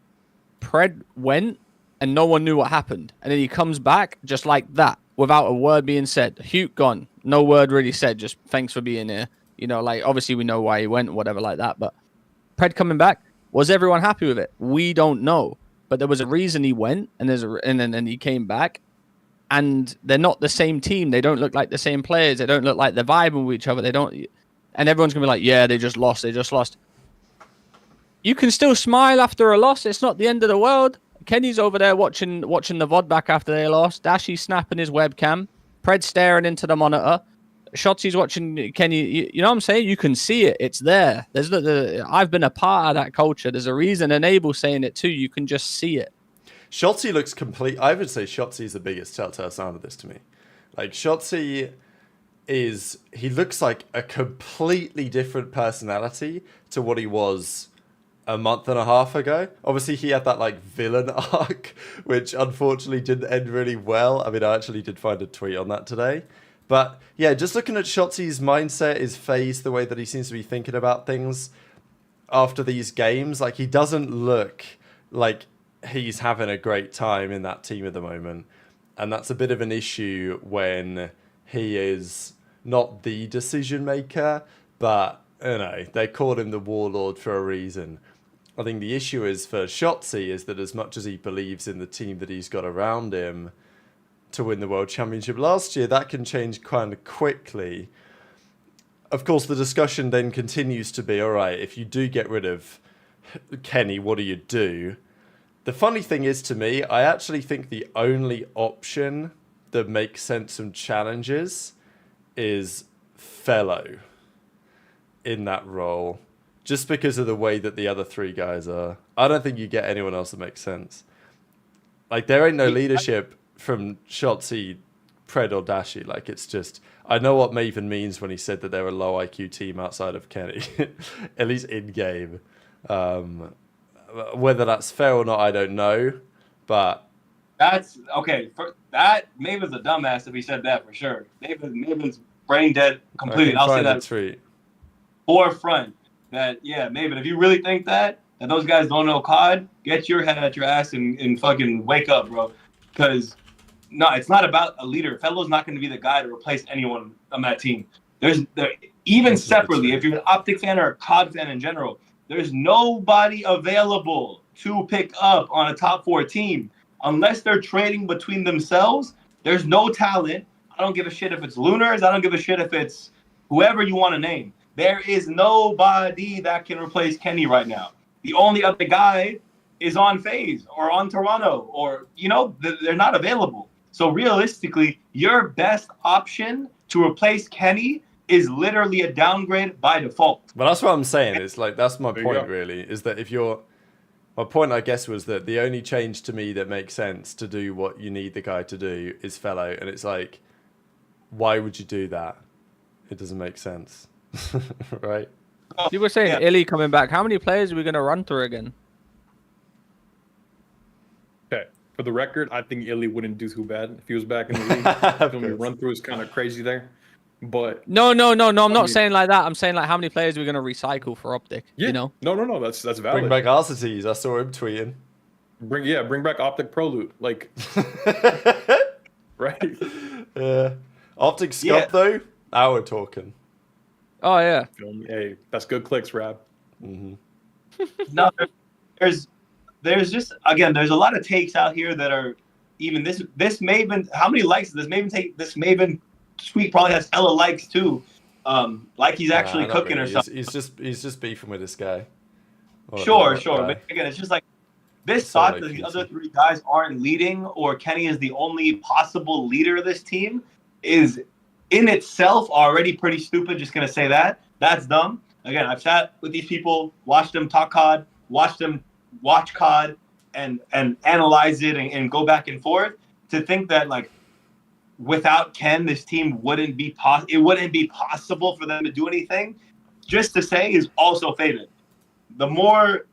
Pred went and no one knew what happened. And then he comes back just like that without a word being said. Hugh gone. No word really said. Just thanks for being here. You know, like, obviously we know why he went, whatever like that. But Pred coming back, was everyone happy with it? We don't know. But there was a reason he went, and then he came back. And they're not the same team. They don't look like the same players. They don't look like they're vibing with each other. They don't. And everyone's going to be like, yeah, they just lost. They just lost. You can still smile after a loss. It's not the end of the world. Kenny's over there watching the VOD back after they lost. Dashy's snapping his webcam. Pred staring into the monitor. Shotzi's watching Kenny. You know what I'm saying? You can see it. It's there. I've been a part of that culture. There's a reason. Enable saying it too. You can just see it. Shotzi looks complete. I would say Shotzi is the biggest telltale sign of this to me. Like, Shotzi he looks like a completely different personality to what he was a month and a half ago. Obviously, he had that like villain arc, which unfortunately didn't end really well. I mean, I actually did find a tweet on that today. But yeah, just looking at Shotzi's mindset, his phase, the way that he seems to be thinking about things after these games, like, he doesn't look like he's having a great time in that team at the moment. And that's a bit of an issue when he is not the decision maker, but, you know, they called him the warlord for a reason. I think the issue is for Shotzi is that as much as he believes in the team that he's got around him to win the World Championship last year, that can change kind of quickly. Of course, the discussion then continues to be, all right, if you do get rid of Kenny, what do you do? The funny thing is, to me, I actually think the only option that makes sense and challenges is Fellow in that role, just because of the way that the other three guys are. I don't think you get anyone else that makes sense. Like, there ain't no leadership from Shotzi, Pred, or Dashy. Like, it's just, I know what Maven means when he said that they're a low IQ team outside of Kenny, at least in game. Whether that's fair or not, I don't know, but that's okay. For that, Maven's a dumbass if he said that for sure. Maven's brain dead completely. I'll say that tweet forefront. That, yeah, Maven, if you really think that those guys don't know COD, get your head out your ass and fucking wake up, bro. Because no, it's not about a leader. Fellow's not going to be the guy to replace anyone on that team. even This is separately, true. if you're an OpTic fan or a COD fan in general, there's nobody available to pick up on a top 4 team unless they're trading between themselves. There's no talent. I don't give a shit if it's Lunarz. I don't give a shit if it's whoever you want to name. There is nobody that can replace Kenny right now. The only other guy is on FaZe or on Toronto, or, you know, they're not available. So realistically, your best option to replace Kenny is literally a downgrade by default. Well, that's what I'm saying. It's like, that's my There you point, go. really, is that if you're... My point, I guess, was that the only change to me that makes sense to do what you need the guy to do is fellow. And it's like, why would you do that? It doesn't make sense. Right? You were saying Yeah. Illy coming back. How many players are we going to run through again? Okay. For the record, I think Illy wouldn't do too bad if he was back in the league. Feeling me, run through is kind of crazy there. But No. I'm not mean- saying like that. I'm saying like how many players are we going to recycle for OpTic? yeah, You know? no, that's valid. Bring back Arcites. I saw him tweeting. Bring back OpTic Pro Loot. Like, right? Yeah. OpTic Sculpt, Yeah. though, now we're talking. Oh yeah. Hey, that's good clicks, Rab. No, there's just, again, there's a lot of takes out here that are even this Maven. How many likes does this Maven take? This Maven tweet probably has hella likes too. Like he's actually Nah, not cooking really. or something. He's just beefing with this guy. Or Sure. that guy. But again, it's just like this That's all thought I that can the other see. 3 guys aren't leading, or Kenny is the only possible leader of this team, is in itself already pretty stupid. Just gonna say that. That's dumb. Again, I've sat with these people, watched them talk COD, watched them watch COD, and analyze it and go back and forth. To think that like without Ken, this team wouldn't be possible for them to do anything. Just to say is also faded. The more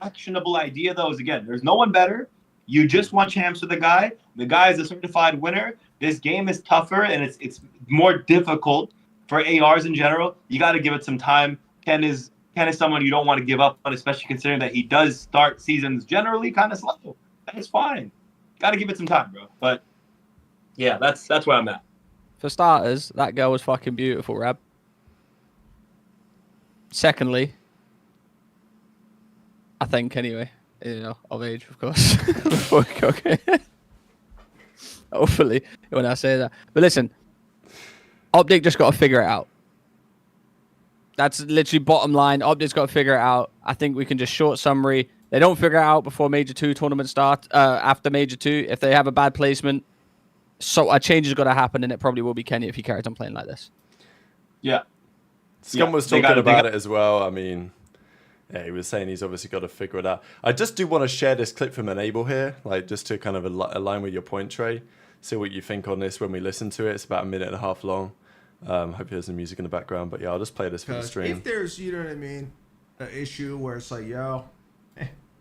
actionable idea, though, is again, there's no one better. You just want champs with the guy. The guy is a certified winner. This game is tougher and it's more difficult for ARs in general. You got to give it some time. Ken is someone you don't want to give up on, especially considering that he does start seasons generally kind of slow. That's fine. Got to give it some time, bro. But yeah, that's where I'm at. For starters, that girl was fucking beautiful, Rab. Secondly, I think anyway, you know, of age, of course. Before we go, okay. Hopefully, when I say that. But listen, OpTic just got to figure it out. That's literally bottom line. OpTic's got to figure it out. I think we can just short summary. They don't figure it out before Major 2 tournament start. After Major 2, if they have a bad placement, so a change has got to happen, and it probably will be Kenny if he carries on playing like this. Yeah. Scum Yeah, was they talking gotta- about it as well. I mean, yeah, he was saying he's obviously got to figure it out. I just do want to share this clip from Enable here, like just to kind of align with your point, Trey. See what you think on this when we listen to it. It's about 1.5 minutes long. Hope there's some music in the background, but yeah, I'll just play this for the Because stream. if there's, you know what I mean, an issue where it's like, yo,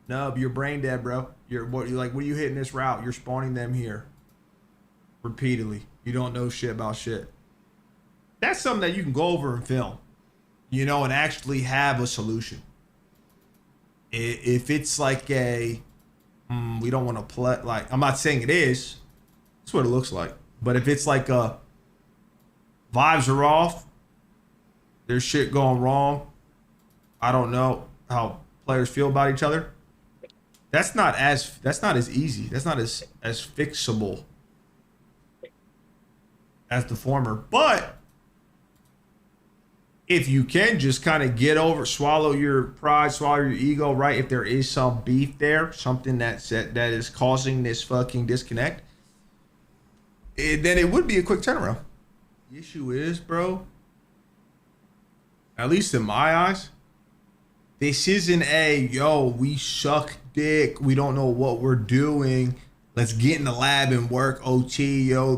Nub, you're brain dead, bro. What are you hitting this route? You're spawning them here repeatedly. You don't know shit about shit. That's something that you can go over and film, you know, and actually have a solution. If it's like we don't want to play, like, I'm not saying it is. That's what it looks like. But if it's like vibes are off, there's shit going wrong, I don't know how players feel about each other. That's not as easy. That's not as fixable as the former. But if you can just kind of get over, swallow your pride, swallow your ego, right? If there is some beef there, something that is causing this fucking disconnect, then it would be a quick turnaround. The issue is, bro, at least in my eyes, this isn't we suck dick, we don't know what we're doing, let's get in the lab and work OT, yo,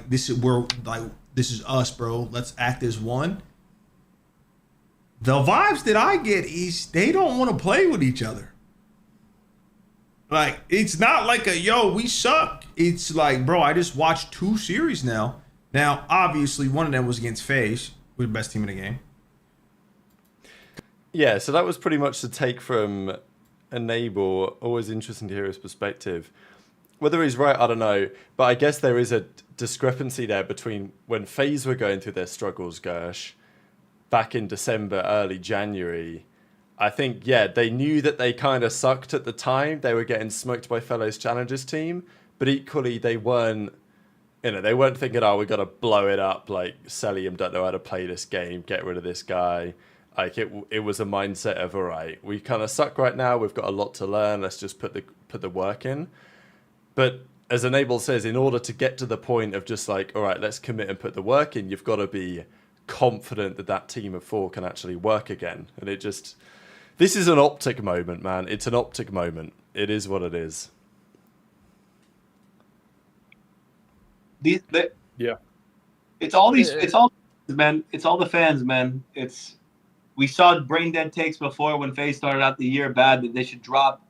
this is us, bro, let's act as one. The vibes that I get is they don't want to play with each other. Like, it's not like we suck. It's like, bro, I just watched 2 series now. Now, obviously, one of them was against FaZe. We're the best team in the game. Yeah, so that was pretty much the take from Enable. Always interesting to hear his perspective. Whether he's right, I don't know. But I guess there is a discrepancy there between when FaZe were going through their struggles, Gursh, back in December, early January. I think, yeah, they knew that they kind of sucked at the time. They were getting smoked by Fellows Challengers team, but equally they weren't, they weren't thinking, oh, we got to blow it up. Like, Celium don't know how to play this game. Get rid of this guy. Like, it was a mindset of, all right, we kind of suck right now. We've got a lot to learn. Let's just put the work in. But as Enable says, in order to get to the point of just like, all right, let's commit and put the work in, you've got to be confident that that team of 4 can actually work again. And it just... This is an OpTic moment, man. It's an OpTic moment. It is what it is. Yeah. It's all man. It's all the fans, man. We saw brain dead takes before when FaZe started out the year bad that they should drop.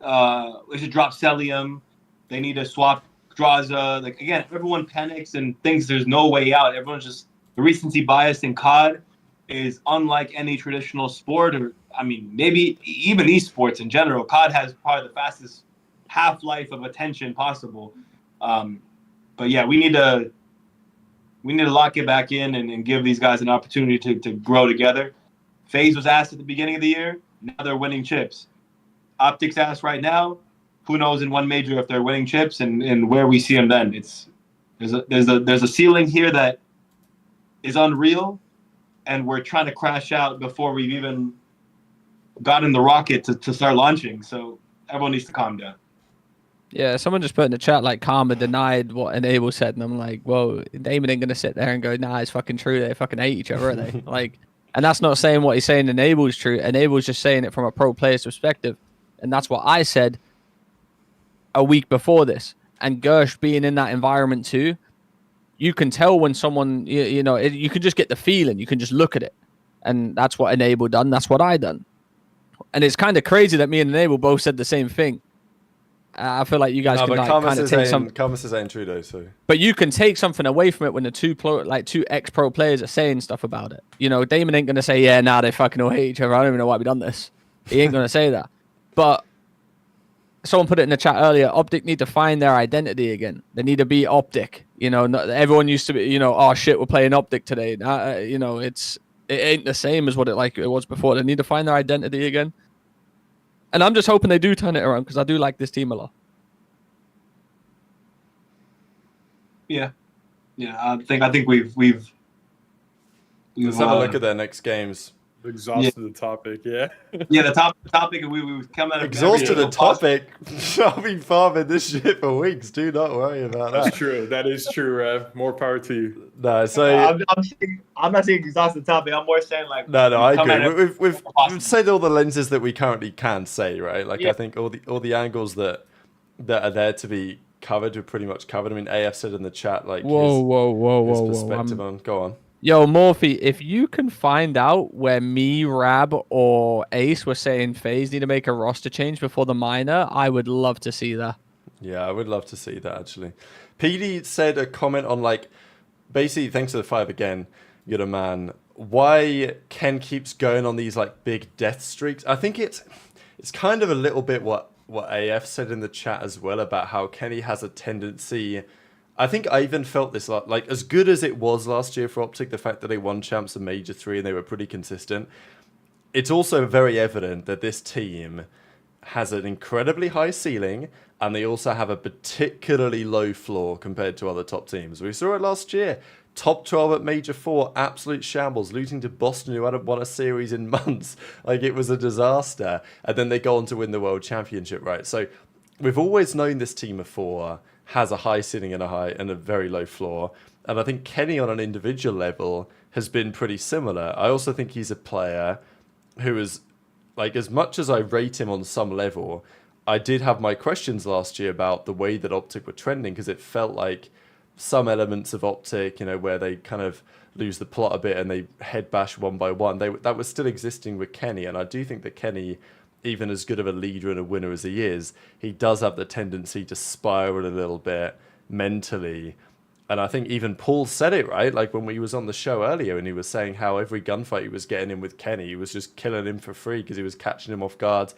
They should drop Celium. They need to swap DRAZAH. Like again, everyone panics and thinks there's no way out. Everyone's just the recency bias in COD is unlike any traditional sport, or I mean, maybe even esports in general. COD has probably the fastest half-life of attention possible. But yeah, we need to lock it back in and give these guys an opportunity to grow together. FaZe was asked at the beginning of the year. Now they're winning chips. OpTic's asked right now. Who knows in one major if they're winning chips and where we see them then. There's a ceiling here that is unreal, and we're trying to crash out before we've even gotten the rocket to start launching. So everyone needs to calm down. Yeah, someone just put in the chat like Karma denied what Enable said, and I'm like, whoa, Damon ain't gonna sit there and go, nah, it's fucking true. They fucking hate each other, are they? Like, and that's not saying what he's saying Enable is true. Enable's just saying it from a pro player's perspective, and that's what I said a week before this. And Gursh being in that environment too, you can tell when someone, you can just get the feeling. You can just look at it, and that's what Enable done. That's what I done, and it's kind of crazy that me and Enable both said the same thing. I feel like you guys can like, kind of take some. Karmas is ain't true though, so. But you can take something away from it when the two ex-pro players are saying stuff about it. Damon ain't gonna say, yeah, nah, they fucking all hate each other. I don't even know why we done this. He ain't gonna say that. But someone put it in the chat earlier. OpTic need to find their identity again. They need to be OpTic. Everyone used to be, oh shit, we're playing OpTic today. It ain't the same as what it was before. They need to find their identity again. And I'm just hoping they do turn it around because I do like this team a lot. Yeah. I think we've let's have a look at their next games. Exhausted the topic, yeah. Yeah, the topic, and we've come out of exhausted the topic. I've been farming this shit for weeks. Do not worry about that. That's true. That is true, Rev. More power to you. No, so I'm not saying exhausted the topic. I'm more saying like no, I agree. We've said all the lenses that we currently can say, right? Like I think all the angles that are there to be covered, we're pretty much covered. I mean, AF said in the chat like his perspective on. Go on. Yo, Morphe, if you can find out where me, Rab, or Ace were saying FaZe need to make a roster change before the minor, I would love to see that. Yeah, I would love to see that, actually. PD said a comment on, like, basically, thanks to the 5 again, you're the man, why Ken keeps going on these, like, big death streaks. I think it's kind of a little bit what AF said in the chat as well about how Kenny has a tendency... I think I even felt this, like, as good as it was last year for OpTic, the fact that they won champs in Major 3 and they were pretty consistent, it's also very evident that this team has an incredibly high ceiling and they also have a particularly low floor compared to other top teams. We saw it last year. Top 12 at Major 4, absolute shambles, losing to Boston, who hadn't won a series in months. Like, it was a disaster. And then they go on to win the World Championship, right? So we've always known this team of 4 has a high ceiling and a very low floor. And I think Kenny on an individual level has been pretty similar. I also think he's a player who is, like, as much as I rate him on some level, I did have my questions last year about the way that OpTic were trending, because it felt like some elements of OpTic, where they kind of lose the plot a bit and they head bash one by one, that was still existing with Kenny. And I do think that Kenny, even as good of a leader and a winner as he is, he does have the tendency to spiral a little bit mentally. And I think even Paul said it, right? Like when he was on the show earlier and he was saying how every gunfight he was getting in with Kenny, he was just killing him for free because he was catching him off guard,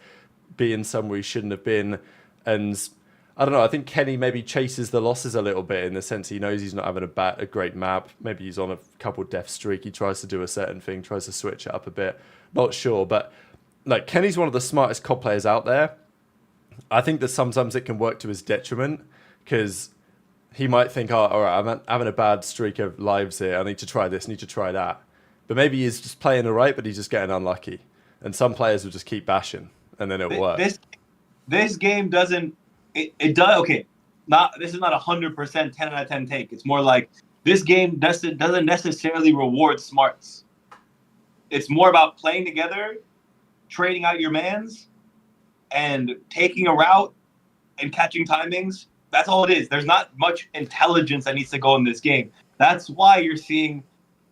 being somewhere he shouldn't have been. And I don't know. I think Kenny maybe chases the losses a little bit in the sense he knows he's not having a great map. Maybe he's on a couple death streak. He tries to do a certain thing, tries to switch it up a bit. Not sure, but like Kenny's one of the smartest COD players out there. I think that sometimes it can work to his detriment because he might think, oh, all right, I'm having a bad streak of lives here. I need to try this, need to try that. But maybe he's just playing all right, but he's just getting unlucky. And some players will just keep bashing, and then it'll work. This game doesn't. It does okay. This is not 100% 10 out of 10 take. It's more like this game doesn't necessarily reward smarts. It's more about playing together, trading out your mans, and taking a route and catching timings. That's all it is. There's not much intelligence that needs to go in this game. That's why you're seeing,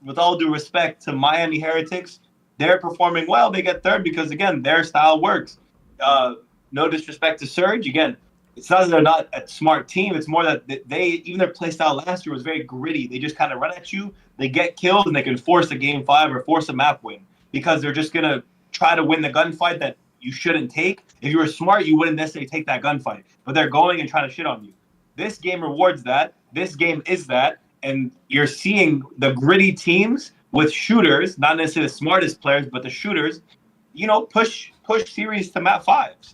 with all due respect to Miami Heretics, they're performing well. They get third because, again, their style works. No disrespect to Surge. Again, it's not that they're not a smart team. It's more that even their play style last year was very gritty. They just kind of run at you. They get killed, and they can force a game 5 or force a map win because they're just going to try to win the gunfight that you shouldn't take. If you were smart, you wouldn't necessarily take that gunfight. But they're going and trying to shit on you. This game rewards that. This game is that. And you're seeing the gritty teams with shooters, not necessarily the smartest players, but the shooters, push series to map 5s.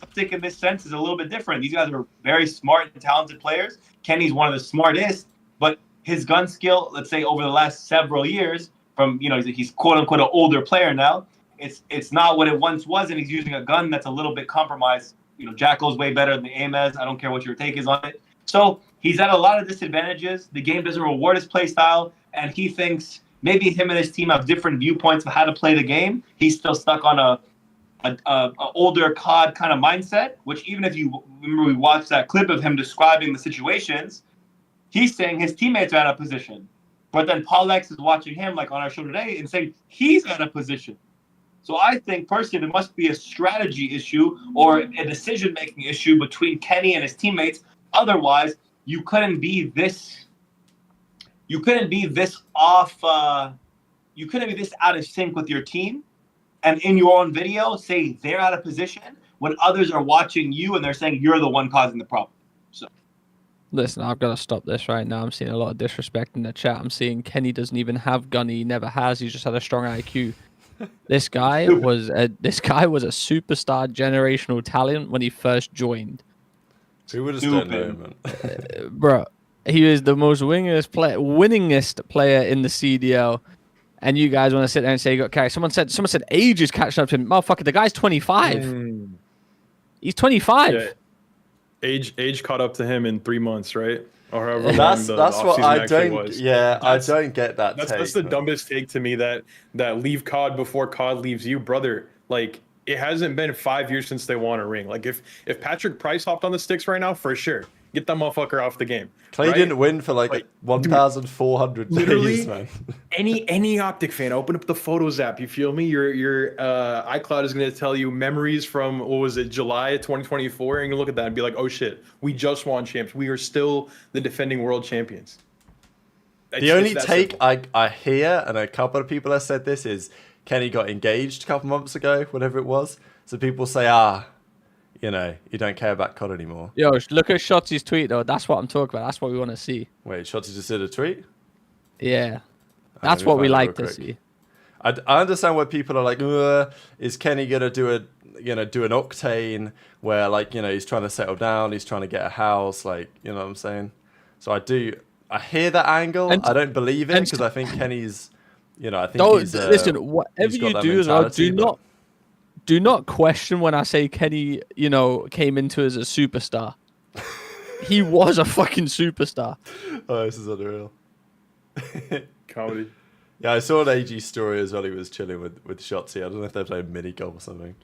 OpTic in this sense is a little bit different. These guys are very smart and talented players. Kenny's one of the smartest, but his gun skill, let's say over the last several years, from he's quote unquote an older player now. It's not what it once was, and he's using a gun that's a little bit compromised. Jackal's way better than the Ames. I don't care what your take is on it. So he's at a lot of disadvantages. The game doesn't reward his play style, and he thinks maybe him and his team have different viewpoints of how to play the game. He's still stuck on a older COD kind of mindset, which even if you remember we watched that clip of him describing the situations, he's saying his teammates are out of position. But then PaulEhx is watching him like on our show today and saying he's out of position. So I think personally there must be a strategy issue or a decision-making issue between Kenny and his teammates. Otherwise, you couldn't be this off. You couldn't be this out of sync with your team. And in your own video, say they're out of position when others are watching you and they're saying you're the one causing the problem. So, listen, I've got to stop this right now. I'm seeing a lot of disrespect in the chat. I'm seeing Kenny doesn't even have gunny. He never has. He's just had a strong IQ. This guy was a superstar generational talent when he first joined. Who would have said no, man? Bro, he is the most winningest player in the CDL. And you guys want to sit there and say he got carried. Someone said age is catching up to him. Motherfucker, the guy's 25. He's 25. Yeah. Age caught up to him in 3 months, right? Or however that's what I don't. Was. Yeah, I don't get that. That's the dumbest take to me. That leave COD before COD leaves you, brother. Like it hasn't been 5 years since they won a ring. Like if Patrick Price hopped on the sticks right now, for sure. Get that motherfucker off the game. Clay didn't win for like 1,400 days, man. Any OpTic fan, open up the Photos app. You feel me? Your iCloud is going to tell you memories from July 2024, and you look at that and be like, oh shit, we just won champs. We are still the defending world champions. The only take I hear, and a couple of people have said this, is Kenny got engaged a couple months ago, whatever it was. So people say, you don't care about COD anymore. Yo, look at Shotzi's tweet, though. That's what I'm talking about. That's what we want to see. Wait, Shotzi just did a tweet? Yeah. That's what we like to see. I understand why people are like, is Kenny going to do an Octane where, he's trying to settle down, he's trying to get a house, you know what I'm saying? So I hear that angle. I don't believe it because I think Kenny's, I think he's... Listen, whatever you do as well, do not question when I say Kenny, came into as a superstar. He was a fucking superstar. Oh, this is unreal. Comedy. Yeah, I saw an AG story as well. He was chilling with Shotzi. I don't know if they're playing mini golf or something,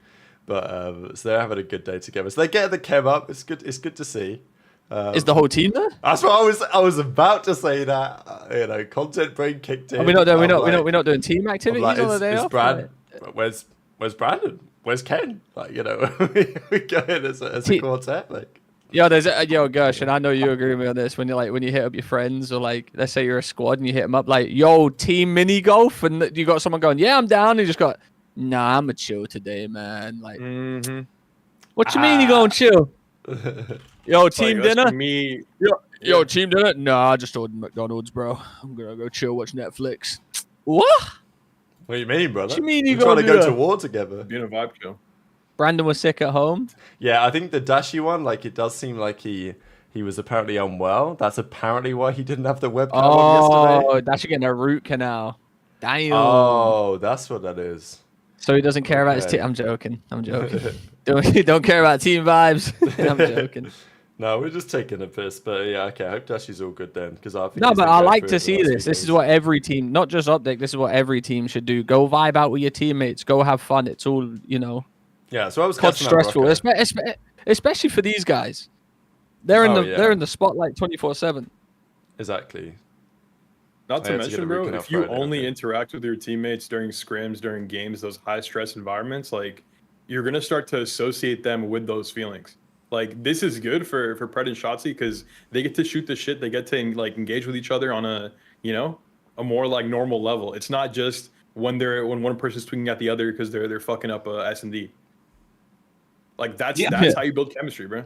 but so they're having a good day together. So they get the chem up. It's good. It's good to see. Is the whole team there? That's what I was about to say. That content brain kicked in. We're not doing team activities on the day off. Where's Brandon? Where's Ken? We go in as a quartet. Yo, Gursh, and I know you agree with me on this. When you hit up your friends, or let's say you're a squad and you hit them up, yo, team mini golf, and you got someone going, yeah, I'm down. And you just got, nah, I'm a chill today, man. What you mean you going chill? Yo, team Like, that's dinner. for me. Yo, team dinner. Nah, I just ordered McDonald's, bro. I'm gonna go chill, watch Netflix. What? What do you mean, brother? What you mean you We're trying to gonna go do to that? war together. Being a vibe kill. Brandon was sick at home. Yeah, I think the Dashi one, like, it does seem like he was apparently unwell. That's apparently why he didn't have the webcam on yesterday. Oh, that's getting a root canal. Damn. Oh, that's what that is. So he doesn't care about his Okay. team. I'm joking. Don't care about team vibes. I'm joking. No, we're just taking a piss, but yeah, okay. I hope Dashi's all good then, because I think No, he's but been I going like through to it the see last this. few This is days. what every team, not just OpTic, this is what every team should do. Go vibe out with your teammates. Go have fun. It's all, Yeah, so I was quite casting out stressful, Rokkr. especially for these guys. They're in Oh, they're yeah. in the spotlight 24/7. Exactly. Not I to had to get a mention, bro, recon out if you Friday, only okay. interact with your teammates during scrims, during games, those high stress environments, like you're gonna start to associate them with those feelings. Like this is good for Pred and Shotzi because they get to shoot the shit. They get to like engage with each other on a a more like normal level. It's not just when one person's tweaking at the other because they're fucking up a S&D. Like that's how you build chemistry, bro.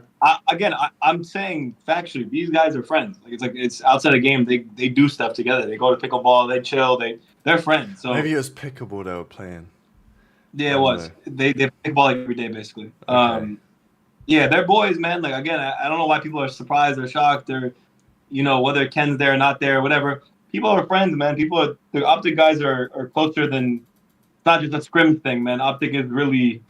I'm saying factually, these guys are friends. It's outside of game. They do stuff together. They go to pickleball. They chill. They're friends. So Maybe it was pickleball they were playing. yeah, it was. They play ball every day basically. Okay. Yeah, they're boys, man. Like again, I don't know why people are surprised or shocked or whether Ken's there or not there or whatever. People are friends, man. The OpTic guys are closer than it's not just a scrim thing, man. OpTic is really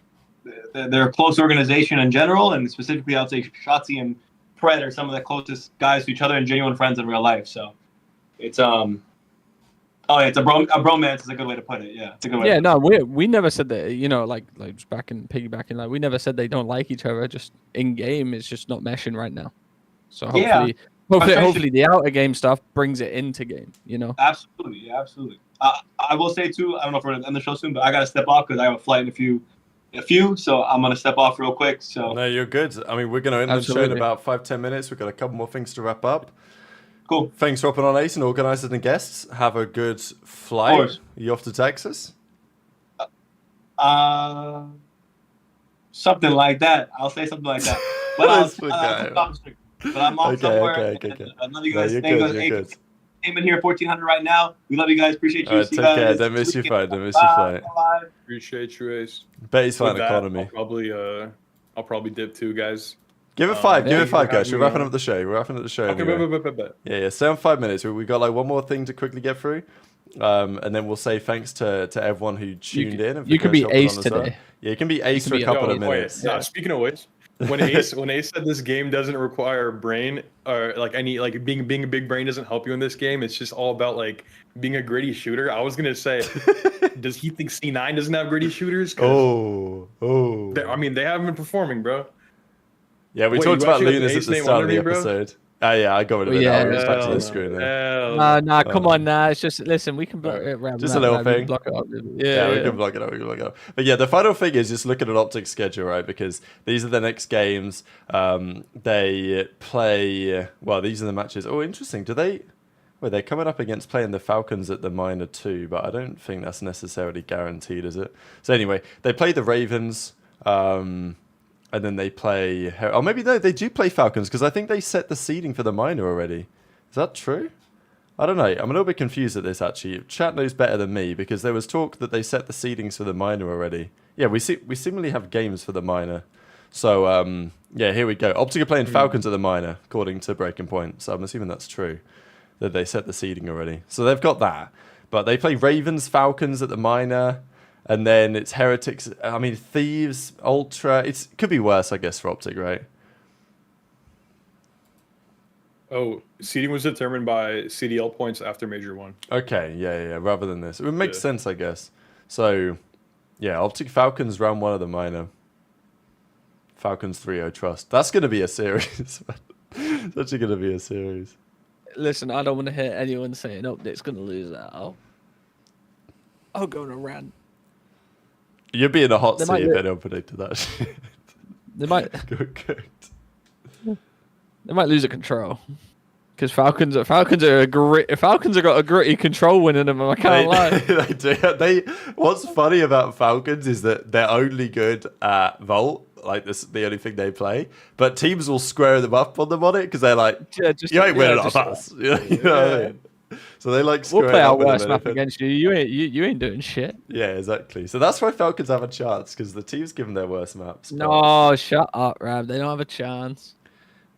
they're a close organization in general, and specifically, I'd say Shotzi and Pred are some of the closest guys to each other and genuine friends in real life. So it's it's a bromance is a good way to put it. Yeah, it's a good way. Yeah, no, we never said that. Like just piggybacking. Like we never said they don't like each other. Just in game, it's just not meshing right now. So hopefully the outer game stuff brings it into game. Absolutely, yeah, absolutely. I will say too. I don't know if we're gonna end the show soon, but I gotta step off because I have a flight in a few. So I'm gonna step off real quick. So No, you're good. I mean, we're going to end the show in about 5-10 minutes. We've got a couple more things to wrap up. Cool. Thanks for hopping on, Ace, and organisers and guests. Have a good flight. course. You off to Texas? something like that. I'll say something like that. But I'm off somewhere. Okay. I love you guys. You're Thank good. you. You're good. Came in here 1400 right now. We love you guys. Appreciate you. All right, See take you guys. care. Don't miss your flight. Don't miss your flight. Bye. Appreciate you, Ace. Bet he's flying With that, economy. I'll probably dip too, guys. Give it five. Give yeah, it five, you guys. have We're me wrapping on. up the show. We're wrapping up the show. Okay, Anyway. Yeah. Stay on 5 minutes. We got like one more thing to quickly get through. And then we'll say thanks to everyone who tuned in. and for You can be hopping on Ace as well. today. Yeah, you can be Ace for a be couple Yo, of minutes. Wait, speaking of which, when Ace said this game doesn't require brain or like any like being a big brain doesn't help you in this game, it's just all about like being a gritty shooter. I was gonna say, does he think C9 doesn't have gritty shooters? Oh. I mean, they haven't been performing, bro. Yeah, we Wait, talked you about actually got Lunarz the at the ace start of the name underneath, bro? episode. Yeah, I got rid of it. Yeah, I'll just back to Hell the screen there. Nah, come on, It's just listen. We can block it. Just a little thing. Block it up. Yeah, we can block it up. But yeah, the final thing is just look at an OpTic schedule, right? Because these are the next games. They play. Well, these are the matches. Oh, interesting. Well, they're coming up against playing the Falcons at the minor too, but I don't think that's necessarily guaranteed, is it? So anyway, they play the Ravens. And then they play... Oh, maybe they do play Falcons, because I think they set the seeding for the minor already. Is that true? I don't know. I'm a little bit confused at this, actually. Chat knows better than me, because there was talk that they set the seedings for the minor already. Yeah, we seemingly have games for the minor. So, yeah, here we go. OpTic are playing Falcons at the minor, according to Breaking Point. So I'm assuming that's true, that they set the seeding already. So they've got that. But they play Ravens, Falcons at the minor... And then it's Heretics. I mean, Thieves, Ultra. It could be worse, I guess, for OpTic, right? Oh, seeding was determined by CDL points after Major 1. Okay, yeah. Rather than this, it would make sense, I guess. So, yeah, OpTic Falcons round 1 of the minor. Falcons 3-0 Trust. That's going to be a series. It's actually going to be a series. Listen, I don't want to hear anyone saying OpTic's going to lose that. I'll go on a rant. You'd be in a hot They seat might if do- anyone predicted that shit. They might lose a control. Because Falcons are Falcons have got a gritty control win in them. I can't lie. They do. What's funny about Falcons is that they're only good at Vault like this the only thing they play. But teams will square them up on them on it because they're like, Yeah, just, you ain't winning yeah, off just- us. You know what I mean? So they like We'll square play up our with them worst and map everything. against you. You ain't doing shit. Yeah, exactly. So that's why Falcons have a chance because the teams give them their worst maps. but- No, shut up, Rab. They don't have a chance.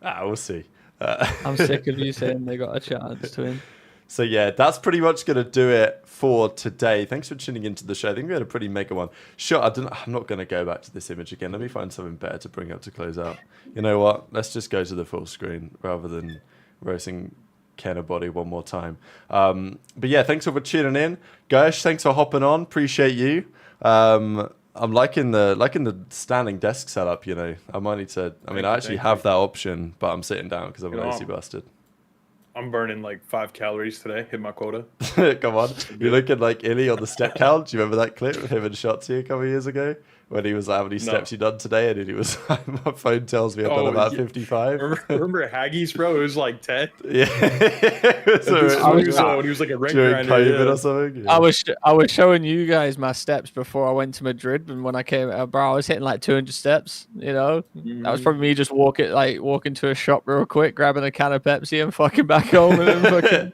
we'll see. I'm sick of you saying they got a chance to win. So yeah, that's pretty much going to do it for today. Thanks for tuning into the show. I think we had a pretty mega one. Sure, I'm not going to go back to this image again. Let me find something better to bring up to close out. You know what? Let's just go to the full screen rather than roasting Kenner body one more time. But yeah, thanks for tuning in. Gursh, thanks for hopping on. Appreciate you. I'm liking the standing desk setup, you know. I might need to, I mean, I actually have that option, but I'm sitting down because I'm a lazy bastard. I'm burning like 5 calories today. Hit my quota. Come on. You're looking like Illy on the step count. Do you remember that clip of him and Shotzi a couple of years ago? When he was like, how many steps you done today? And he was my phone tells me I've done about 55. Remember Haggis, bro? It was like 10. Yeah. When he was like a rank during grinder. COVID Yeah. or something. Yeah. I was showing you guys my steps before I went to Madrid, and when I came out, bro, I was hitting like 200 steps. You know, that was probably me just walking to a shop real quick, grabbing a can of Pepsi, and fucking back home, and then fucking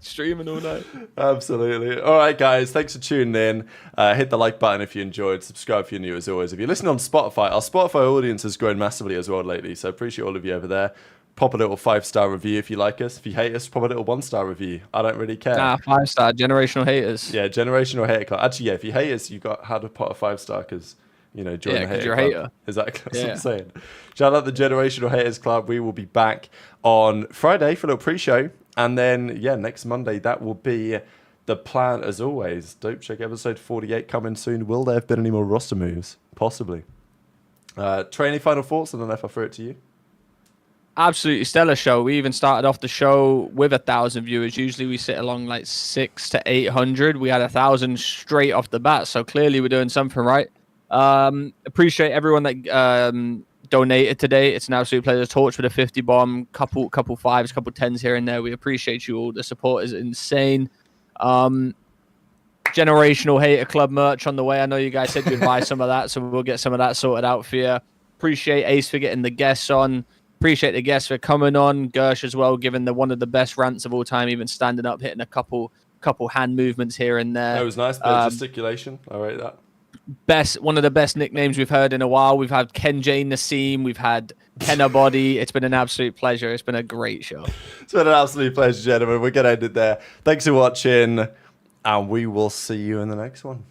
streaming all night. Absolutely. All right, guys. Thanks for tuning in. Hit the like button if you enjoyed. Subscribe if you're new, as always. If you're listening on Spotify, our Spotify audience has grown massively as well lately. So appreciate all of you over there. Pop a little 5-star review if you like us. If you hate us, pop a little 1-star review. I don't really care. Nah, 5-star generational haters. Yeah, generational hater club. Actually, yeah, if you hate us, you got how to put a 5-star because join the hater you're a club. hater. Exactly. That's what Yeah. I'm saying. Shout out the Generational Haters Club. We will be back on Friday for a little pre-show. And then, next Monday, that will be the plan as always. Dope Check episode 48 coming soon. Will there have been any more roster moves? Possibly. Trey, any final thoughts? And then if I throw it to you. Absolutely stellar show. We even started off the show with 1,000 viewers. Usually we sit along like 600 to 800. We had 1,000 straight off the bat. So clearly we're doing something right. Appreciate everyone that donated today. It's an absolute pleasure. Torch with a 50 bomb, couple 5s, couple 10s here and there. We appreciate you all. The support is insane. Generational Hater Club merch on the way. I know you guys said you'd buy some of that, so we'll get some of that sorted out for you. Appreciate Ace for getting the guests on. Appreciate the guests for coming on. Gursh as well, giving one of the best rants of all time, even standing up, hitting a couple hand movements here and there. That was nice. Bit of gesticulation. I rate that. One of the best nicknames we've heard in a while. We've had Ken J Nassim. We've had Kenner Body. It's been an absolute pleasure. It's been a great show. It's been an absolute pleasure, gentlemen. We're going to end it there. Thanks for watching, and we will see you in the next one.